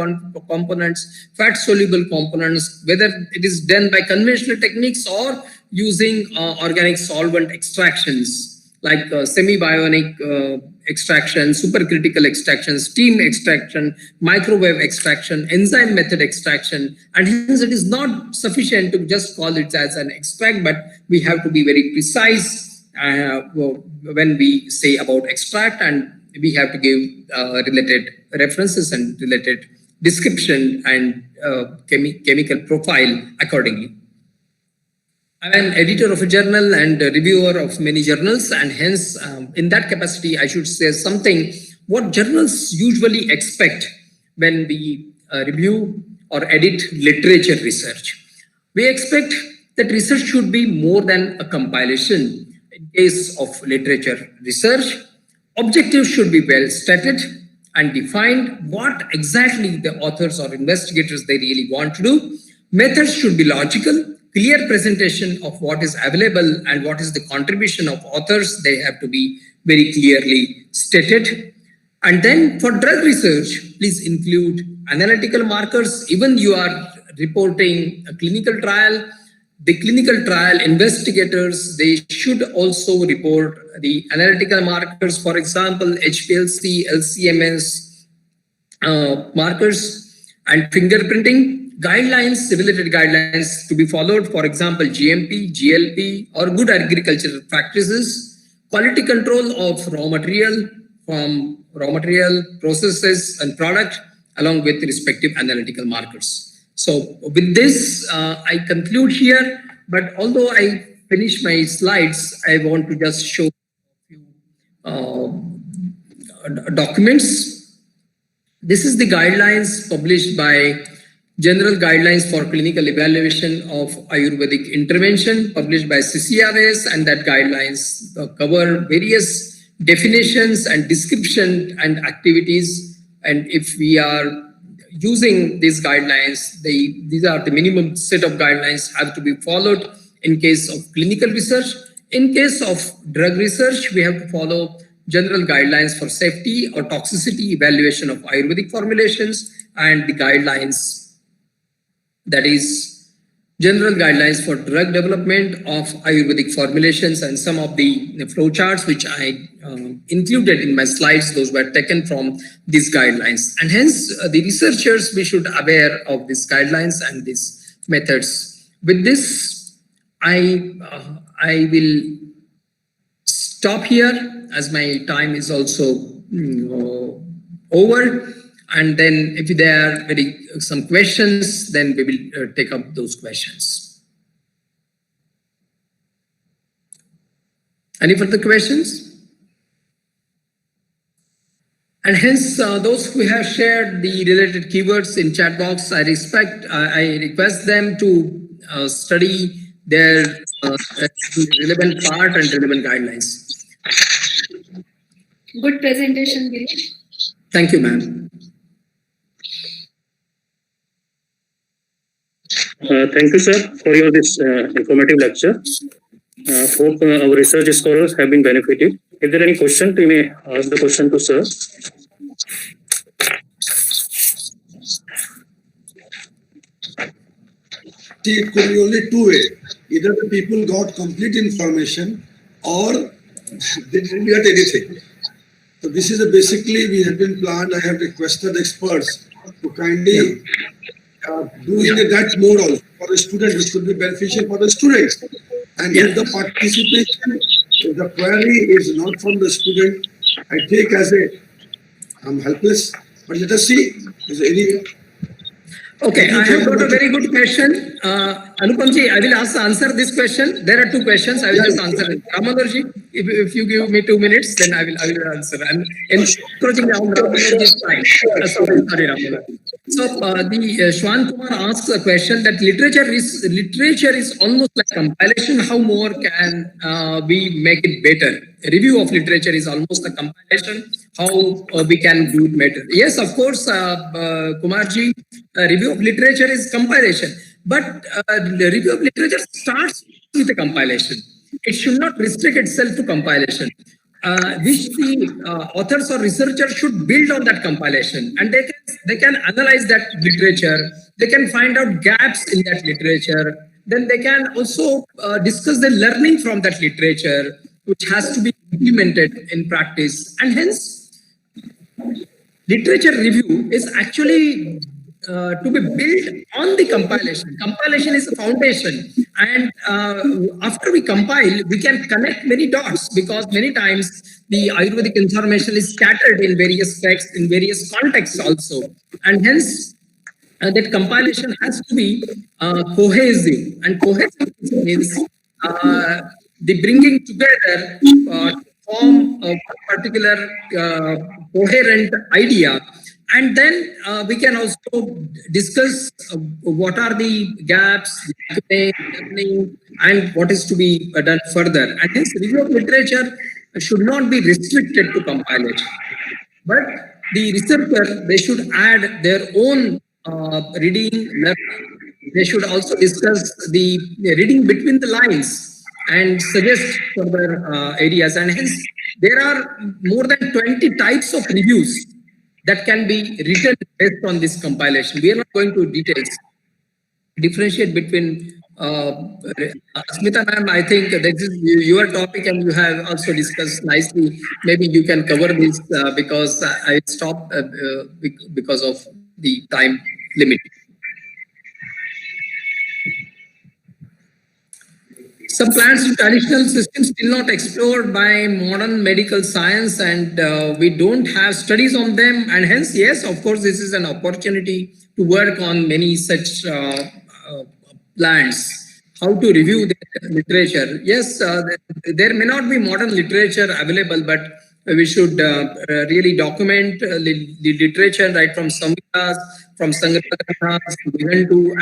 components, fat-soluble components, whether it is done by conventional techniques or using organic solvent extractions like semi-bionic extraction, supercritical extraction, steam extraction, microwave extraction, enzyme method extraction, and hence it is not sufficient to just call it as an extract, but we have to be very precise when we say about extract, and we have to give related references and related description and chemical profile accordingly. I'm an editor of a journal and a reviewer of many journals, and hence in that capacity I should say something what journals usually expect when we review or edit literature research. We expect that research should be more than a compilation. In case of literature research, objectives should be well stated and defined what exactly the authors or investigators they really want to do. Methods should be logical, clear presentation of what is available and what is the contribution of authors, they have to be very clearly stated. And then for drug research, please include analytical markers. Even you are reporting a clinical trial, the clinical trial investigators, they should also report the analytical markers, for example, HPLC, LCMS markers, and fingerprinting. Guidelines, related guidelines to be followed, for example, GMP, GLP, or good agricultural practices, quality control of raw material, from raw material, processes, and product, along with respective analytical markers. So with this, I conclude here, but although I finish my slides, I want to just show a few documents. This is the guidelines published by General Guidelines for Clinical Evaluation of Ayurvedic Intervention, published by CCRS, and that guidelines cover various definitions and description and activities. And if we are using these guidelines, these are the minimum set of guidelines have to be followed in case of clinical research. In case of drug research, we have to follow general guidelines for safety or toxicity evaluation of Ayurvedic formulations, and the guidelines, that is general guidelines for drug development of Ayurvedic formulations, and some of the flowcharts which I included in my slides, those were taken from these guidelines. And hence the researchers, we should aware of these guidelines and these methods. With this, I will stop here as my time is also over. And then if there are some questions, then we will take up those questions. Any further questions? And hence, those who have shared the related keywords in chat box, I request them to study their relevant part and relevant guidelines. Good presentation, Girish. Thank you, ma'am. Thank you, sir, for your this informative lecture. Hope our research scholars have been benefited. If there are any questions, you may ask the question to sir. See, it could be only two ways. Either the people got complete information or they didn't get anything. So So this is basically we have been planned. I have requested experts to kindly do in that mode also for the student, which could be beneficial for the students. And if the participation, if the query is not from the student, I take as I'm helpless. But let us see. Is there any? Okay, I have got a very good question. Anupamji, I will answer this question. There are two questions. I will just answer it. Ramanurji, if you give me 2 minutes, then I will answer. I'm encroaching on Ramanurji's time. Sorry, Ramanurji. So the Shwan Kumar asks a question that literature is almost like compilation. How more can we make it better? A review of literature is almost a compilation. How we can do it better? Yes, of course, Kumarji. Review of literature is compilation, but the review of literature starts with a compilation. It should not restrict itself to compilation. Which the authors or researchers should build on that compilation, and they can analyze that literature. They can find out gaps in that literature. Then they can also discuss the learning from that literature, which has to be implemented in practice. And hence, literature review is actually to be built on the compilation. Compilation is a foundation, and after we compile, we can connect many dots, because many times the Ayurvedic information is scattered in various texts, in various contexts also, and hence that compilation has to be cohesive, and cohesive means the bringing together to form a particular coherent idea. And then we can also discuss what are the gaps, learning, and what is to be done further. And hence, review of literature should not be restricted to compilation. But the researcher, they should add their own reading, learning. They should also discuss the reading between the lines and suggest further areas. And hence, there are more than 20 types of reviews that can be written based on this compilation. We are not going to details. Differentiate between Smita ma'am, I think this is your topic and you have also discussed nicely. Maybe you can cover this because I stopped because of the time limit. Some plants in traditional systems still not explored by modern medical science, and we don't have studies on them. And hence, yes, of course, this is an opportunity to work on many such plants. How to review the literature? Yes, there may not be modern literature available, but we should really document the literature right from Samhitas, from Sangrathas,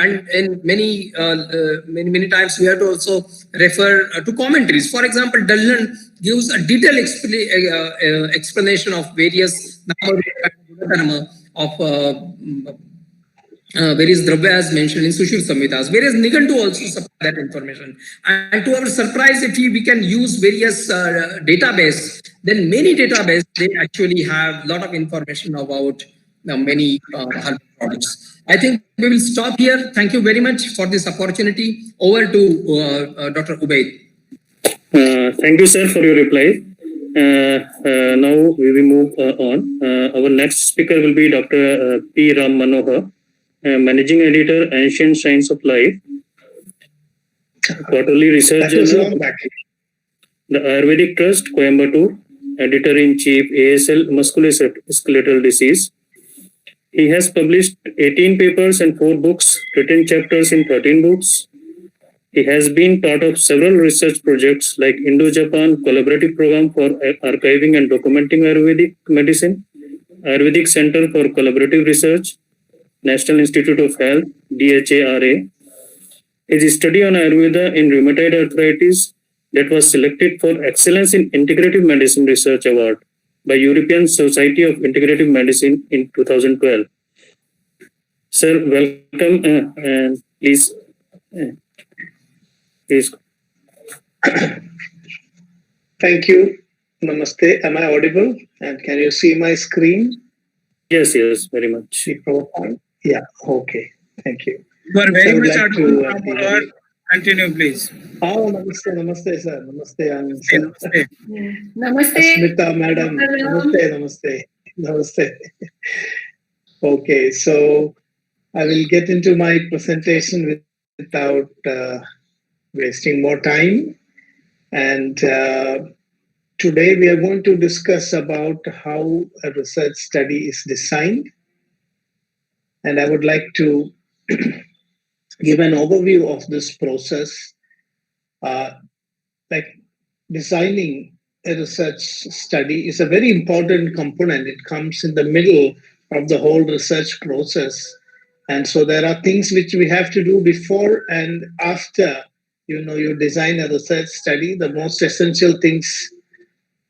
and in many times we have to also refer to commentaries. For example, Dalton gives a detailed explanation of various of various dravyas mentioned in Sushir Samhitas. Various Nigantu also supply that information. And to our surprise, if we can use various database, then many database, they actually have a lot of information about many herbal products. I think we will stop here. Thank you very much for this opportunity. Over to Dr. Ubaid. Thank you, sir, for your reply. Now we will move on. Our next speaker will be Dr. P. Ram Manohar, Managing Editor, Ancient Science of Life, Quarterly Research Journal, the Ayurvedic Trust, Coimbatore, Editor-in-Chief, ASL, Musculoskeletal Disease. He has published 18 papers and 4 books, written chapters in 13 books. He has been part of several research projects like Indo-Japan Collaborative Program for Archiving and Documenting Ayurvedic Medicine, Ayurvedic Center for Collaborative Research, National Institute of Health, DHARA. His study on Ayurveda in rheumatoid arthritis that was selected for Excellence in Integrative Medicine Research Award by European Society of Integrative Medicine in 2012. Sir, welcome and please. Thank you. Namaste. Am I audible? And can you see my screen? Yes, very much. The profile? Yeah, okay. Thank you. You are very much audible. Continue, please. Oh, namaste, namaste, sir. Namaste, Anand sir. Namaste. Namaste. Asmita, madam. Namaste, namaste, namaste. Okay, so I will get into my presentation without wasting more time. And today we are going to discuss about how a research study is designed. And I would like to give an overview of this process. Like designing a research study is a very important component. It comes in the middle of the whole research process. And so there are things which we have to do before and after you design a research study. The most essential things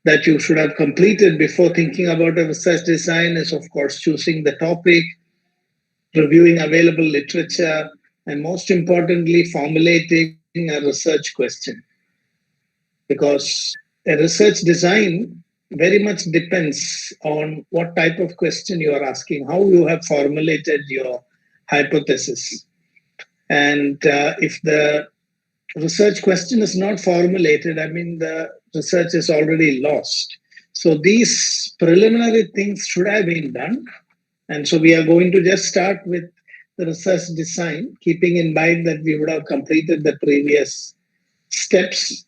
that you should have completed before thinking about a research design is, of course, choosing the topic, reviewing available literature, and most importantly, formulating a research question. Because a research design very much depends on what type of question you are asking, how you have formulated your hypothesis. And if the research question is not formulated, I mean, the research is already lost. So these preliminary things should have been done. And so we are going to just start with the research design, keeping in mind that we would have completed the previous steps.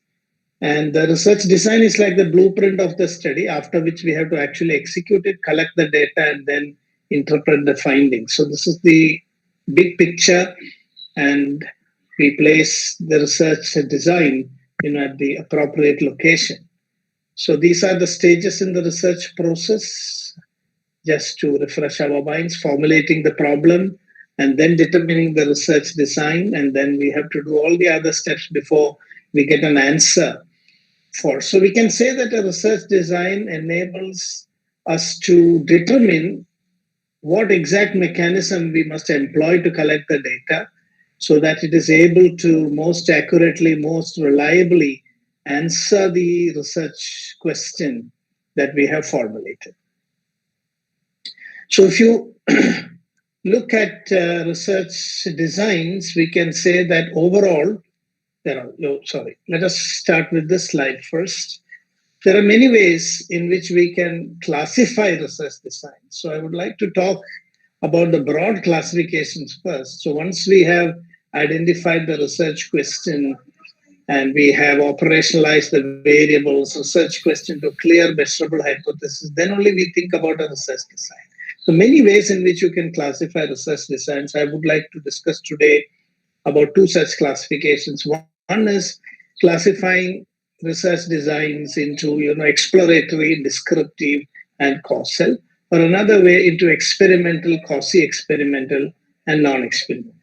And the research design is like the blueprint of the study, after which we have to actually execute it, collect the data, and then interpret the findings. So this is the big picture, and we place the research design at the appropriate location. So these are the stages in the research process. Just to refresh our minds, formulating the problem, and then determining the research design, and then we have to do all the other steps before we get an answer for. So we can say that a research design enables us to determine what exact mechanism we must employ to collect the data so that it is able to most accurately, most reliably answer the research question that we have formulated. So if you look at research designs, we can say that overall, let us start with this slide first. There are many ways in which we can classify research design. So I would like to talk about the broad classifications first. So once we have identified the research question and we have operationalized the variables, research question to clear measurable hypothesis, then only we think about a research design. So many ways in which you can classify research designs. I would like to discuss today about two such classifications. One is classifying research designs into exploratory, descriptive, and causal, or another way into experimental, quasi-experimental, and non-experimental.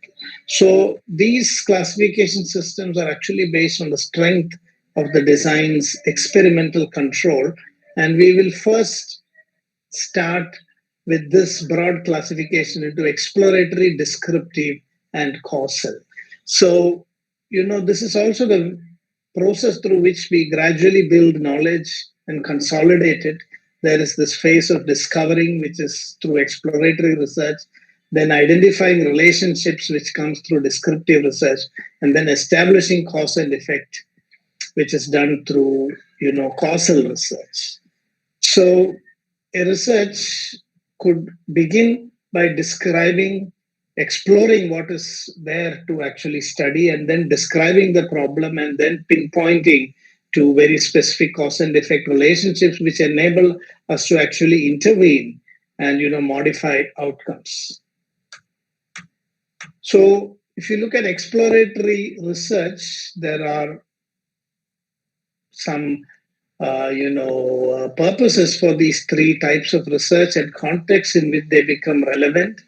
So these classification systems are actually based on the strength of the design's experimental control, and we will first start with this broad classification into exploratory, descriptive, and causal. So, this is also the process through which we gradually build knowledge and consolidate it. There is this phase of discovering, which is through exploratory research, then identifying relationships, which comes through descriptive research, and then establishing cause and effect, which is done through, causal research. So a research could begin by exploring what is there to actually study, and then describing the problem, and then pinpointing to very specific cause and effect relationships which enable us to actually intervene and modify outcomes. So if you look at exploratory research, there are some purposes for these three types of research and contexts in which they become relevant.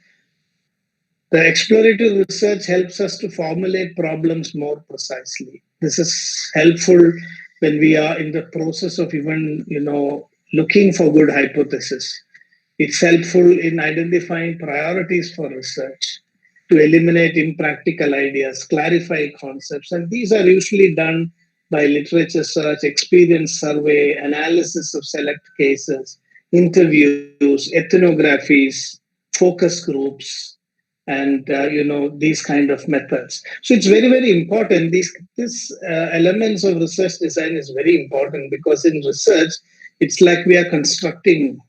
The exploratory research helps us to formulate problems more precisely. This is helpful when we are in the process of even, looking for good hypotheses. It's helpful in identifying priorities for research, to eliminate impractical ideas, clarify concepts, and these are usually done by literature search, experience survey, analysis of select cases, interviews, ethnographies, focus groups, and these kind of methods. So it's very, very important. These elements of research design is very important, because in research it's like we are constructing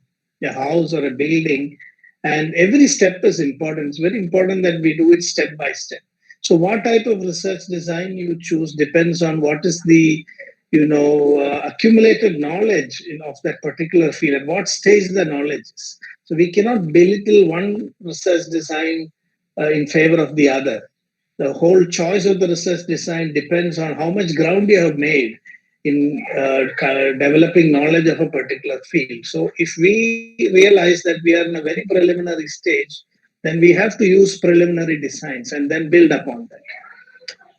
a house or a building, and every step is important. It's very important that we do it step by step. So what type of research design you choose depends on what is the accumulated knowledge of that particular field, at what stage the knowledge is. So we cannot belittle one research design in favor of the other. The whole choice of the research design depends on how much ground you have made in developing knowledge of a particular field. So if we realize that we are in a very preliminary stage, then we have to use preliminary designs and then build upon that.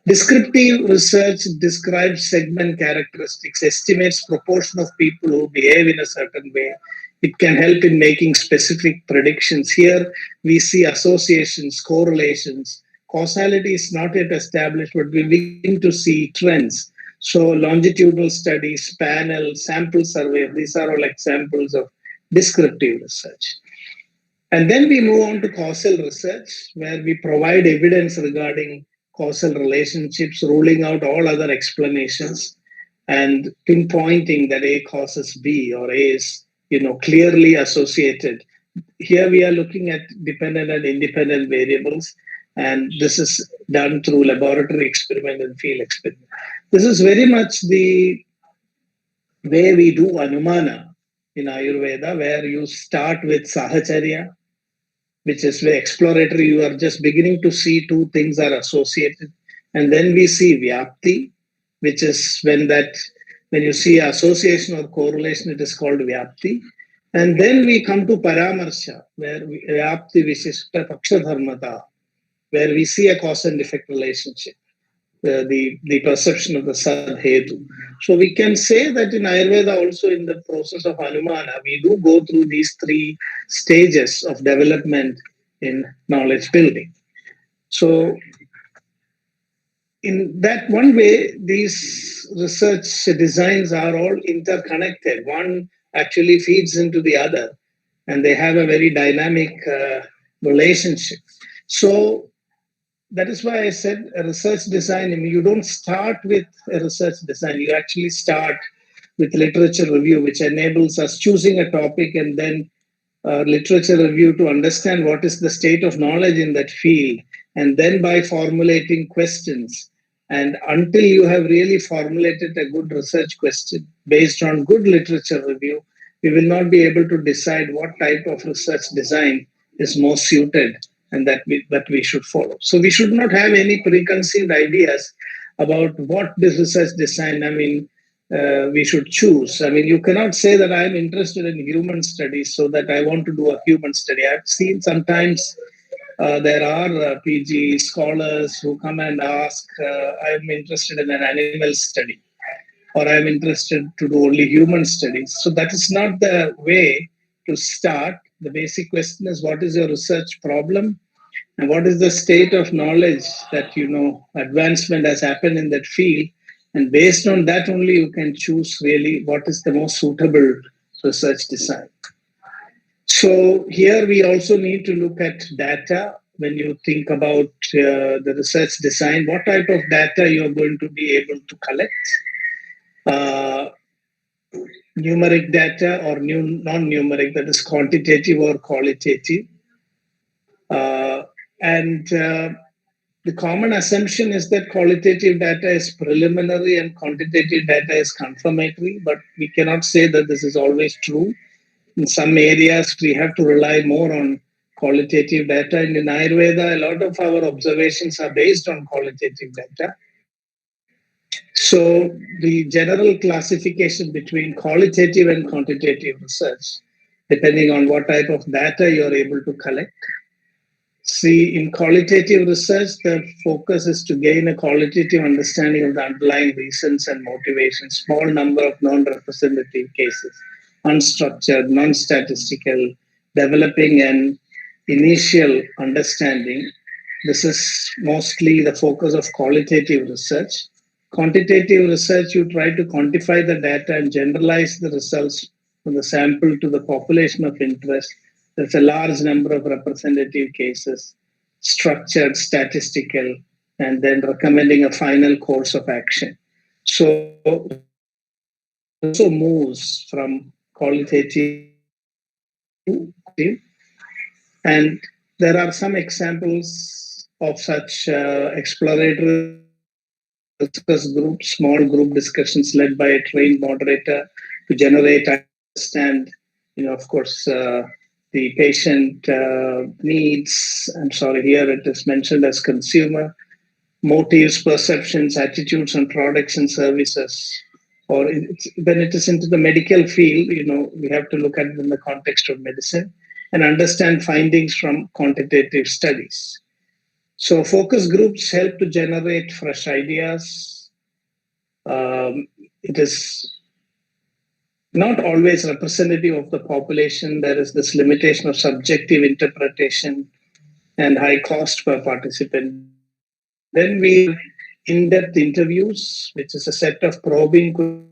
Descriptive research describes segment characteristics, estimates proportion of people who behave in a certain way. It can help in making specific predictions. Here we see associations, correlations. Causality is not yet established, but we begin to see trends. So longitudinal studies, panel, sample survey, these are all examples of descriptive research. And then we move on to causal research, where we provide evidence regarding causal relationships, ruling out all other explanations, and pinpointing that A causes B, or A is clearly associated. Here we are looking at dependent and independent variables, and this is done through laboratory experiment and field experiment. This is very much the way we do Anumana in Ayurveda, where you start with Sahacharya, which is very exploratory. You are just beginning to see two things are associated. And then we see Vyapti, which is when you see association or correlation, it is called Vyapti. And then we come to Paramarsha, where Vyapti Vishishta Paksha Dharmata, where we see a cause and effect relationship, the perception of the Sadhetu. So we can say that in Ayurveda, also in the process of Anumana, we do go through these three stages of development in knowledge building. So in that one way, these research designs are all interconnected. One actually feeds into the other, and they have a very dynamic relationship. So that is why I said a research design, you don't start with a research design, you actually start with literature review, which enables us choosing a topic and then literature review to understand what is the state of knowledge in that field, and then by formulating questions. And until you have really formulated a good research question based on good literature review, we will not be able to decide what type of research design is most suited and that we should follow. So we should not have any preconceived ideas about what this research design, we should choose. You cannot say that I am interested in human studies, so that I want to do a human study. I've seen sometimes there are PG scholars who come and ask, I am interested in an animal study, or I am interested to do only human studies. So that is not the way to start. The basic question is, what is your research problem, and what is the state of knowledge that advancement has happened in that field, and based on that only you can choose really what is the most suitable research design. So here we also need to look at data. When you think about the research design, what type of data you are going to be able to collect? Numeric data or non-numeric, that is quantitative or qualitative. The common assumption is that qualitative data is preliminary and quantitative data is confirmatory, but we cannot say that this is always true. In some areas, we have to rely more on qualitative data. And in Ayurveda, a lot of our observations are based on qualitative data. So the general classification between qualitative and quantitative research, depending on what type of data you're able to collect. See, in qualitative research, the focus is to gain a qualitative understanding of the underlying reasons and motivations, small number of non-representative cases, unstructured, non-statistical, developing an initial understanding. This is mostly the focus of qualitative research. Quantitative research, you try to quantify the data and generalize the results from the sample to the population of interest. There's a large number of representative cases. structured, statistical, and then recommending a final course of action. So also moves from qualitative to quantitative. And there are some examples of such exploratory discuss groups, small group discussions led by a trained moderator to generate, understand, of course, the patient needs. I'm sorry, here it is mentioned as consumer motives, perceptions, attitudes on products and services. Or when it is into the medical field, we have to look at it in the context of medicine and understand findings from quantitative studies. So focus groups help to generate fresh ideas. It is not always representative of the population. There is this limitation of subjective interpretation and high cost per participant. Then we have in-depth interviews, which is a set of probing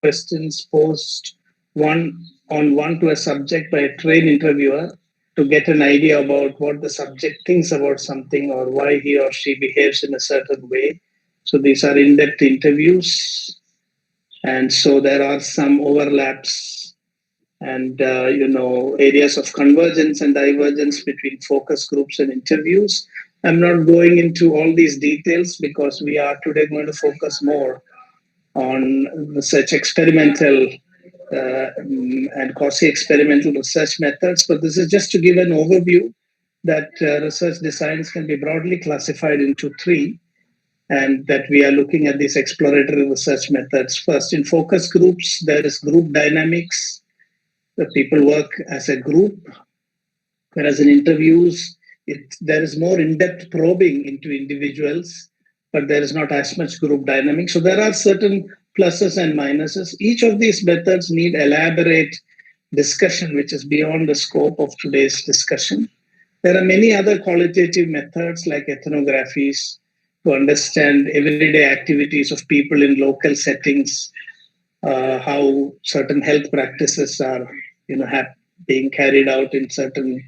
questions posed one-on-one to a subject by a trained interviewer to get an idea about what the subject thinks about something or why he or she behaves in a certain way. So these are in-depth interviews. And so there are some overlaps and areas of convergence and divergence between focus groups and interviews. I'm not going into all these details because we are today going to focus more on such experimental and quasi-experimental research methods. But this is just to give an overview that research designs can be broadly classified into three, and that we are looking at these exploratory research methods. First, in focus groups, there is group dynamics. The people work as a group, whereas in interviews, there is more in-depth probing into individuals, but there is not as much group dynamics. So there are certain pluses and minuses. Each of these methods need elaborate discussion, which is beyond the scope of today's discussion. There are many other qualitative methods like ethnographies to understand everyday activities of people in local settings, how certain health practices are being carried out in certain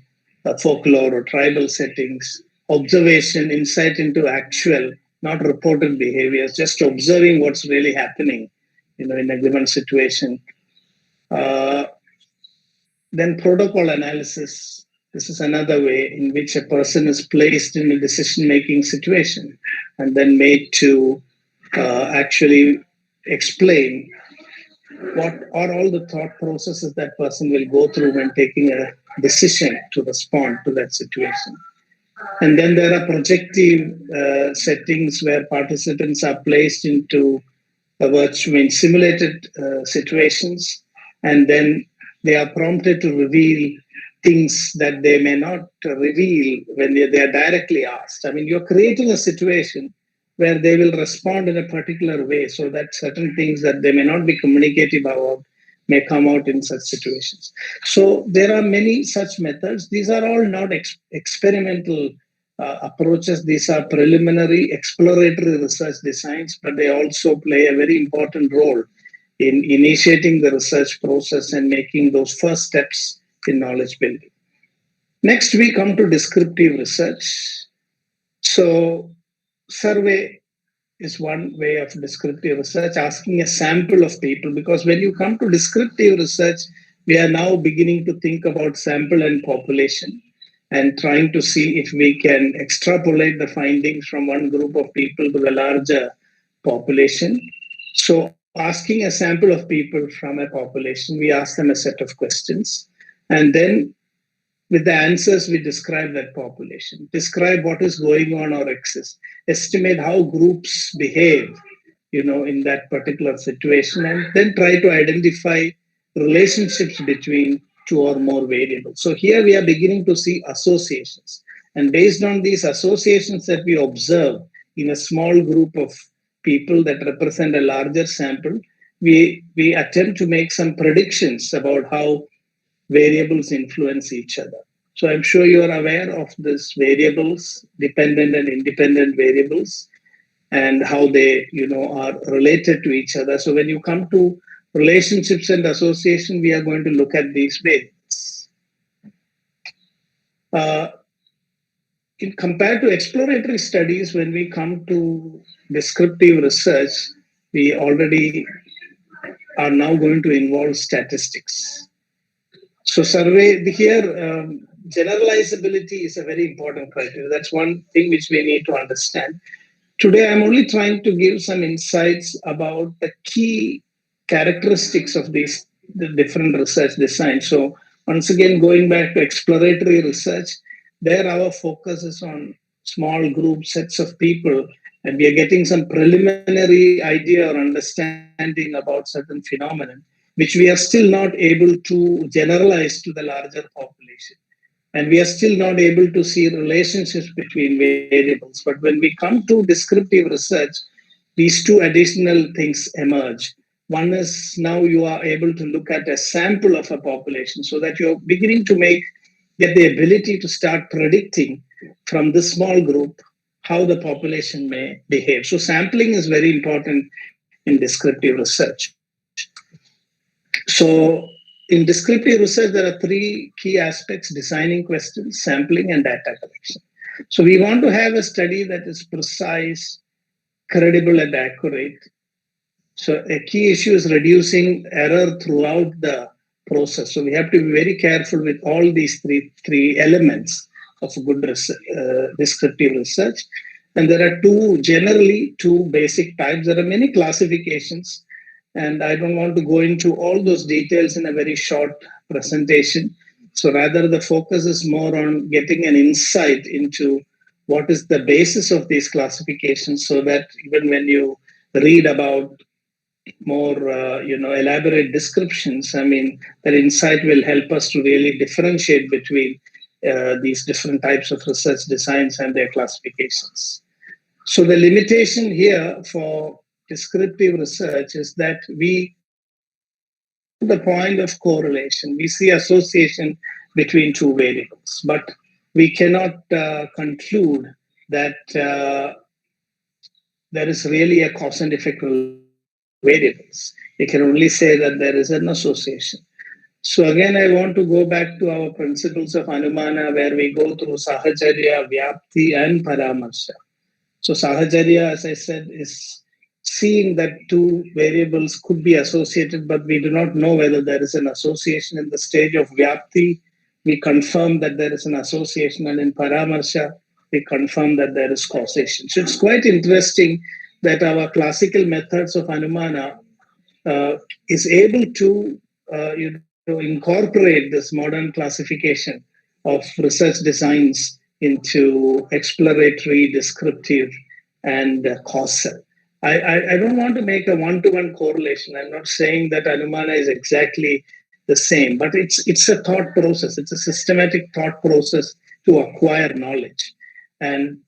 folklore or tribal settings. Observation, insight into actual, not reported behaviors, just observing what's really happening in a given situation. Then protocol analysis. This is another way in which a person is placed in a decision-making situation and then made to actually explain what are all the thought processes that person will go through when taking a decision to respond to that situation. And then there are projective settings where participants are placed into simulated situations, and then they are prompted to reveal things that they may not reveal when they are directly asked. I mean, you're creating a situation where they will respond in a particular way so that certain things that they may not be communicative about may come out in such situations. So there are many such methods. These are all not experimental approaches. These are preliminary exploratory research designs, but they also play a very important role in initiating the research process and making those first steps in knowledge building. Next, we come to descriptive research. So survey is one way of descriptive research, asking a sample of people, because when you come to descriptive research, we are now beginning to think about sample and population and trying to see if we can extrapolate the findings from one group of people to the larger population. So asking a sample of people from a population, we ask them a set of questions, and then with the answers, we describe that population, describe what is going on or exists, estimate how groups behave, in that particular situation, and then try to identify relationships between two or more variables. So here we are beginning to see associations. And based on these associations that we observe in a small group of people that represent a larger sample, we attempt to make some predictions about how variables influence each other. So I'm sure you are aware of these variables, dependent and independent variables, and how they, are related to each other. So when you come to relationships and association, we are going to look at these variables. compared to exploratory studies, when we come to descriptive research, we already are now going to involve statistics. So survey here, generalizability is a very important criteria. That's one thing which we need to understand. Today, I'm only trying to give some insights about the key characteristics of the different research designs. So once again, going back to exploratory research, there our focus is on small group sets of people, and we are getting some preliminary idea or understanding about certain phenomenon, which we are still not able to generalize to the larger population. And we are still not able to see relationships between variables. But when we come to descriptive research, these two additional things emerge. One is now you are able to look at a sample of a population so that you're beginning to get the ability to start predicting from this small group how the population may behave. So sampling is very important in descriptive research. So in descriptive research, there are three key aspects: designing questions, sampling, and data collection. So we want to have a study that is precise, credible, and accurate. So a key issue is reducing error throughout the process. So we have to be very careful with all these three elements of good descriptive research. And there are generally two basic types. There are many classifications, and I don't want to go into all those details in a very short presentation. So rather, the focus is more on getting an insight into what is the basis of these classifications, so that even when you read about more elaborate descriptions, I mean, that insight will help us to really differentiate between these different types of research designs and their classifications. So the limitation here for descriptive research is that we the point of correlation. We see association between two variables, but we cannot conclude that there is really a cause and effect variables. We can only say that there is an association. So again, I want to go back to our principles of Anumana, where we go through Sahajarya, Vyapti, and Paramarsha. So Sahajarya, as I said, is seeing that two variables could be associated, but we do not know whether there is an association. In the stage of Vyapti, we confirm that there is an association, and in Paramarsha, we confirm that there is causation. So it's quite interesting that our classical methods of Anumana is able to incorporate this modern classification of research designs into exploratory, descriptive, and causal. I don't want to make a one-to-one correlation. I'm not saying that Anumana is exactly the same, but it's a thought process. It's a systematic thought process to acquire knowledge. And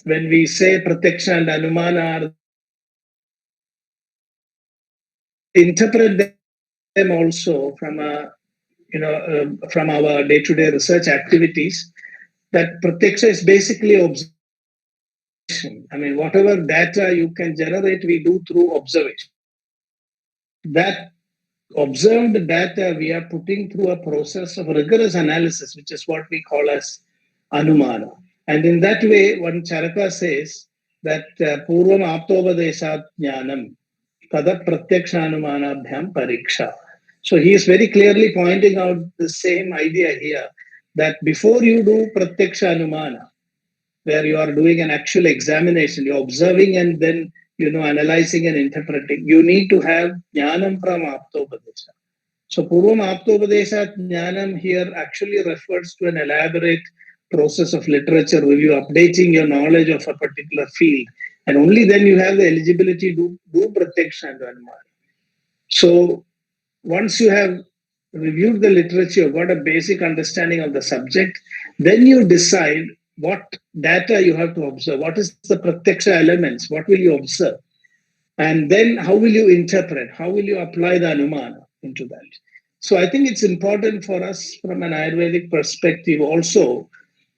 when we say Pratyaksha and Anumana, interpret them also from from our day-to-day research activities, that Pratyaksha is basically observation. I mean, whatever data you can generate, we do through observation. That observed data we are putting through a process of rigorous analysis, which is what we call as Anumana. And in that way, one Charaka says that Purvam Aptovadeshat Jnanam Tadat Pratyakshanumanabhyam Pariksha. So he is very clearly pointing out the same idea here, that before you do Pratyaksha Anumana, where you are doing an actual examination, you're observing and then analyzing and interpreting, you need to have Jnanam from Aptopadesha. So Purvam Aptopadesha Jnanam here actually refers to an elaborate process of literature review, updating your knowledge of a particular field. And only then you have the eligibility to do Pratyaksha and Anumana. So once you have reviewed the literature, got a basic understanding of the subject, then you decide what data you have to observe. What is the Pratyaksha elements? What will you observe? And then how will you interpret? How will you apply the Anumana into that? So I think it's important for us from an Ayurvedic perspective also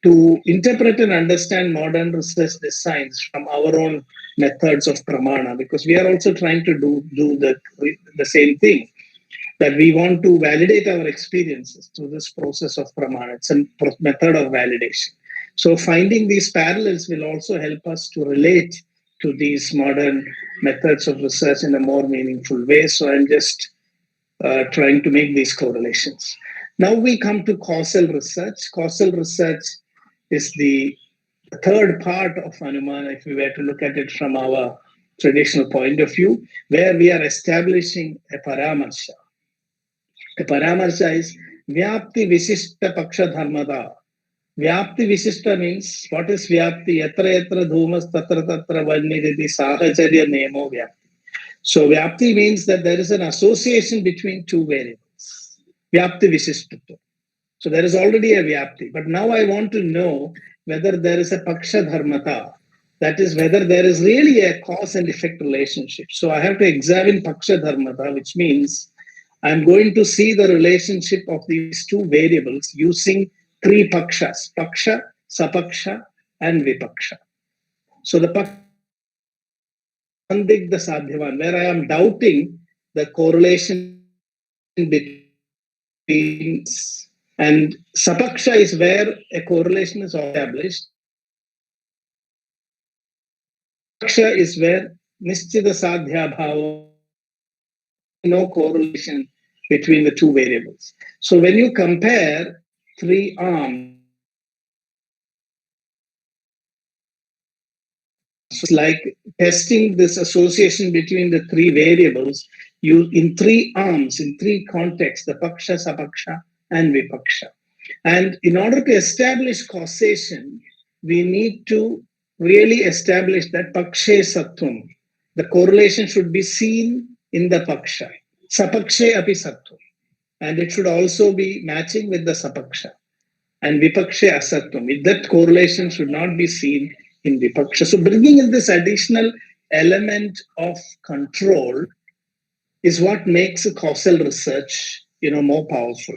to interpret and understand modern research designs from our own methods of pramana, because we are also trying to do the same thing, that we want to validate our experiences through this process of pramana. It's a method of validation. So finding these parallels will also help us to relate to these modern methods of research in a more meaningful way. So I'm just trying to make these correlations. Now we come to causal research. Causal research is the third part of Anumana, if we were to look at it from our traditional point of view, where we are establishing a paramarsha. A paramarsha is Vyapti Visishta Paksha Dharmada. Vyapti Visishta means, what is Vyapti? Yatra yatra dhumas tatra tatra vanniditi sahacharya nemo Vyapti. So Vyapti means that there is an association between two variables. Vyapti Visishtata. So there is already a Vyapti. But now I want to know whether there is a Paksha Dharmata. That is, whether there is really a cause and effect relationship. So I have to examine Paksha Dharmata, which means I'm going to see the relationship of these two variables using three Pakshas: Paksha, Sapaksha, and Vipaksha. So the Sandigdha Sadhyavan, where I am doubting the correlation between, and Sapaksha is where a correlation is established. Paksha is where Nischita Sadhya Bhava, no correlation between the two variables. So when you compare three arms, so it's like testing this association between the three variables, you in three arms, in three contexts, the Paksha, Sapaksha, and Vipaksha. And in order to establish causation, we need to really establish that Pakshe Sattvam. The correlation should be seen in the Paksha. Sapakshe api Sattvam. And it should also be matching with the Sapaksha. And Vipakshe Asatvam. That correlation should not be seen in Vipaksha. So bringing in this additional element of control is what makes a causal research, more powerful.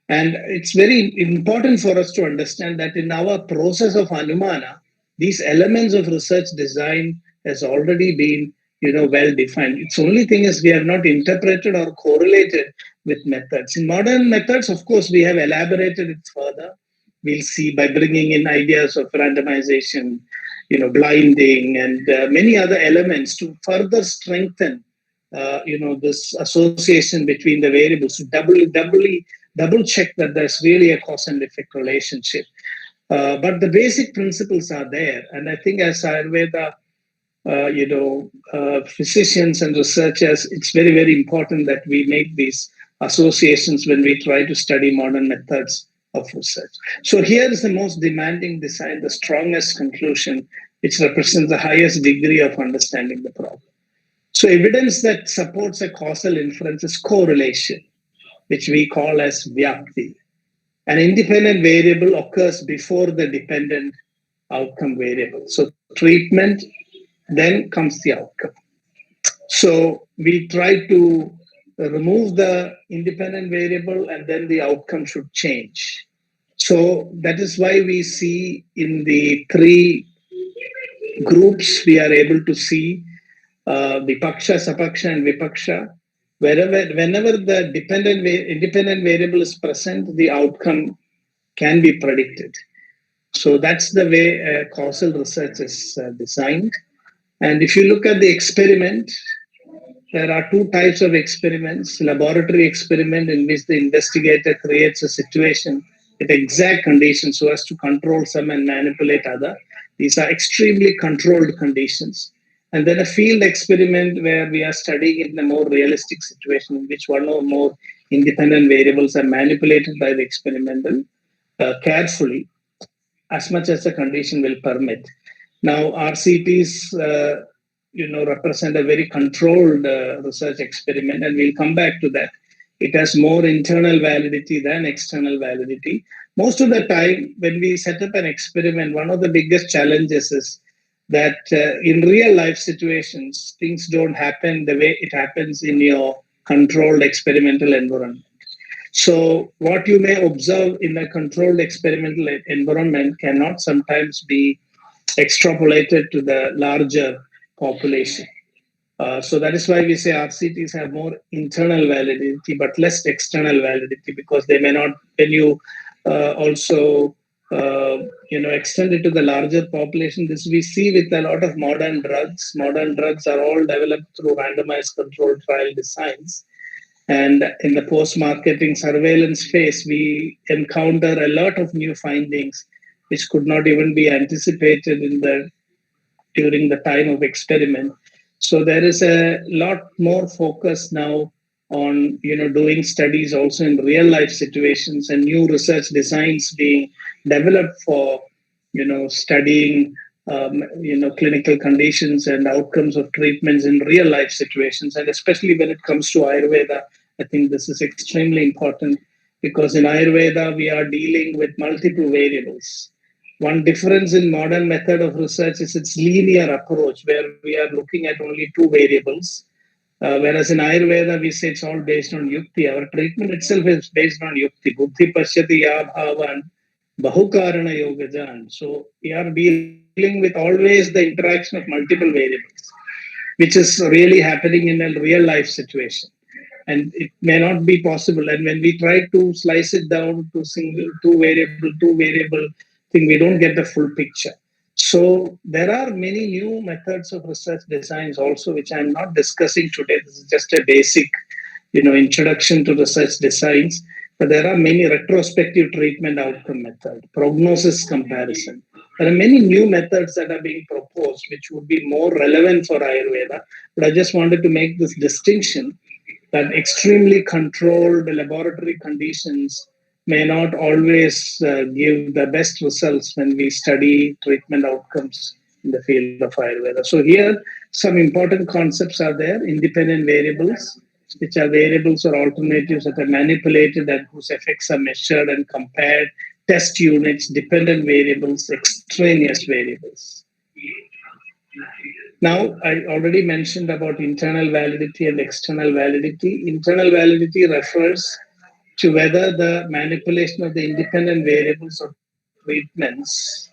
And it's very important for us to understand that in our process of Anumana, these elements of research design has already been, well defined. Its only thing is we have not interpreted or correlated with methods. In modern methods, of course, we have elaborated it further. We'll see by bringing in ideas of randomization, blinding, and many other elements to further strengthen, this association between the variables, to double check that there's really a cause and effect relationship. But the basic principles are there. And I think as Ayurveda, physicians and researchers, it's very, very important that we make these associations when we try to study modern methods of research. So here is the most demanding design, the strongest conclusion, which represents the highest degree of understanding the problem. So evidence that supports a causal inference is correlation, which we call as Vyapti. An independent variable occurs before the dependent outcome variable. So treatment, then comes the outcome. So we try to remove the independent variable and then the outcome should change. So that is why we see in the three groups, we are able to see the Paksha, Sapaksha, and Vipaksha. Whenever the independent variable is present, the outcome can be predicted. So that's the way causal research is designed. And if you look at the experiment, there are two types of experiments. Laboratory experiment, in which the investigator creates a situation with exact conditions so as to control some and manipulate other. These are extremely controlled conditions. And then a field experiment where we are studying in a more realistic situation in which one or more independent variables are manipulated by the experimental carefully, as much as the condition will permit. Now, RCTs, represent a very controlled research experiment, and we'll come back to that. It has more internal validity than external validity. Most of the time, when we set up an experiment, one of the biggest challenges is that in real life situations, things don't happen the way it happens in your controlled experimental environment. So what you may observe in a controlled experimental environment cannot sometimes be extrapolated to the larger population. So that is why we say RCTs have more internal validity but less external validity, because they may not, when you also extend it to the larger population. This we see with a lot of modern drugs. Modern drugs are all developed through randomized controlled trial designs. And in the post-marketing surveillance phase, we encounter a lot of new findings which could not even be anticipated during the time of experiment. So there is a lot more focus now on doing studies also in real life situations, and new research designs being developed for studying clinical conditions and outcomes of treatments in real life situations. And especially when it comes to Ayurveda, I think this is extremely important, because in Ayurveda we are dealing with multiple variables. One difference in modern method of research is its linear approach, where we are looking at only two variables. Whereas in Ayurveda, we say it's all based on yukti. Our treatment itself is based on yukti. Buddhi pashyati ya bhavan bahukarana yogajan. So we are dealing with always the interaction of multiple variables, which is really happening in a real life situation. And it may not be possible. And when we try to slice it down to single, two variable thing, we don't get the full picture. So there are many new methods of research designs also, which I'm not discussing today. This is just a basic, introduction to research designs. But there are many retrospective treatment outcome methods, prognosis comparison. There are many new methods that are being proposed, which would be more relevant for Ayurveda. But I just wanted to make this distinction that extremely controlled laboratory conditions may not always give the best results when we study treatment outcomes in the field of Ayurveda. So here, some important concepts are there: independent variables, which are variables or alternatives that are manipulated and whose effects are measured and compared; test units, dependent variables, extraneous variables. Now, I already mentioned about internal validity and external validity. Internal validity refers to whether the manipulation of the independent variables or treatments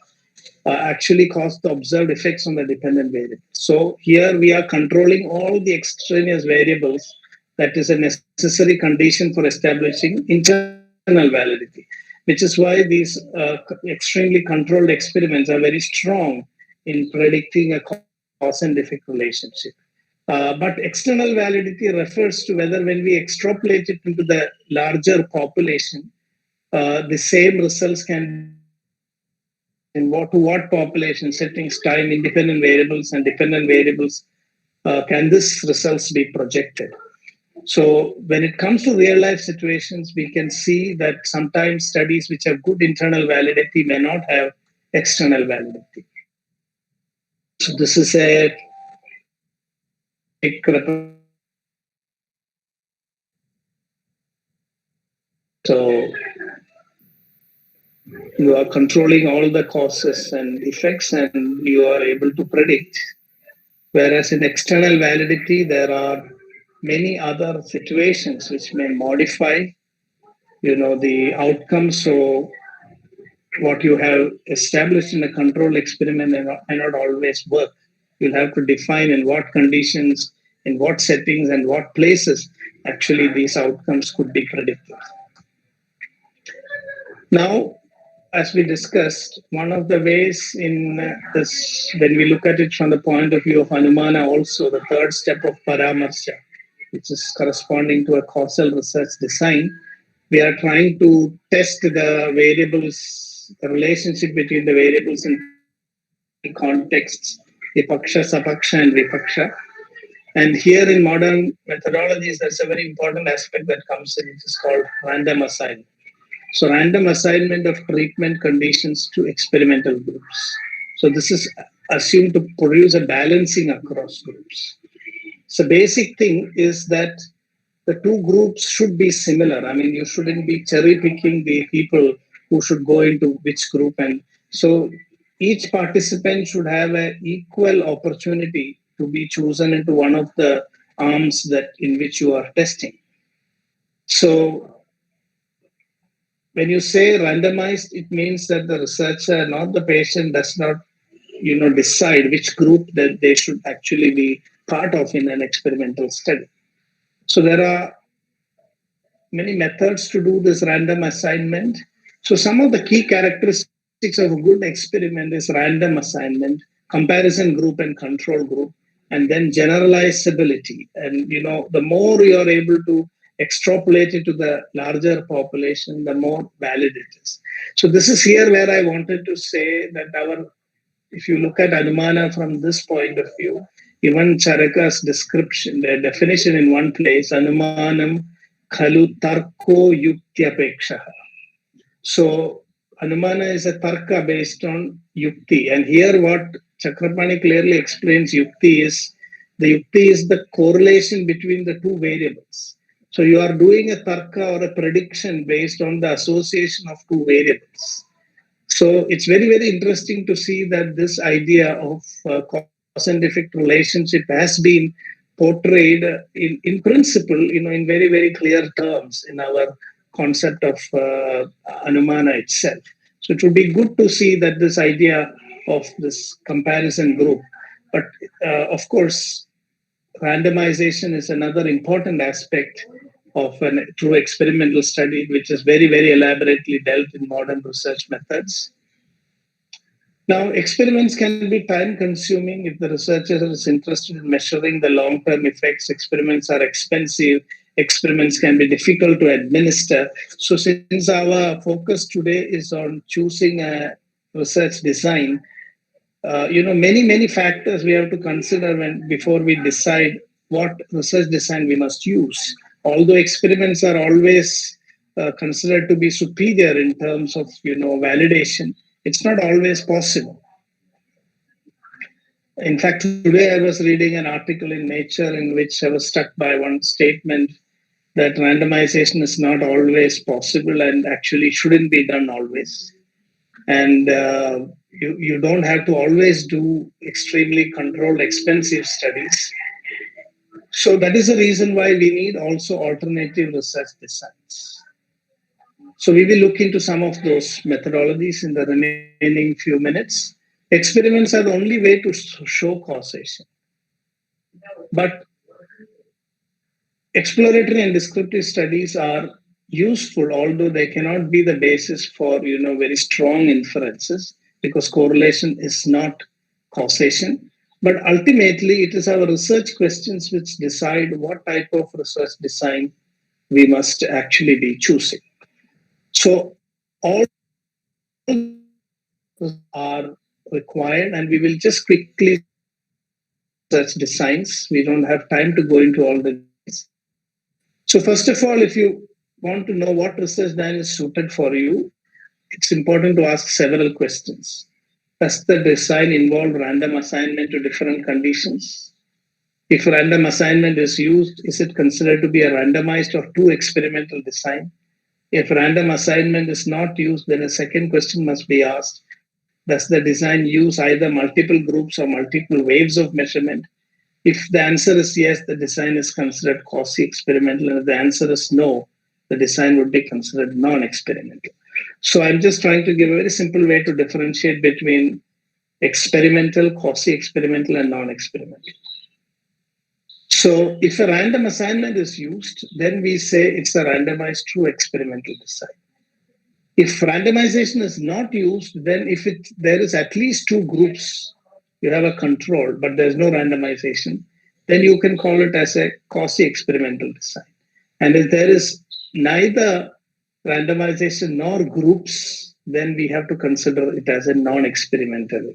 actually cause the observed effects on the dependent variables. So here we are controlling all the extraneous variables. That is a necessary condition for establishing internal validity, which is why these extremely controlled experiments are very strong in predicting a cause and effect relationship. But external validity refers to whether, when we extrapolate it into the larger population, the same results can in what population settings, time, independent variables and dependent variables can this results be projected. So when it comes to real life situations, we can see that sometimes studies which have good internal validity may not have external validity. So this is a so you are controlling all the causes and effects, and you are able to predict. Whereas in external validity, there are many other situations which may modify, the outcome. So what you have established in a control experiment may not always work. You'll have to define in what conditions, in what settings, and what places actually these outcomes could be predicted. Now, as we discussed, one of the ways in this, when we look at it from the point of view of Anumana, also the third step of Paramarsha, which is corresponding to a causal research design, we are trying to test the variables, the relationship between the variables in contexts, Vipaksha, Sapaksha, and Vipaksha. And here in modern methodologies, there's a very important aspect that comes in, which is called random assignment. So random assignment of treatment conditions to experimental groups. So this is assumed to produce a balancing across groups. So basic thing is that the two groups should be similar. I mean, you shouldn't be cherry picking the people who should go into which group. And so each participant should have an equal opportunity to be chosen into one of the arms that in which you are testing. So when you say randomized, it means that the researcher, not the patient, does not, decide which group that they should actually be part of in an experimental study. So there are many methods to do this random assignment. So some of the key characteristics of a good experiment is random assignment, comparison group and control group, and then generalizability. And the more you are able to extrapolate it to the larger population, the more valid it is. So this is here where I wanted to say that if you look at Anumana from this point of view, even Charaka's description, the definition in one place, Anumanam khalu tarko yukti. So Anumana is a tarka based on yukti. And here what Chakrapani clearly explains yukti is, the yukti is the correlation between the two variables. So you are doing a tarka or a prediction based on the association of two variables. So it's very, very interesting to see that this idea of cause and effect relationship has been portrayed in principle, in very, very clear terms in our concept of Anumana itself. So it would be good to see that this idea of this comparison group. But of course, randomization is another important aspect of a true experimental study, which is very, very elaborately dealt in modern research methods. Now, experiments can be time consuming if the researcher is interested in measuring the long term effects. Experiments are expensive. Experiments can be difficult to administer. So, since our focus today is on choosing a research design, many factors we have to consider before we decide what research design we must use. Although experiments are always considered to be superior in terms of validation, it's not always possible. In fact, today I was reading an article in Nature in which I was struck by one statement that randomization is not always possible and actually shouldn't be done always. And you don't have to always do extremely controlled, expensive studies. So that is the reason why we need also alternative research designs. So we will look into some of those methodologies in the remaining few minutes. Experiments are the only way to show causation. But exploratory and descriptive studies are useful, although they cannot be the basis for very strong inferences, because correlation is not causation. But ultimately, it is our research questions which decide what type of research design we must actually be choosing. So all are required, and we will just quickly research designs. We don't have time to go into all the. So first of all, if you want to know what research design is suited for you, it's important to ask several questions. Does the design involve random assignment to different conditions? If random assignment is used, is it considered to be a randomized or true experimental design? If random assignment is not used, then a second question must be asked. Does the design use either multiple groups or multiple waves of measurement? If the answer is yes, the design is considered quasi-experimental, and if the answer is no, the design would be considered non-experimental. So I'm just trying to give a very simple way to differentiate between experimental, quasi-experimental, and non-experimental. So if a random assignment is used, then we say it's a randomized true experimental design. If randomization is not used, then there is at least two groups, you have a control, but there's no randomization, then you can call it as a quasi-experimental design. And if there is neither randomization nor groups, then we have to consider it as a non-experimental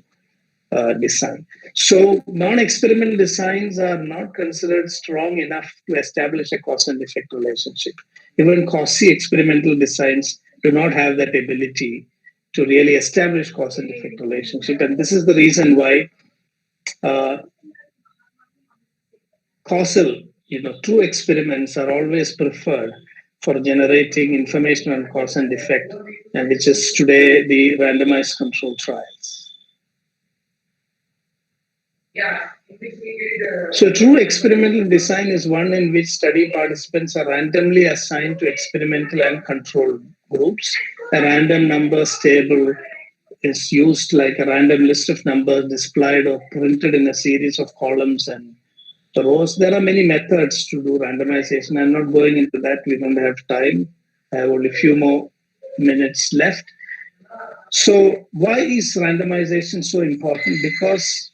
design. So non-experimental designs are not considered strong enough to establish a cause and effect relationship. Even quasi-experimental designs do not have that ability to really establish cause and effect relationship. And this is the reason why causal, true experiments are always preferred for generating information on cause and effect, and which is today the randomized control trials. So true experimental design is one in which study participants are randomly assigned to experimental and control groups. A random numbers table is used like a random list of numbers displayed or printed in a series of columns and rows. There are many methods to do randomization. I'm not going into that. We don't have time. I have only a few more minutes left. So why is randomization so important? Because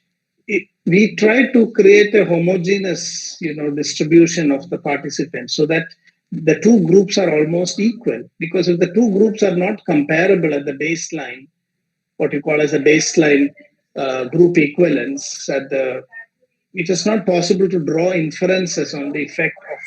we try to create a homogeneous, distribution of the participants so that the two groups are almost equal. Because if the two groups are not comparable at the baseline, what you call as a baseline group equivalence, it is not possible to draw inferences on the effect of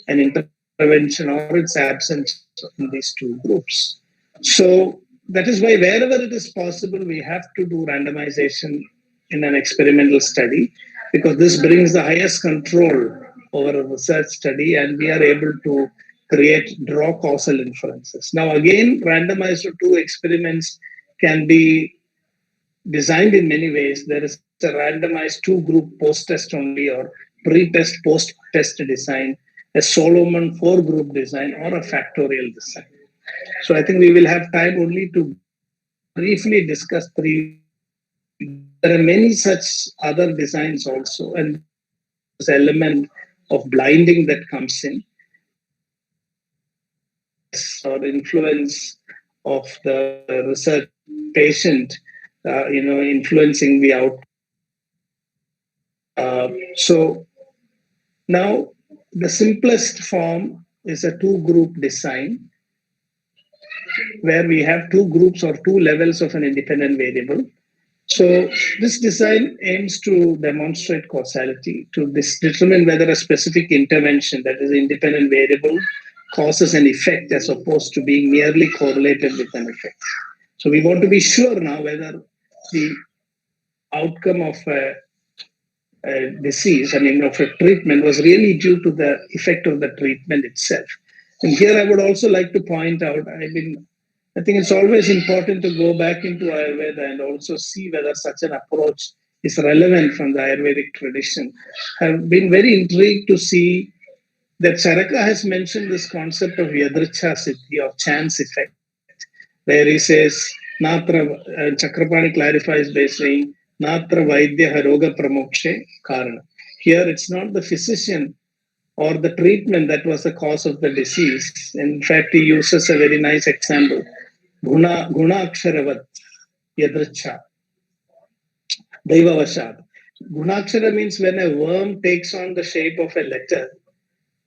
an intervention or its absence in these two groups. So that is why wherever it is possible, we have to do randomization in an experimental study, because this brings the highest control over a research study and we are able to draw causal inferences. Now, again, randomized to two experiments can be designed in many ways. There is a randomized two group post test only, or pre test post test design, a Solomon four group design, or a factorial design. So I think we will have time only to briefly discuss three. There are many such other designs also, and this element of blinding that comes in, or influence of the research patient, influencing the outcome. So now the simplest form is a two-group design where we have two groups or two levels of an independent variable. So this design aims to demonstrate causality, to determine whether a specific intervention, that is independent variable, causes an effect as opposed to being merely correlated with an effect. So we want to be sure now whether the outcome of a disease, of a treatment was really due to the effect of the treatment itself. And here I would also like to point out, I think it's always important to go back into Ayurveda and also see whether such an approach is relevant from the Ayurvedic tradition. I've been very intrigued to see that Charaka has mentioned this concept of Yadricha Siddhi, or chance effect, where he says, Chakrapani clarifies by saying, Natra Vaidya Haroga Pramokshe Karana. Here it's not the physician or the treatment that was the cause of the disease. In fact, he uses a very nice example. Guna Aksharavat Yadricha Daivavashad. Gunakshara means when a worm takes on the shape of a letter,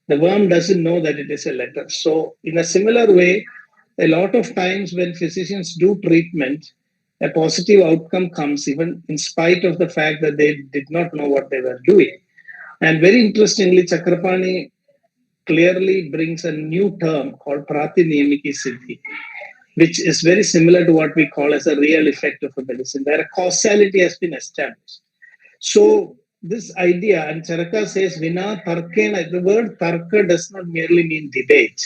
the worm doesn't know that it is a letter. So in a similar way, a lot of times when physicians do treatment, a positive outcome comes even in spite of the fact that they did not know what they were doing. And very interestingly, Chakrapani clearly brings a new term called Pratiniyamiki Siddhi, which is very similar to what we call as a real effect of a medicine, where a causality has been established. So this idea, and Charaka says, Vina Tarkena, the word Tarka does not merely mean debate.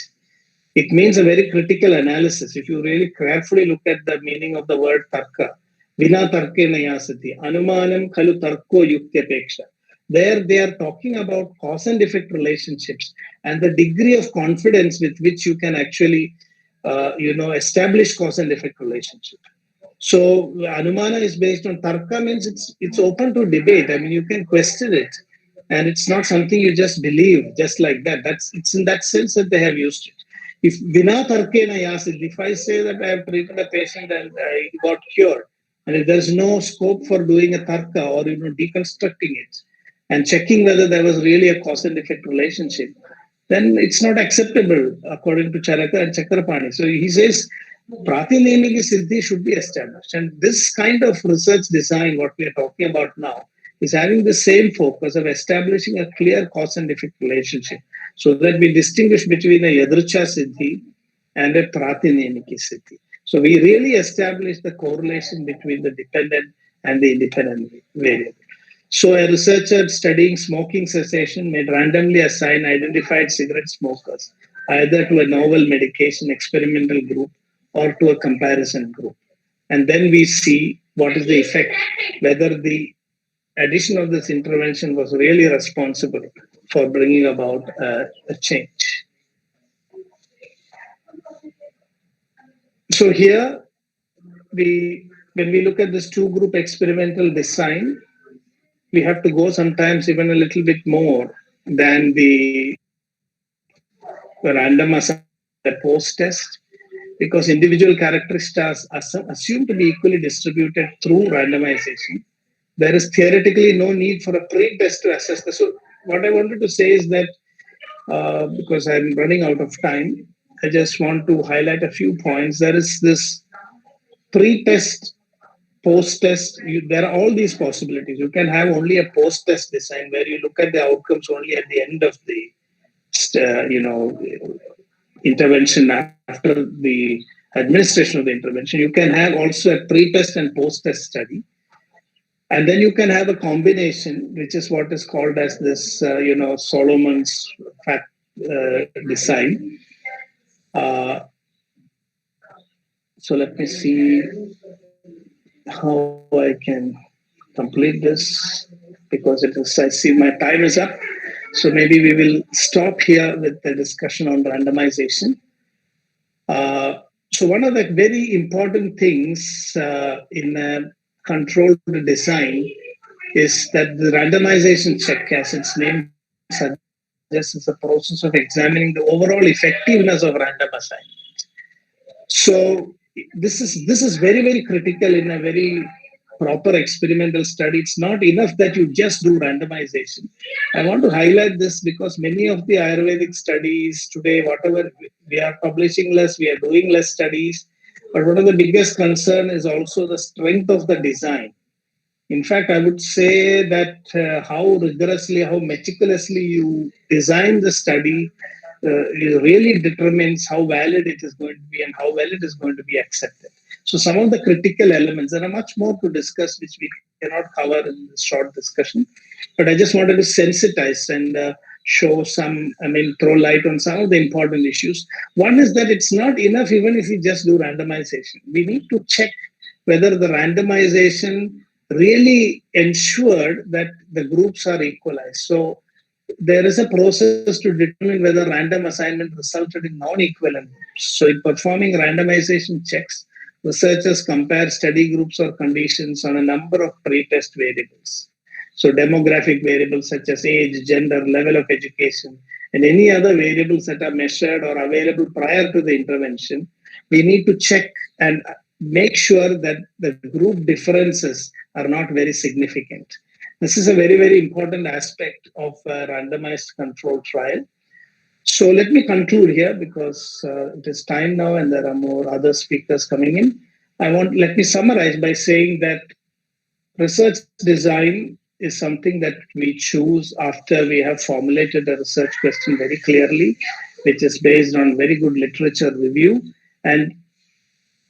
It means a very critical analysis. If you really carefully look at the meaning of the word Tarka, Vina Tarkena Yasati, Anumanam Kalu Tarko Yuktepeksha. There they are talking about cause and effect relationships and the degree of confidence with which you can actually, establish cause and effect relationship. So Anumana is based on Tarka, means it's open to debate. You can question it, and it's not something you just believe just like that. It's in that sense that they have used it. If Vina Tarkena Yasid, if I say that I have treated a patient and I got cured, and if there's no scope for doing a Tarka or deconstructing it and checking whether there was really a cause and effect relationship, then it's not acceptable according to Charaka and Chakrapani. So he says Pratiniyamiki Siddhi should be established. And this kind of research design, what we are talking about now, is having the same focus of establishing a clear cause and effect relationship so that we distinguish between a Yadricha Siddhi and a Pratiniyamiki Siddhi. So we really establish the correlation between the dependent and the independent variable. So a researcher studying smoking cessation may randomly assign identified cigarette smokers either to a novel medication experimental group or to a comparison group. And then we see what is the effect, whether the addition of this intervention was really responsible for bringing about a change. So here, when we look at this two-group experimental design, we have to go sometimes even a little bit more than the random assignment post-test. because individual characteristics are assumed to be equally distributed through randomization. There is theoretically no need for a pre-test to assess this. So what I wanted to say is that because I'm running out of time, I just want to highlight a few points. There is this pre-test, post-test. There are all these possibilities. You can have only a post-test design where you look at the outcomes only at the end of the, intervention after the administration of the intervention. You can have also a pre-test and post-test study. And then you can have a combination, which is what is called as this, Solomon's design. So let me see how I can complete this, because it is, I see my time is up. So maybe we will stop here with the discussion on randomization. So one of the very important things in a controlled design is that the randomization check, as its name suggests, is a process of examining the overall effectiveness of random assignment. So this is very, very critical in a very proper experimental study. It's not enough that you just do randomization. I want to highlight this because many of the Ayurvedic studies today, whatever we are publishing less, we are doing less studies. But one of the biggest concern is also the strength of the design. In fact, I would say that how rigorously, how meticulously you design the study it really determines how valid it is going to be and how well it is going to be accepted. So some of the critical elements, there are much more to discuss, which we cannot cover in this short discussion. But I just wanted to sensitize and show throw light on some of the important issues. One is that it's not enough even if you just do randomization. We need to check whether the randomization really ensured that the groups are equalized. So there is a process to determine whether random assignment resulted in non-equivalent groups. So in performing randomization checks, researchers compare study groups or conditions on a number of pre-test variables. So demographic variables such as age, gender, level of education, and any other variables that are measured or available prior to the intervention. We need to check and make sure that the group differences are not very significant. This is a very, very important aspect of a randomized controlled trial. So let me conclude here because it is time now and there are more other speakers coming in. Let me summarize by saying that research design is something that we choose after we have formulated a research question very clearly, which is based on very good literature review. And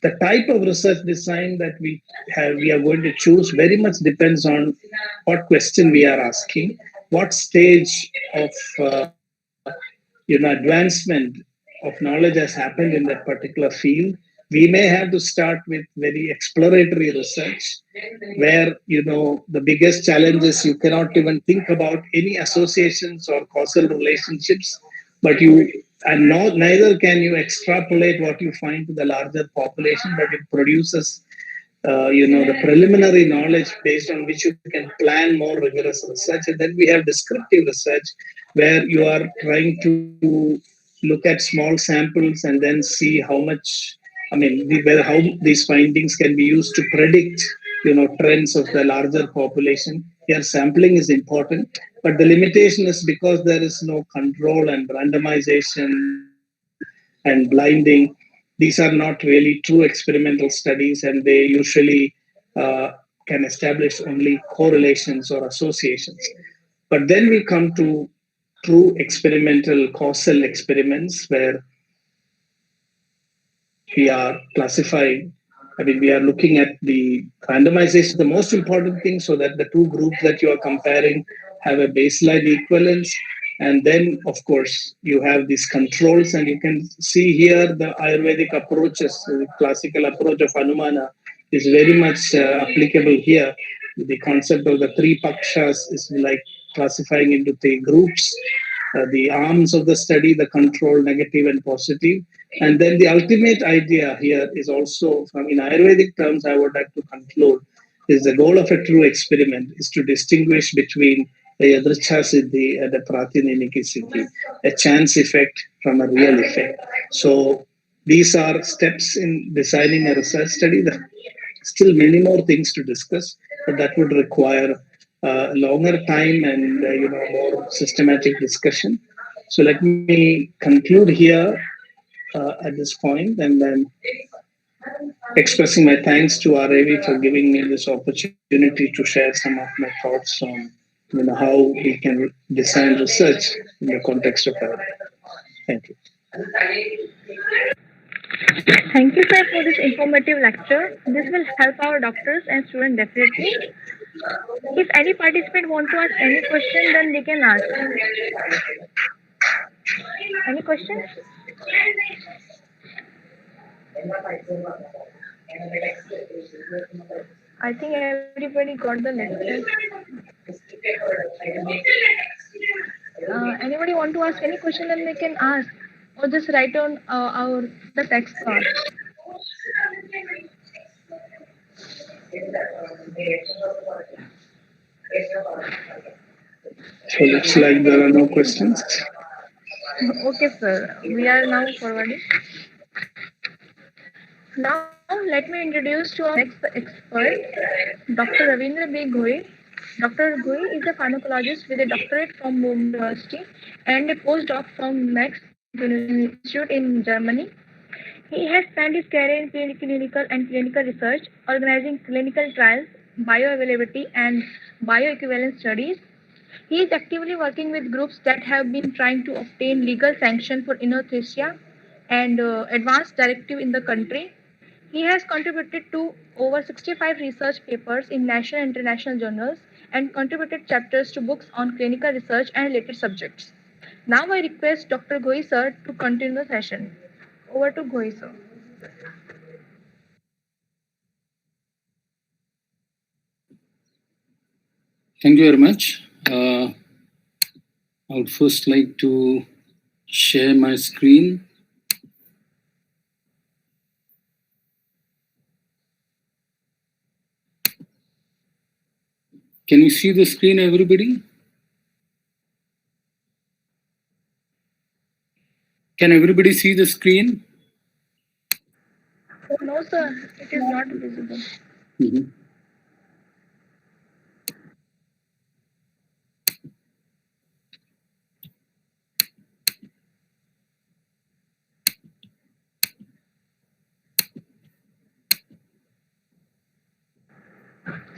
the type of research design that we are going to choose very much depends on what question we are asking, what stage of advancement of knowledge has happened in that particular field. We may have to start with very exploratory research, where the biggest challenge is you cannot even think about any associations or causal relationships, neither can you extrapolate what you find to the larger population, but it produces the preliminary knowledge based on which you can plan more rigorous research. And then we have descriptive research, where you are trying to look at small samples and then see how these findings can be used to predict trends of the larger population. Here sampling is important, but the limitation is because there is no control and randomization and blinding. These are not really true experimental studies, and they usually can establish only correlations or associations. But then we come to true experimental causal experiments, where we are classifying, we are looking at the randomization, the most important thing, so that the two groups that you are comparing have a baseline equivalence. And then, of course, you have these controls, and you can see here the Ayurvedic approaches, the classical approach of Anumana is very much applicable here. The concept of the three pakshas is like classifying into three groups. The arms of the study, the control, negative and positive. And then the ultimate idea here is also, in Ayurvedic terms, I would like to conclude, is the goal of a true experiment is to distinguish between a yadrichha siddhi and a pratineniki siddhi, a chance effect from a real effect. So these are steps in designing a research study. There are still many more things to discuss, but that would require longer time and more systematic discussion. So let me conclude here at this point, and then expressing my thanks to RAV for giving me this opportunity to share some of my thoughts on how we can design research in the context of health. Thank you. Thank you, sir, for this informative lecture. This will help our doctors and students definitely. If any participant want to ask any question, then they can ask. Any questions? I think everybody got the lecture. Anybody want to ask any question, then they can ask, or just write on our the text part. So looks like there are no questions. Okay, sir. We are now forwarding. Now, let me introduce to our next expert, Dr. Ravindra B. Ghoi. Dr. Ghoi is a pharmacologist with a doctorate from Mumbai University and a postdoc from Max Institute in Germany. He has spent his career in clinical and clinical research, organizing clinical trials, bioavailability, and bioequivalence studies. He is actively working with groups that have been trying to obtain legal sanction for anesthesia and advanced directive in the country. He has contributed to over 65 research papers in national and international journals and contributed chapters to books on clinical research and related subjects. Now I request Dr. Ghoi sir to continue the session. Over to Ghoi sir. Thank you very much. I would first like to share my screen. Can you see the screen, everybody? Can everybody see the screen? No sir, it is not visible. Mm-hmm.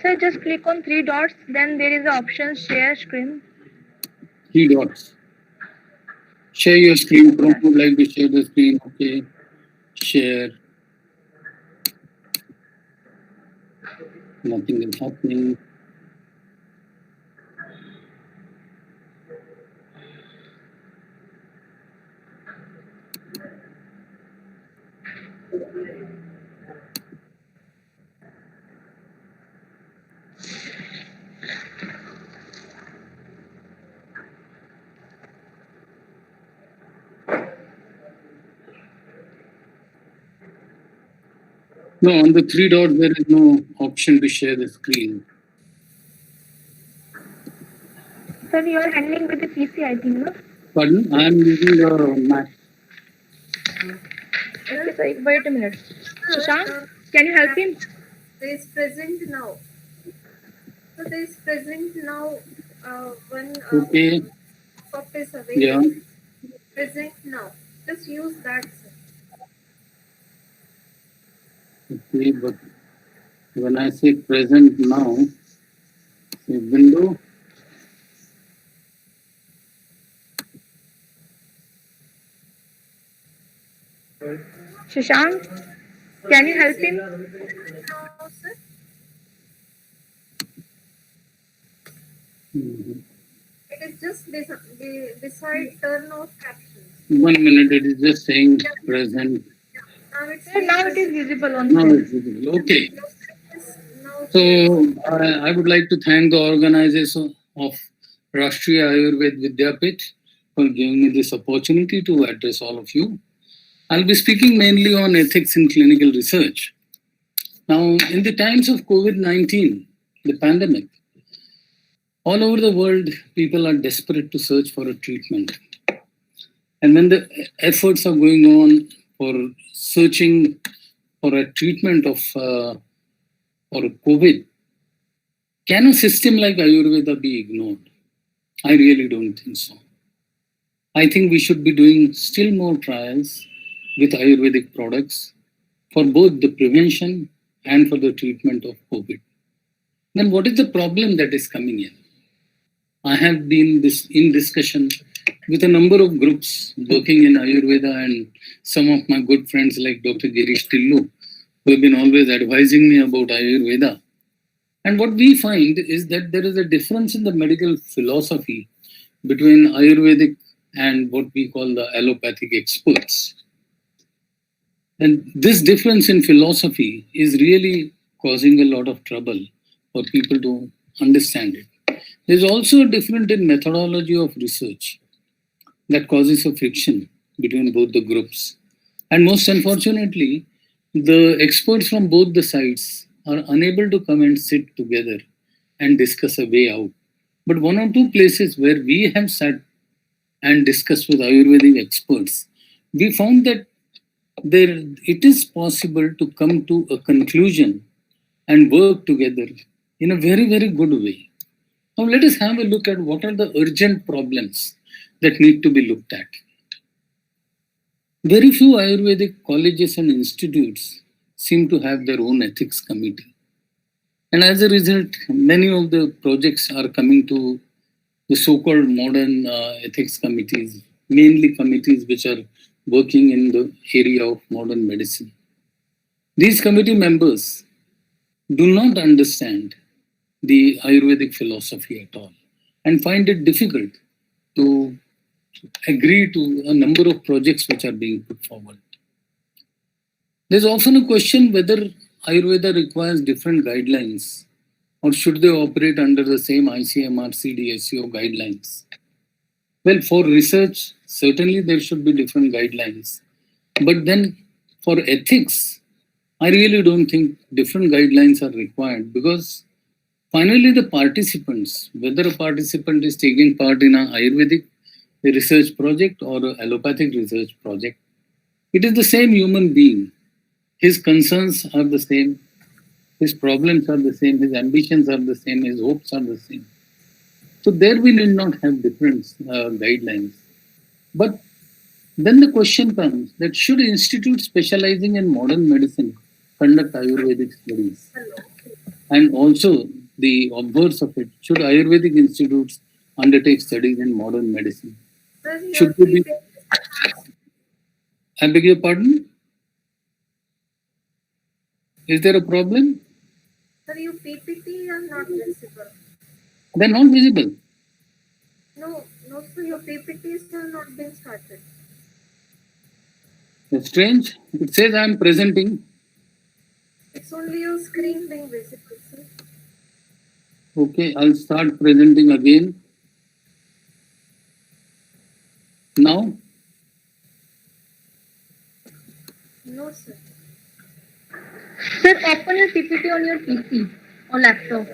Sir, just click on three dots, then there is the option share screen. Three dots. Share your screen. Chrome would like to share the screen. Okay. Share. Nothing is happening. No, on the three dots, there is no option to share the screen. Sir, you are handling with the PC, I think, no? Pardon? I am using the Mac. Okay, sir, wait a minute. Shashank, can you help him? There is present now. So there is present now when Okay. software is available. Yeah. Present now. Just use that, sir. Okay, but when I say present now, say window. Shashank, can you help him? No, sir. Mm-hmm. It is just beside turn off captions. 1 minute, it is just saying present. Now it is visible on Now screen. it's visible. Okay. So I would like to thank the organization of Rashtriya Ayurveda Vidyapeeth for giving me this opportunity to address all of you. I'll be speaking mainly on ethics in clinical research. Now, in the times of COVID-19, the pandemic, all over the world, people are desperate to search for a treatment. And when the efforts are going on for searching for a treatment of or COVID, can a system like Ayurveda be ignored? I really don't think so. I think we should be doing still more trials with Ayurvedic products for both the prevention and for the treatment of COVID. Then what is the problem that is coming in? I have been in discussion with a number of groups working in Ayurveda and some of my good friends like Dr. Girish Tillu, who have been always advising me about Ayurveda. And what we find is that there is a difference in the medical philosophy between Ayurvedic and what we call the allopathic experts. And this difference in philosophy is really causing a lot of trouble for people to understand it. There's also a difference in methodology of research that causes a friction between both the groups. And most unfortunately, the experts from both the sides are unable to come and sit together and discuss a way out. But one or two places where we have sat and discussed with Ayurvedic experts, we found that it is possible to come to a conclusion and work together in a very, very good way. Now let us have a look at what are the urgent problems that need to be looked at. Very few Ayurvedic colleges and institutes seem to have their own ethics committee. And as a result, many of the projects are coming to the so-called modern ethics committees, mainly committees which are working in the area of modern medicine. These committee members do not understand the Ayurvedic philosophy at all and find it difficult to agree to a number of projects which are being put forward. There's often a question whether Ayurveda requires different guidelines or should they operate under the same ICMR CDSCO guidelines. Well, for research, certainly there should be different guidelines. But then for ethics, I really don't think different guidelines are required because finally the participants, whether a participant is taking part in an Ayurvedic research project or an allopathic research project, it is the same human being. His concerns are the same, his problems are the same, his ambitions are the same, his hopes are the same. So there we need not have different guidelines. But then the question comes that should institutes specializing in modern medicine conduct Ayurvedic studies? And also the obverse of it, should Ayurvedic institutes undertake studies in modern medicine? Should they be? I beg your pardon? Is there a problem? Sir, your PPT are not visible. They're not visible. No, sir, your PPTs have not been started. It's strange. It says I'm presenting. It's only your screen being visible, sir. Okay, I'll start presenting again. Now? No, sir. Sir, open your PPT on your PC or laptop.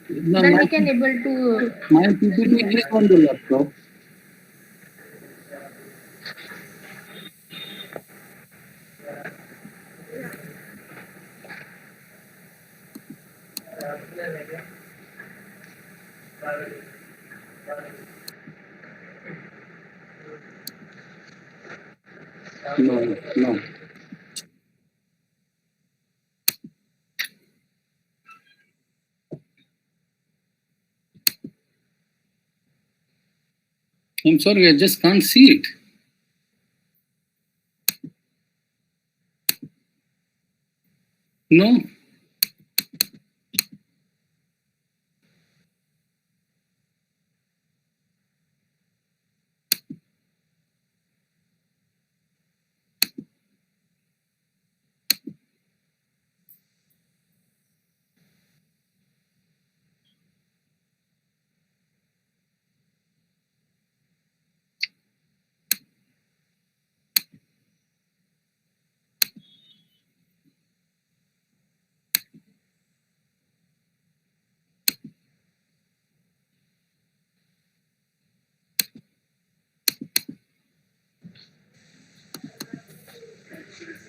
No, Then we can able to. My PPT is on the laptop. No. I'm sorry, I just can't see it. No.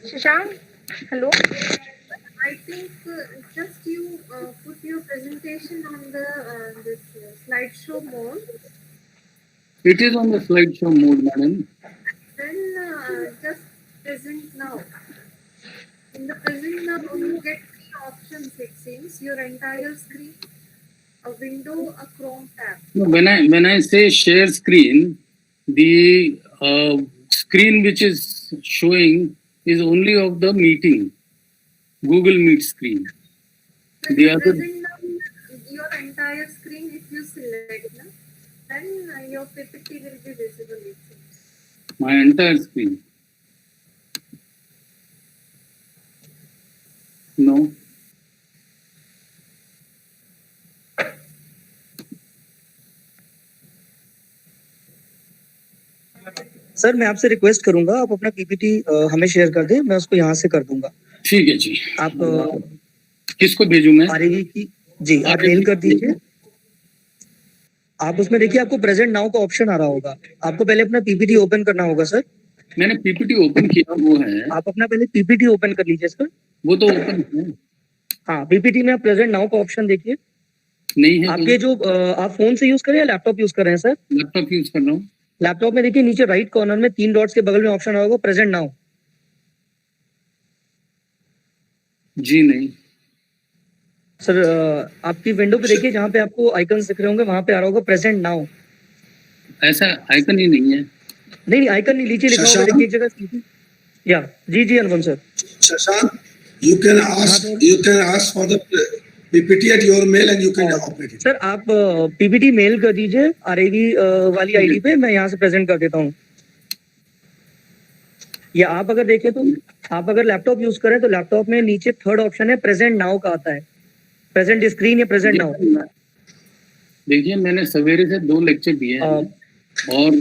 Shashank, hello. I think just you put your presentation on the this slideshow mode. It is on the slideshow mode, madam. Then just present now. In the present now, you get three options. It seems your entire screen, a window, a Chrome tab. No, when I say share screen, the screen which is showing is only of the meeting, Google Meet screen. So The in other, present now, your entire screen, if you select, na, then your PPT will be visible. It seems. my entire screen. No. Sir मैं आपसे request करूंगा आप अपना PPT हमें share कर दें, मैं उसको यहाँ से कर दूंगा। ठीक है जी। आप किसको भेजूं मैं? आरएवी की जी आप मेल कर दीजिए। आप उसमें देखिए आपको प्रेजेंट नाउ का ऑप्शन आ रहा होगा, आपको पहले अपना पीपीटी ओपन करना होगा सर। मैंने पीपीटी ओपन किया, वो है। आप अपना पहले पीपीटी ओपन कर लीजिए सर। वो तो ओपन है। हाँ पीपीटी में आप प्रेजेंट नाउ का ऑप्शन देखिए। नहीं है आपके जो आप फोन से यूज कर रहे हैं या लैपटॉप यूज कर रहे हैं सर? लैपटॉप यूज कर रहा हूँ। लैपटॉप में देखिए नीचे राइट कॉर्नर में 3 डॉट्स के बगल में ऑप्शन होगा प्रेजेंट नाउ। जी नहीं सर आपकी विंडो पे देखिए जहाँ पे आपको आइकन्स दिख रहे होंगे वहां पे आ रहा होगा प्रेजेंट नाउ। ऐसा आइकन ही नहीं है। नहीं आइकन नहीं, नीचे लिखा होगा देखिए एक जगह। या जी अनुपम sir. Shashank, you can ask for the PPT at your mail and you can operate it. Sir आप पीपीटी मेल कर दीजिए आरएवी वाली आईडी पे, मैं यहाँ से प्रेजेंट कर देता हूँ। या आप अगर देखें तो आप अगर लैपटॉप यूज करें तो लैपटॉप में नीचे थर्ड ऑप्शन है प्रेजेंट नाउ का आता है, प्रेजेंट स्क्रीन या प्रेजेंट नाउ। देखिए मैंने सवेरे से 2 लेक्चर दिए हैं और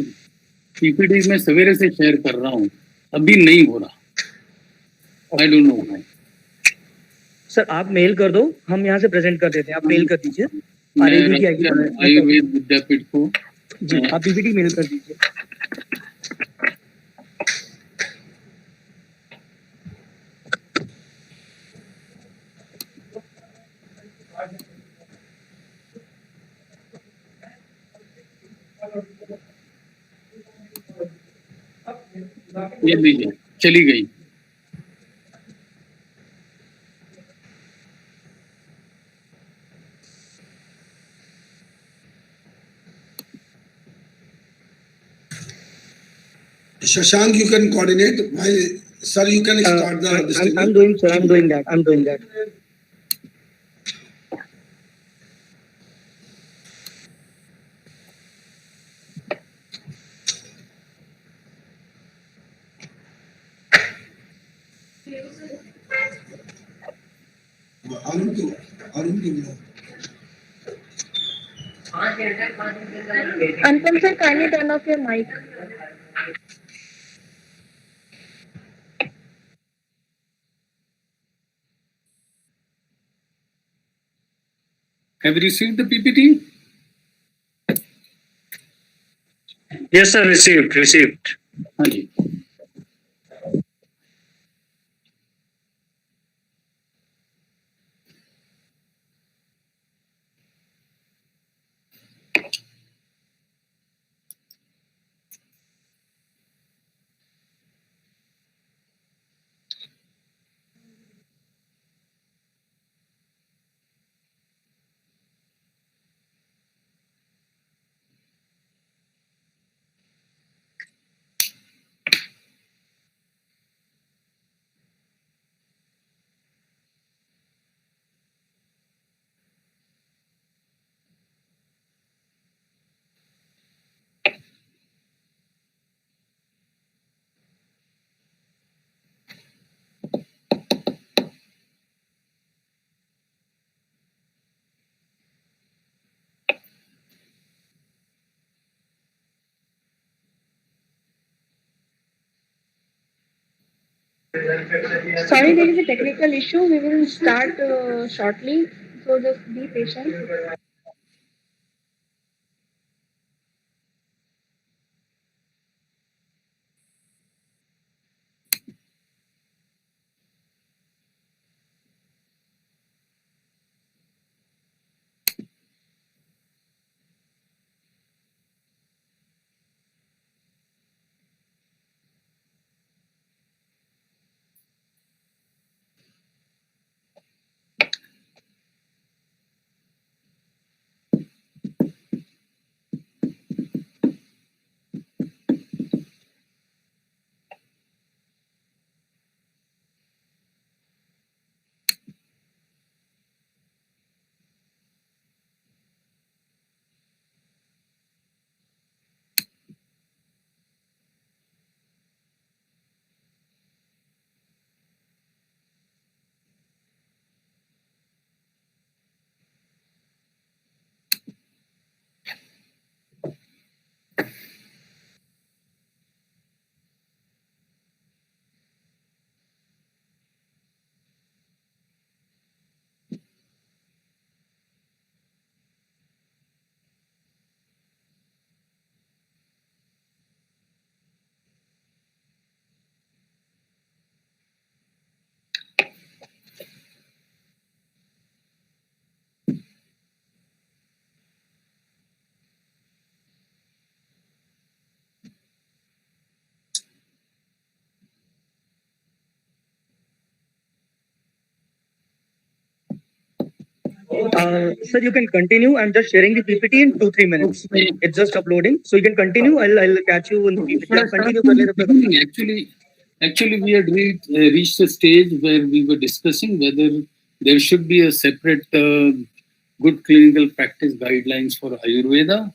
पीपीटी में सवेरे से शेयर कर रहा हूँ, अभी नहीं हो रहा। I don't know why. Sir आप मेल कर दो, हम यहाँ से प्रेजेंट कर देते हैं, आप मेल कर दीजिए आरएवी की आईडी आयुर्वेद विद्यापीठ को जी, आप पीपीटी मेल कर दीजिए। ये लीजिए चली गई। Shashank, you can coordinate. While sir, you can start the. I'm doing, sir. I'm doing that. Anupam sir, kindly turn off your mic. Have you received the PPT? Yes sir, received. हाँ जी। Sorry, there is a technical issue. We will start shortly, so just be patient. Sir, you can continue. I'm just sharing the PPT in 2-3 minutes. It's just uploading, so you can continue. I'll catch you in the PPT. Should I start from the beginning? Actually, we had reached a stage where we were discussing whether there should be a separate good clinical practice guidelines for Ayurveda.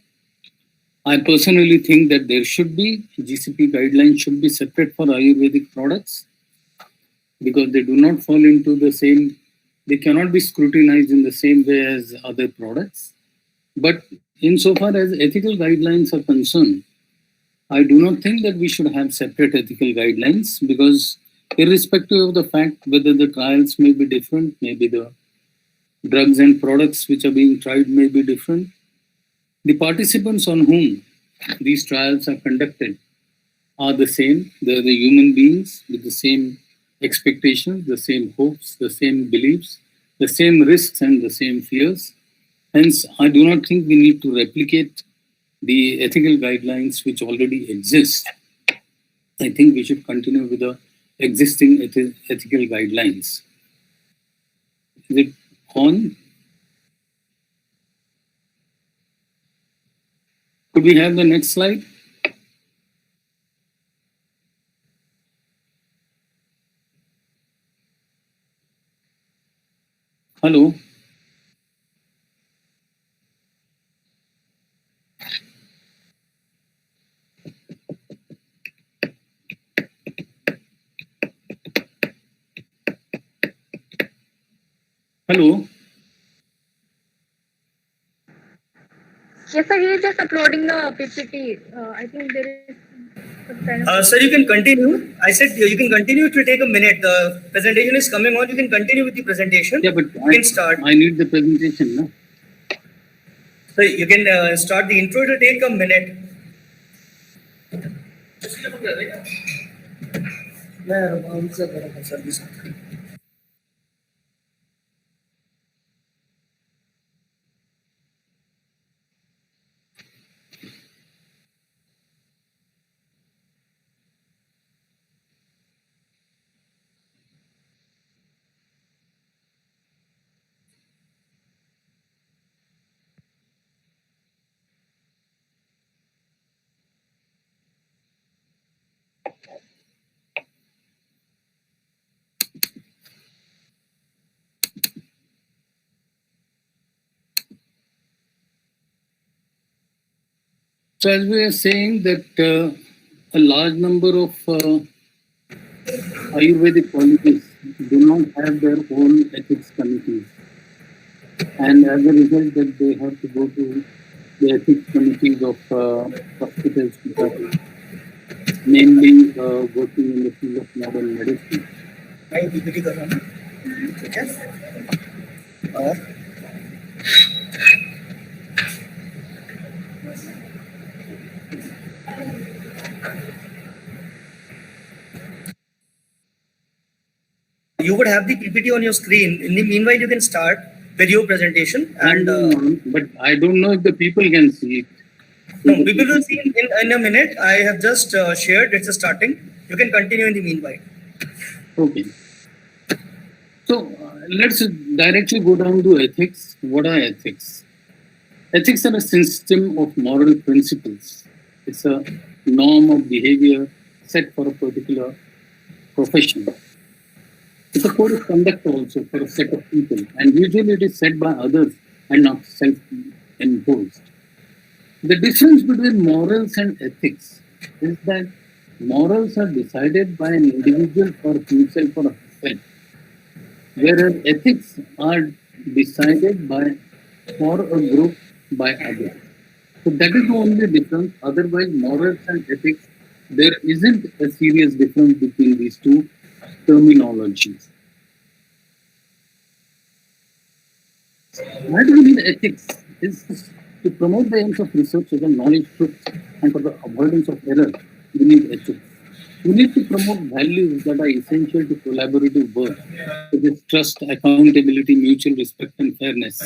I personally think that there should be GCP guidelines should be separate for Ayurvedic products because they do not fall into the same. They cannot be scrutinized in the same way as other products. But insofar as ethical guidelines are concerned, I do not think that we should have separate ethical guidelines because irrespective of the fact whether the trials may be different, maybe the drugs and products which are being tried may be different, the participants on whom these trials are conducted are the same. They're the human beings with the same expectations, the same hopes, the same beliefs, the same risks and the same fears. Hence, I do not think we need to replicate the ethical guidelines which already exist. I think we should continue with the existing ethical guidelines. Is it on? Could we have the next slide? Hello. Hello. Yes, sir, he is just uploading the PPT. I think there is some kind of... Sir, you can continue. I said you can continue. It will take a minute. The presentation is coming on. You can continue with the presentation. Yeah, but you can start. I need the presentation, no? So you can start the intro. It will take a minute. So as we are saying that a large number of Ayurvedic colleges do not have their own ethics committees. And as a result that they have to go to the ethics committees of hospitals which are mainly working in the field of modern medicine. You would have the PPT on your screen. In the meanwhile, you can start with your presentation. But I don't know if the people can see it. No, people will see in a minute. I have just shared. It's starting. You can continue in the meanwhile. Okay. So let's directly go down to ethics. What are ethics? Ethics are a system of moral principles. It's a norm of behavior set for a particular profession. It's a code of conduct also for a set of people, and usually it is set by others and not self-imposed. The difference between morals and ethics is that morals are decided by an individual for himself or herself, whereas ethics are decided for a group by others. So that is the only difference. Otherwise, morals and ethics, there isn't a serious difference between these two terminologies. Why do we need ethics? Is to promote the aims of research as a knowledge, truth, and for the avoidance of error, we need ethics. We need to promote values that are essential to collaborative work, such as trust, accountability, mutual respect, and fairness.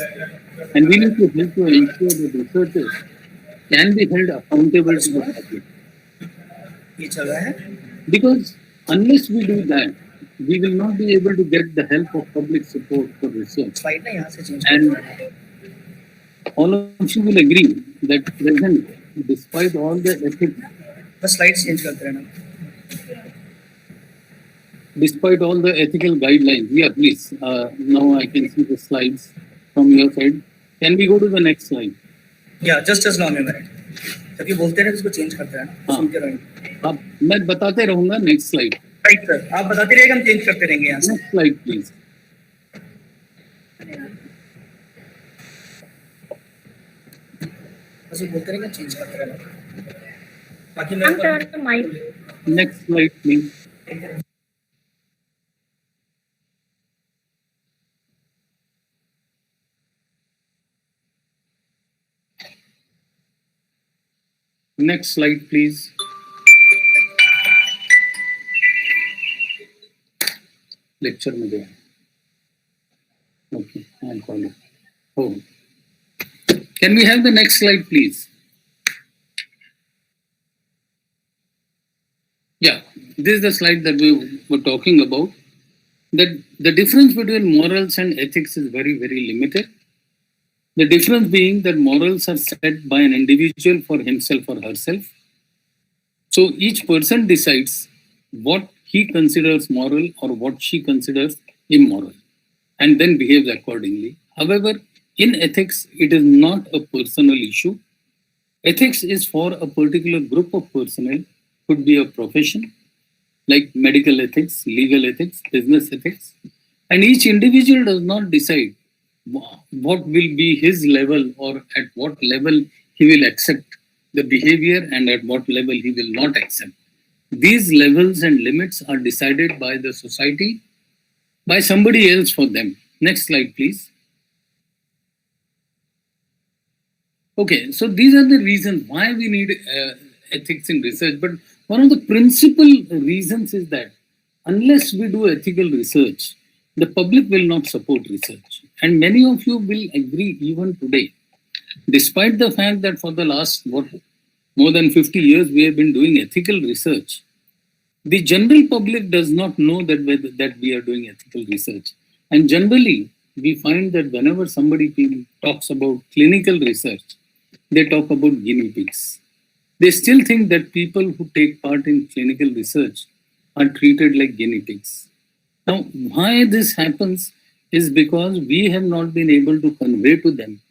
And we need to help to ensure that researchers can be held accountable to the public. Because unless we do that, we will not be able to get the help of public support for research. And all of you will agree that present, despite all the ethics, despite all the ethical guidelines, yeah, please. Now I can see the slides from your side. Can we go to the next slide? Yeah, just allow me a minute. जब ये बोलते हैं इसको change करते हैं ना सुनते रहेंगे अब मैं बताते रहूंगा नेक्स्ट स्लाइड राइट सर आप बताते रहिएगा हम चेंज करते रहेंगे यहाँ से नेक्स्ट स्लाइड प्लीज बस ये बोलते रहेंगे चेंज करते रहना बाकी मैं next slide please Next slide, please. Lecture में गया. Okay, I'll call it. Oh, can we have the next slide, please? Yeah, this is the slide that we were talking about. That the difference between morals and ethics is very, very limited. The difference being that morals are set by an individual for himself or herself. So each person decides what he considers moral or what she considers immoral and then behaves accordingly. However, in ethics, it is not a personal issue. Ethics is for a particular group of personnel, could be a profession, like medical ethics, legal ethics, business ethics. And each individual does not decide what will be his level or at what level he will accept the behavior and at what level he will not accept. These levels and limits are decided by the society, by somebody else for them. Next slide, please. Okay, so these are the reasons why we need ethics in research. But one of the principal reasons is that unless we do ethical research, the public will not support research. And many of you will agree even today, despite the fact that for the last more than 50 years we have been doing ethical research, the general public does not know that we are doing ethical research. And generally, we find that whenever somebody talks about clinical research, they talk about guinea pigs. They still think that people who take part in clinical research are treated like guinea pigs. Now, why this happens is because we have not been able to convey to them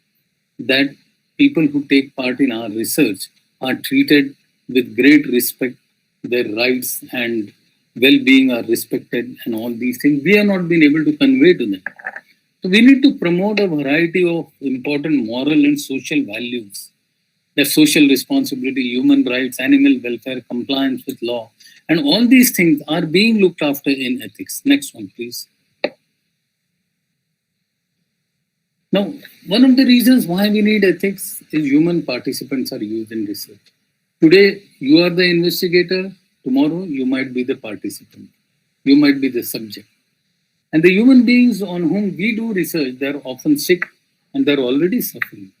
that people who take part in our research are treated with great respect, their rights and well-being are respected and all these things. We have not been able to convey to them. So we need to promote a variety of important moral and social values. The social responsibility, human rights, animal welfare, compliance with law, and all these things are being looked after in ethics. Next one, please. Now, one of the reasons why we need ethics is human participants are used in research. Today, you are the investigator. Tomorrow, you might be the participant. You might be the subject. And the human beings on whom we do research, they're often sick and they're already suffering.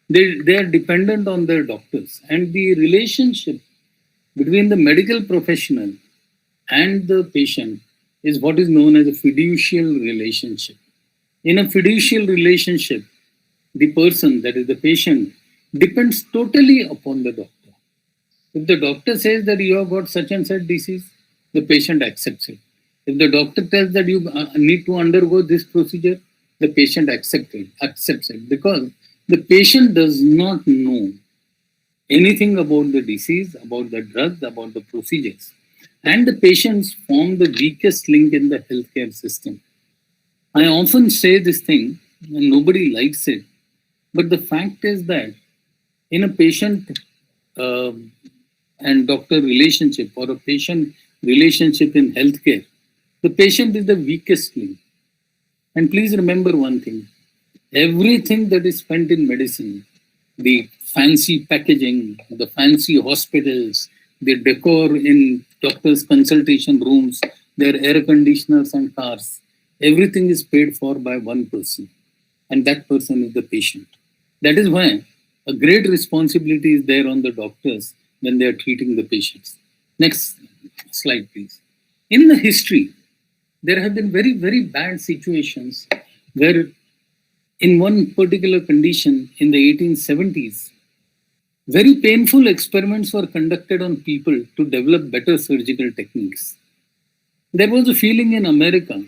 They are dependent on their doctors. And the relationship between the medical professional and the patient is what is known as a fiducial relationship. In a fiducial relationship, the person, that is the patient, depends totally upon the doctor. If the doctor says that you have got such and such disease, the patient accepts it. If the doctor tells that you need to undergo this procedure, the patient accepts it because the patient does not know anything about the disease, about the drugs, about the procedures. And the patients form the weakest link in the healthcare system. I often say this thing, and nobody likes it, but the fact is that in a patient and doctor relationship or a patient relationship in healthcare, the patient is the weakest link. And please remember one thing, everything that is spent in medicine, the fancy packaging, the fancy hospitals, the decor in doctors' consultation rooms, their air conditioners and cars, everything is paid for by one person. And that person is the patient. That is why a great responsibility is there on the doctors when they are treating the patients. Next slide, please. In the history, there have been very, very bad situations where in one particular condition in the 1870s, very painful experiments were conducted on people to develop better surgical techniques. There was a feeling in America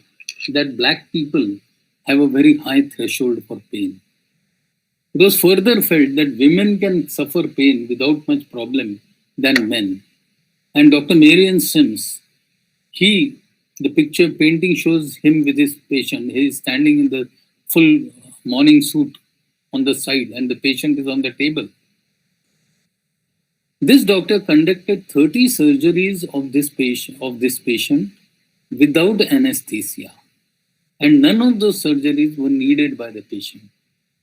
that black people have a very high threshold for pain. It was further felt that women can suffer pain without much problem than men. And Dr. Marion Sims, the picture painting shows him with his patient. He is standing in the full morning suit on the side, and the patient is on the table. This doctor conducted 30 surgeries of this patient without anesthesia, and none of those surgeries were needed by the patient.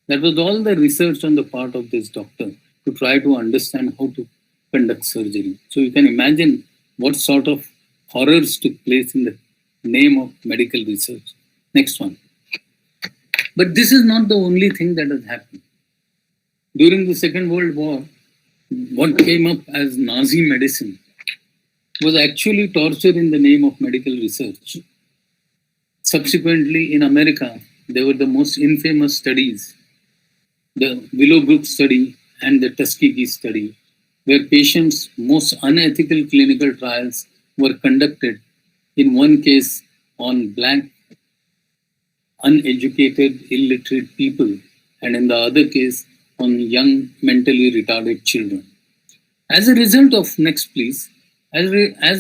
That was all the research on the part of this doctor to try to understand how to conduct surgery. So you can imagine what sort of horrors took place in the name of medical research. Next one. But this is not the only thing that has happened. During the Second World War, what came up as Nazi medicine was actually torture in the name of medical research. Subsequently, in America, there were the most infamous studies, the Willowbrook study and the Tuskegee study, where patients' most unethical clinical trials were conducted, in one case on black, uneducated, illiterate people, and in the other case on young, mentally retarded children. As a result of, next please, as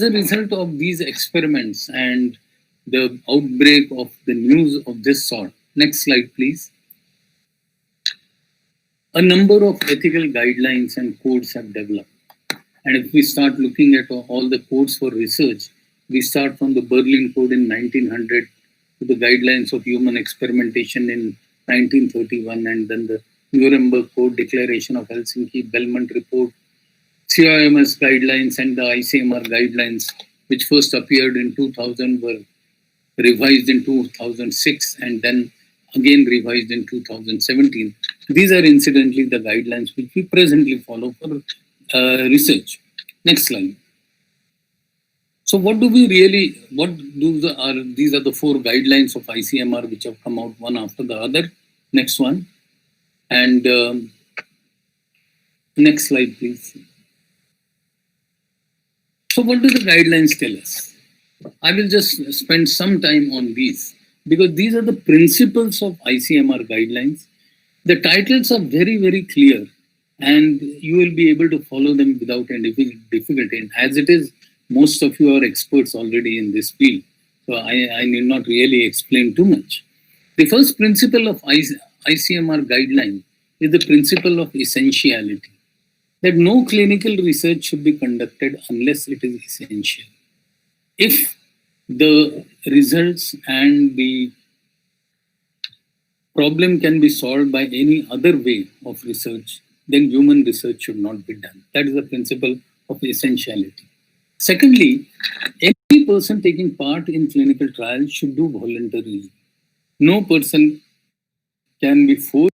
a result of these experiments and the outbreak of the news of this sort, next slide please, a number of ethical guidelines and codes have developed. And if we start looking at all the codes for research, we start from the Berlin Code in 1900 to the guidelines of human experimentation in 1931, and then the Nuremberg Code, Declaration of Helsinki, Belmont Report, CIMS guidelines, and the ICMR guidelines, which first appeared in 2000, were revised in 2006 and then again revised in 2017. These are incidentally the guidelines which we presently follow for research. Next slide. So what do we really, these are the 4 guidelines of ICMR which have come out one after the other. Next one. And next slide, please. So what do the guidelines tell us? I will just spend some time on these because these are the principles of ICMR guidelines. The titles are very, very clear and you will be able to follow them without any difficulty. And as it is, most of you are experts already in this field, so I need not really explain too much. The first principle of ICMR guideline is the principle of essentiality, that no clinical research should be conducted unless it is essential. If the results and the problem can be solved by any other way of research, then human research should not be done. That is the principle of essentiality. Secondly, every person taking part in clinical trials should do voluntarily. No person can be forced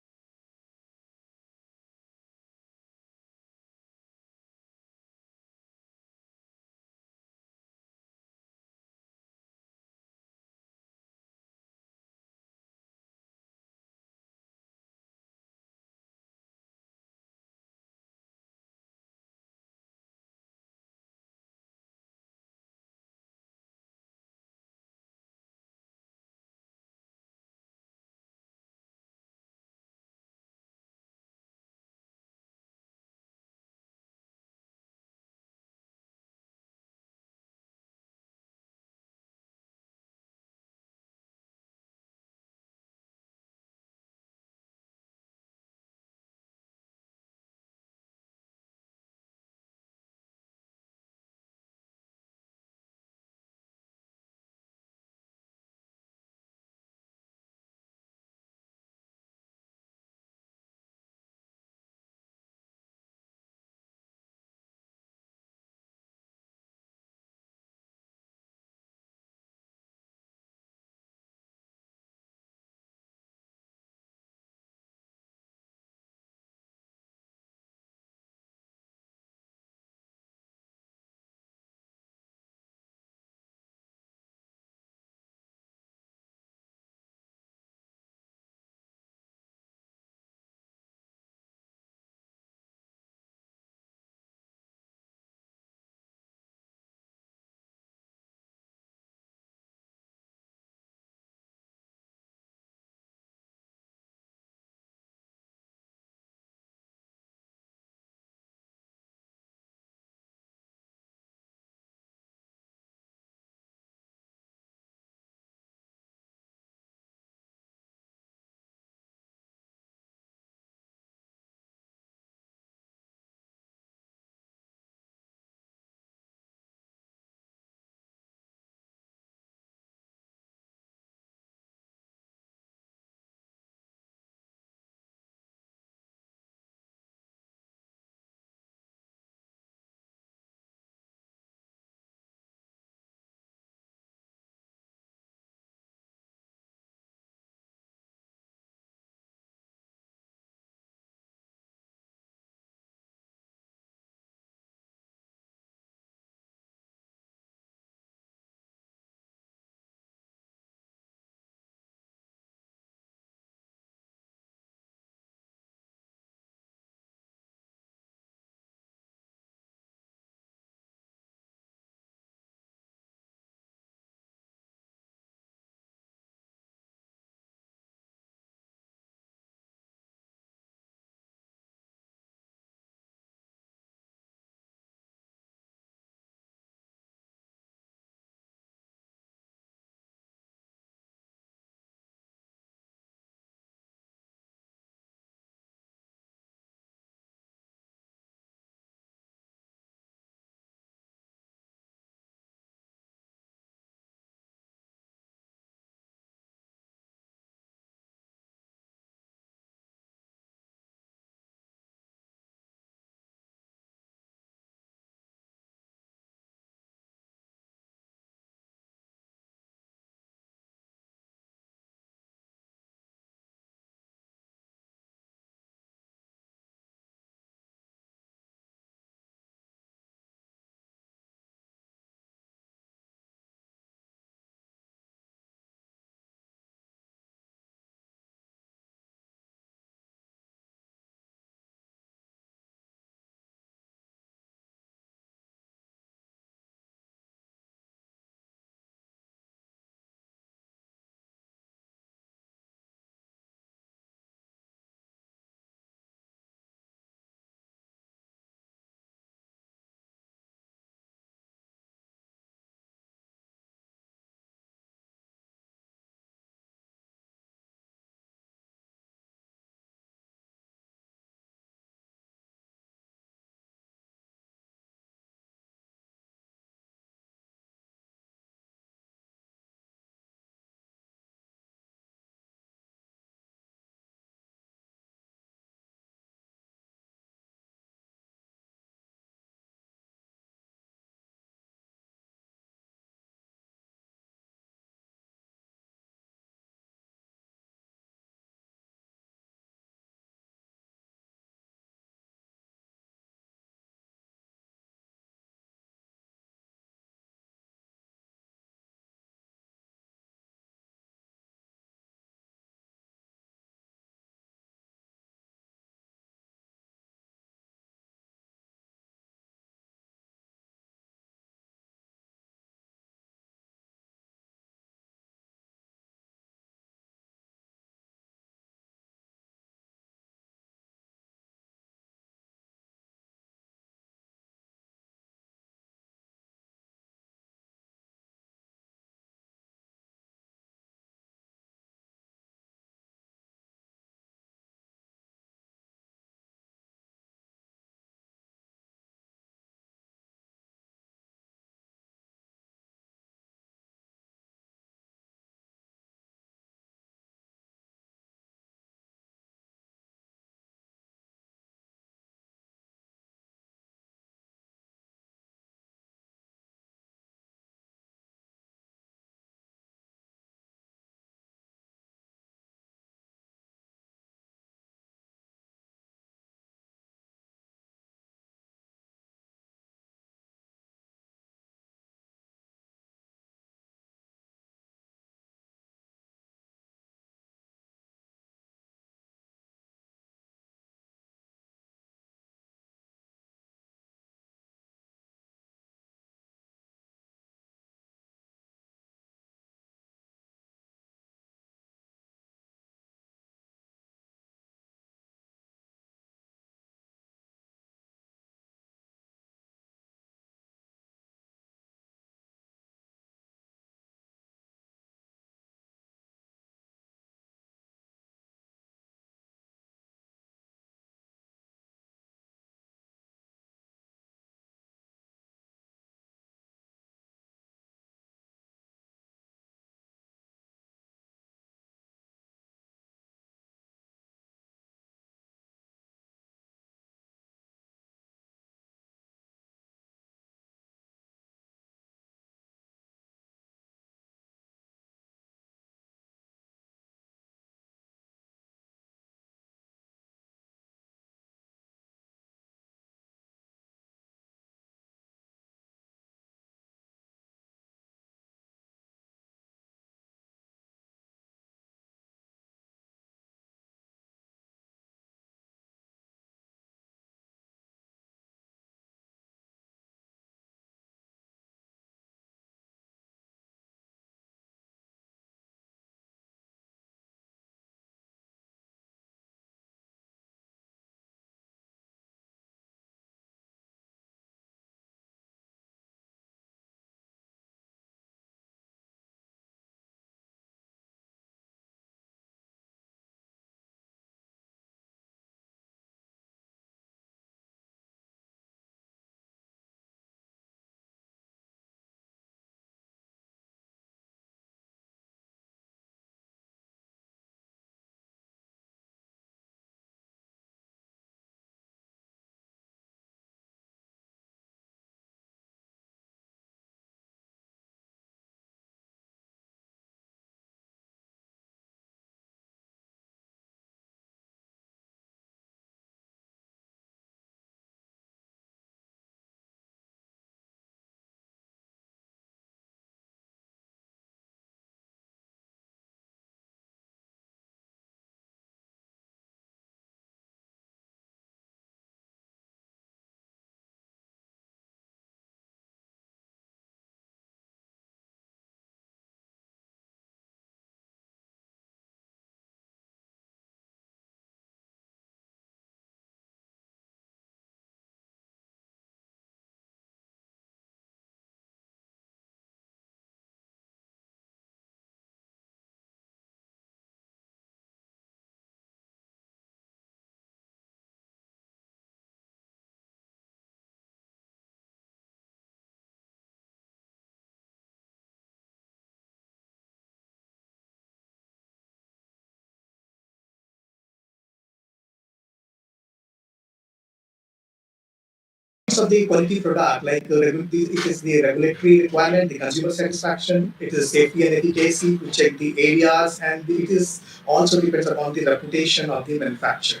of the quality product, like it is the regulatory requirement, the consumer satisfaction, it is safety and efficacy to check the areas, and it is also depends upon the reputation of the manufacturer.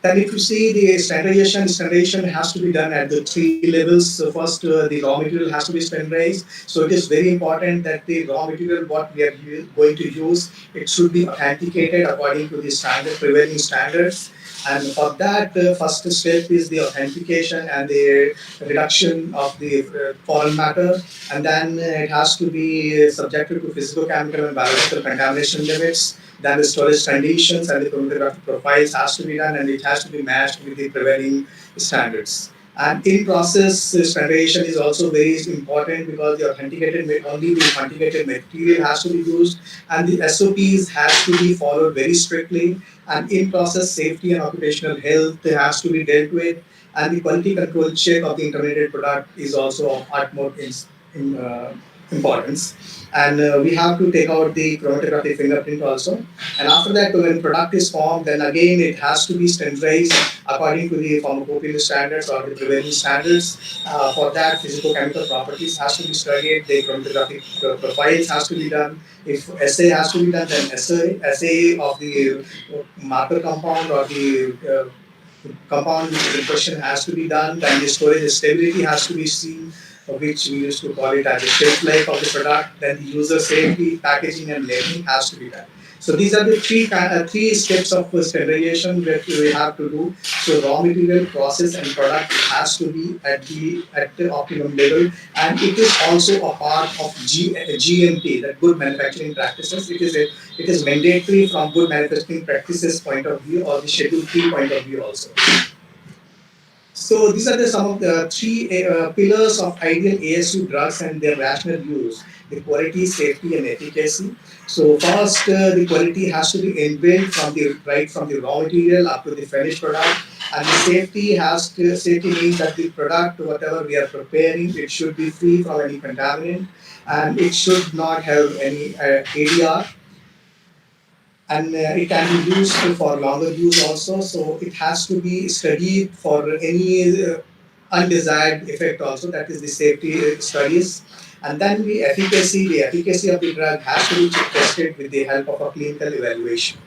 Then if you see the standardization has to be done at the three levels. So first, the raw material has to be standardized. So it is very important that the raw material what we are going to use, it should be authenticated according to the prevailing standards. And for that, first step is the authentication and the reduction of the foreign matter. And then it has to be subjected to physical, chemical, and biological contamination limits. Then the storage conditions and the chromatographic profiles has to be done, and it has to be matched with the prevailing standards. And in process standardization is also very important because only the authenticated material has to be used, and the SOPs has to be followed very strictly. And in process safety and occupational health has to be dealt with, and the quality control check of the intermediate product is also of utmost importance. And we have to take out the chromatographic fingerprint also. And after that, when product is formed, then again it has to be standardized according to the pharmacopoeial standards or the prevailing standards. For that, physical chemical properties has to be studied, the chromatographic profiles has to be done. If assay has to be done, then assay of the marker compound or the compound in question has to be done, then the storage stability has to be seen, which we used to call it as the shelf life of the product, then the user safety, packaging and labeling has to be done. So these are the three steps of standardization that we have to do. So raw material, process and product has to be at the optimum level, and it is also a part of GMP, that good manufacturing practices. It is mandatory from good manufacturing practices point of view or the Schedule 3 point of view also. So these are some of the three pillars of ideal ASU drugs and their rational use: the quality, safety, and efficacy. So first, the quality has to be inbuilt from the raw material up to the finished product, and the safety means that the product, whatever we are preparing, it should be free from any contaminant, and it should not have any ADR, and it can be used for longer use also. So it has to be studied for any undesired effect also, that is the safety studies. And then the efficacy of the drug has to be tested with the help of a clinical evaluation.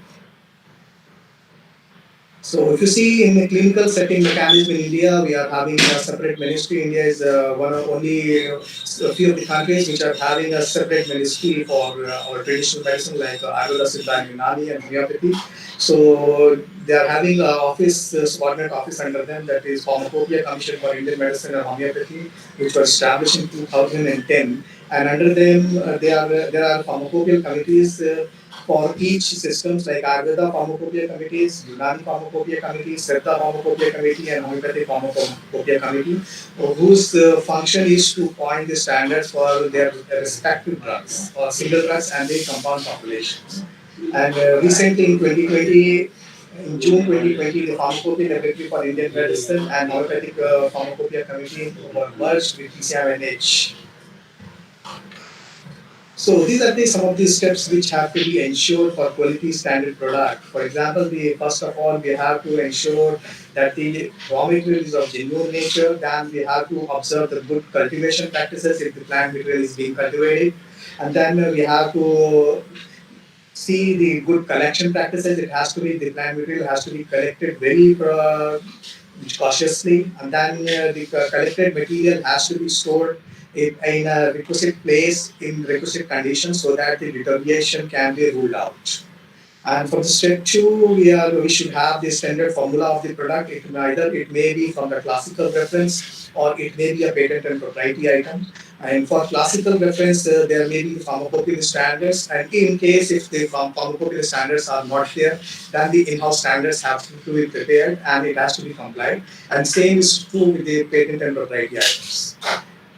So if you see in the clinical setting mechanism in India, we are having a separate ministry. India is one of only a few of the countries which are having a separate ministry for our traditional medicine, like Ayurveda, Siddha, and Unani, and Vidyapeeth. So they are having an office, subordinate office under them, that is Pharmacopoeia Commission for Indian Medicine and Homeopathy, which was established in 2010. And under them, there are pharmacopoeia committees for each systems, like Ayurveda Pharmacopoeia Committees, Unani Pharmacopoeia Committees, Siddha Pharmacopoeia Committee, and Homeopathic Pharmacopoeia Committee, whose function is to point the standards for their respective drugs, or single drugs and the compound populations. And recently in 2020, in June 2020, the Pharmacopoeia Laboratory for Indian Medicine and Homeopathic Pharmacopoeia Committee were merged with PCMNH. So these are some of the steps which have to be ensured for quality standard product. For example, first of all, we have to ensure that the raw material is of genuine nature. Then we have to observe the good cultivation practices if the plant material is being cultivated. And then we have to see the good collection practices. It has to be, the plant material has to be collected very cautiously, and then the collected material has to be stored in a requisite place in requisite conditions so that the deterioration can be ruled out. And for the step two, we should have the standard formula of the product. It may be from the classical reference, or it may be a patent and proprietary item. And for classical reference, there may be pharmacopoeia standards. And in case if the pharmacopoeia standards are not there, then the in-house standards have to be prepared and it has to be complied. And same is true with the patent and proprietary items.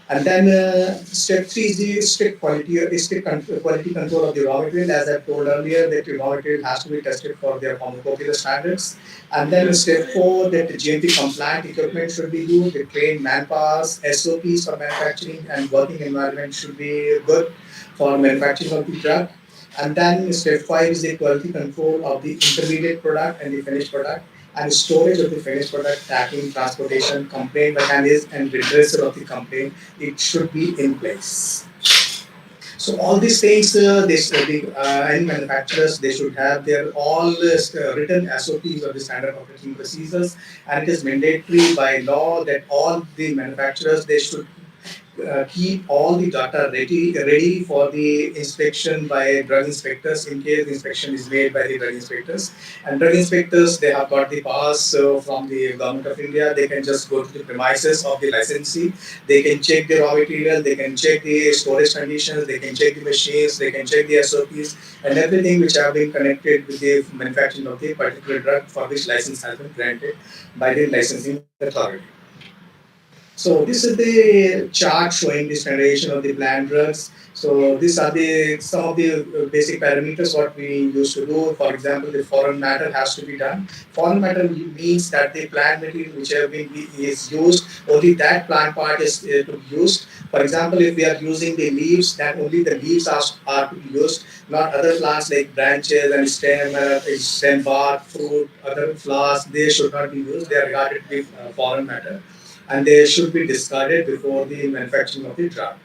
And then step three is the quality control of the raw material. As I told earlier, that the raw material has to be tested for their pharmacopoeia standards. And then step four, that the GMP compliant equipment should be used, the trained manpowers, SOPs for manufacturing and working environment should be good for manufacturing of the drug. And then step five is the quality control of the intermediate product and the finished product. and storage of the finished product, tracking, transportation, complaint mechanism, and redressal of the complaint. It should be in place. So all these things, any manufacturers, they should have their all written SOPs or the standard operating procedures, and it is mandatory by law that all the manufacturers, they should keep all the data ready for the inspection by drug inspectors in case the inspection is made by the drug inspectors. And drug inspectors, they have got the pass from the government of India. They can just go to the premises of the licensee. They can check the raw material. They can check the storage conditions. They can check the machines. They can check the SOPs and everything which have been connected with the manufacturing of the particular drug for which license has been granted by the licensing authority. So this is the chart showing the standardization of the plant drugs. So these are the some of the basic parameters what we used to do. For example, the foreign matter has to be done. Foreign matter means that the plant material which have been is used, only that plant part is to be used. For example, if we are using the leaves, then only the leaves are to be used, not other plants like branches and stem bark, fruit, other flowers. They should not be used. They are regarded to be foreign matter, and they should be discarded before the manufacturing of the drug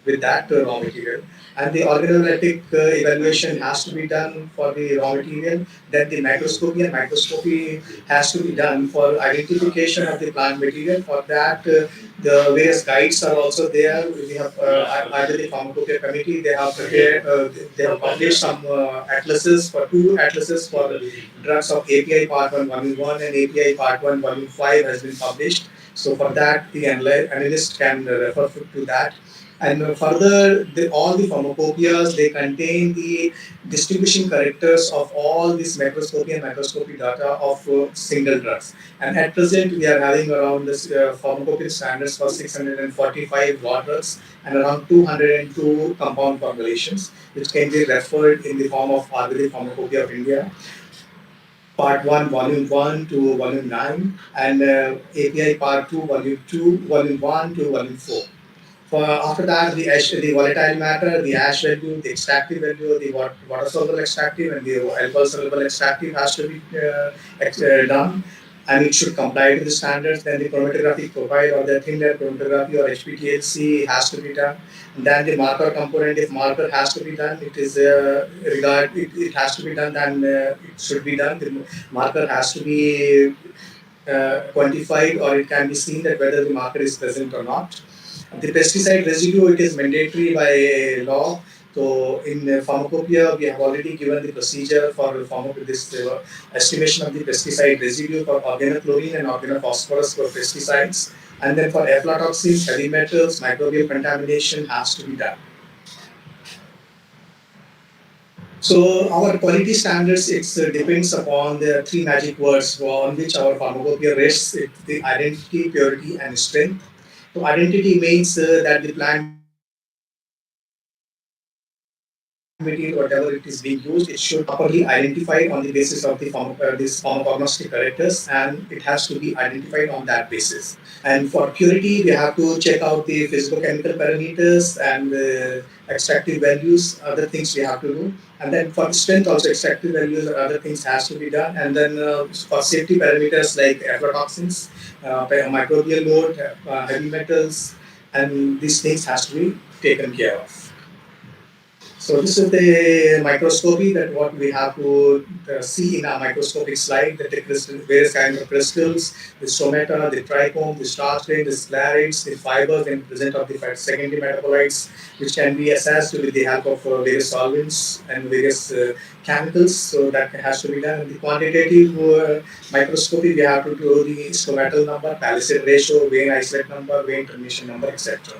with that raw material. And the organoleptic evaluation has to be done for the raw material. Then the microscopy and microscopy has to be done for identification of the plant material. For that, the various guides are also there. We have either the pharmacopoeia committee, they have prepared, they have published some atlases for two atlases for the drugs of API Part 1 Volume 1 and API Part 1 Volume 5 has been published. So for that, the analyst can refer to that. And further, all the pharmacopoeias, they contain the distribution characters of all this microscopy and microscopy data of single drugs. And at present, we are having around this pharmacopoeia standards for 645 raw drugs and around 202 compound formulations, which can be referred in the form of Ayurvedic Pharmacopoeia of India. Part 1, Volume 1 to Volume 9, and API Part 2, Volume 2, Volume 1 to Volume 4. For after that, the volatile matter, the ash value, the extractive value, the water soluble extractive, and the alcohol soluble extractive has to be done, and it should comply to the standards. Then the chromatographic profile or the thin layer chromatography or HPTLC has to be done. And then the marker component, if marker has to be done, it is it has to be done, then it should be done. The marker has to be quantified, or it can be seen that whether the marker is present or not. The pesticide residue, it is mandatory by law. So in pharmacopoeia, we have already given the procedure for this estimation of the pesticide residue for organochlorine and organophosphorus for pesticides. And then for aflatoxins, heavy metals, microbial contamination has to be done. So our quality standards, it depends upon the three magic words on which our pharmacopoeia rests: the identity, purity, and strength. So identity means that the plant material, whatever it is being used, it should properly identified on the basis of the this pharmacognostic characters, and it has to be identified on that basis. And for purity, we have to check out the physicochemical parameters and extractive values, other things we have to do. And then for strength, also extractive values or other things has to be done. And then for safety parameters like aflatoxins, microbial load, heavy metals, and these things has to be taken care of. So this is the microscopy that what we have to see in our microscopic slide, that the various kinds of crystals, the stomata, the trichome, the starch grain, the sclerites, the fibers and present of the secondary metabolites, which can be assessed with the help of various solvents and various chemicals. So that has to be done. In the quantitative microscopy, we have to do the stomatal number, palisade ratio, vein isolate number, vein termination number, etc.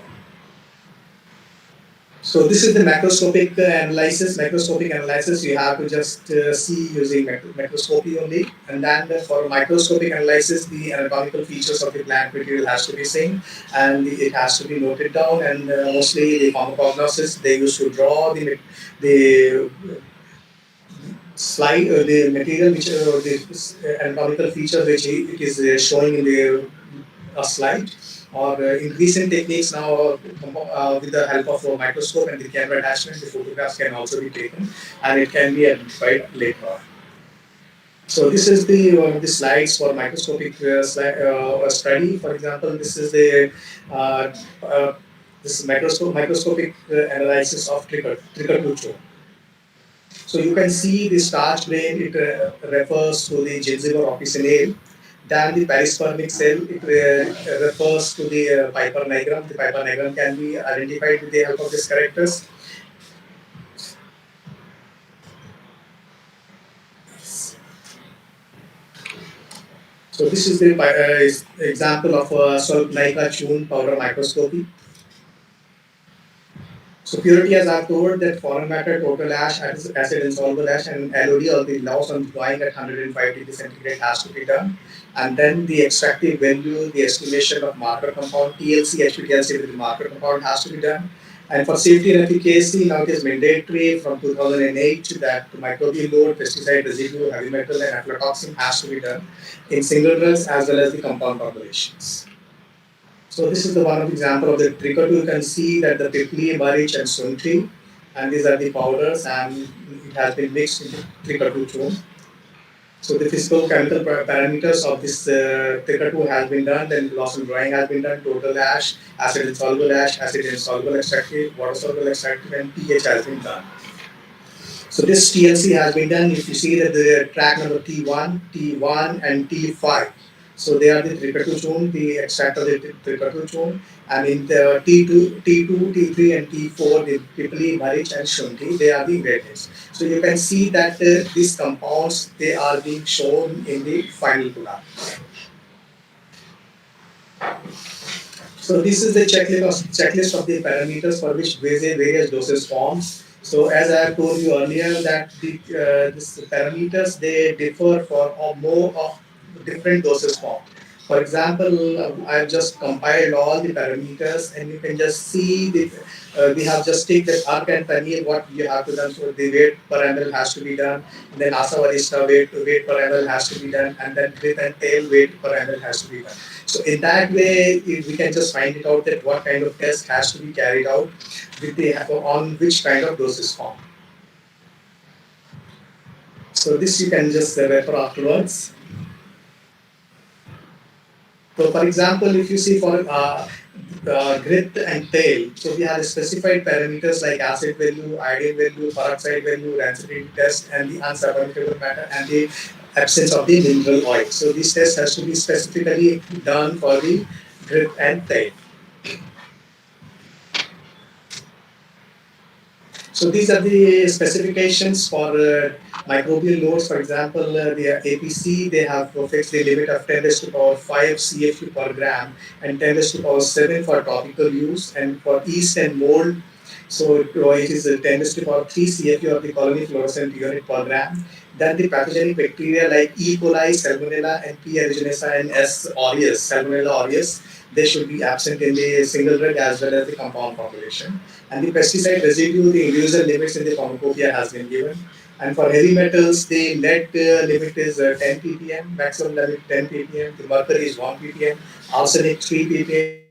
So this is the macroscopic analysis. Macroscopic analysis, you have to just see using macroscopy only. And then for microscopic analysis, the anatomical features of the plant material has to be seen, and it has to be noted down. And mostly the pharmacognosis, they used to draw the slide, the material which the anatomical feature which it is showing in the slide. Or in recent techniques now, with the help of a microscope and the camera attachment, the photographs can also be taken, and it can be identified later on. So this is the one of the slides for microscopic study. For example, this is the uh, uh, this microscopic analysis of trichotillomania. So you can see the starch grain, it refers to the gingiva officinale. Then the perispermic cell, it refers to the Piper diagram. The Piper diagram can be identified with the help of these characters. So this is the example of a Solpnica tuned powder microscopy. So purity, as I've told, that foreign matter, total ash, acid insoluble ash, and LOD, or the loss on drying at 105 degrees centigrade, has to be done. And then the extractive value, the estimation of marker compound, TLC, HPTLC with the marker compound has to be done. And for safety and efficacy, now it is mandatory from 2008 that microbial load, pesticide residue, heavy metal, and aflatoxin has to be done in single drugs as well as the compound formulations. So this is the one of example of the trichotillomania. You can see that the pipli, marich, and sunti, and these are the powders, and it has been mixed in the trichotillomania. So the physical chemical parameters of this trichotillomania has been done. Then loss and drying has been done. Total ash, acid insoluble extractive, water soluble extractive, and pH has been done. So this TLC has been done. If you see that the track number T1, T1, and T5. So they are the trichotillomania, the extract of the trichotillomania, and in the T2, T2, T3, and T4, the pipli, marich, and shunti, they are the ingredients. So you can see that these compounds, they are being shown in the final product. So this is the checklist of the parameters for which various doses forms. So as I have told you earlier that these parameters, they differ for more of different doses form. For example, I've just compiled all the parameters, and you can just see we have just take the arc and paneer, what you have to done. So the weight per ml has to be done, and then asavarista weight per ml has to be done, and then grip and tail weight per ml has to be done. So in that way, we can just find it out that what kind of test has to be carried out with the on which kind of doses form. So this you can just refer afterwards. So for example, if you see for grit and tail, so we have specified parameters like acid value, iodine value, peroxide value, rancidity test, and the unsublimable matter, and the absence of the mineral oil. So this test has to be specifically done for the grit and tail. So these are the specifications for microbial loads. For example, the APC, they have fixed the limit of 10 raised to power 5 CFU per gram and 10 raised to power 7 for topical use. And for yeast and mold, so it is 10 raised to power 3 CFU of the colony fluorescent unit per gram. Then the pathogenic bacteria like E. coli, Salmonella, and P. aeruginosa, and S. aureus, Salmonella aureus, they should be absent in the single drug as well as the compound population. And the pesticide residue, the individual limits in the pharmacopoeia has been given. And for heavy metals, the lead limit is 10 ppm, maximum limit 10 ppm, the mercury is 1 ppm, arsenic 3 ppm,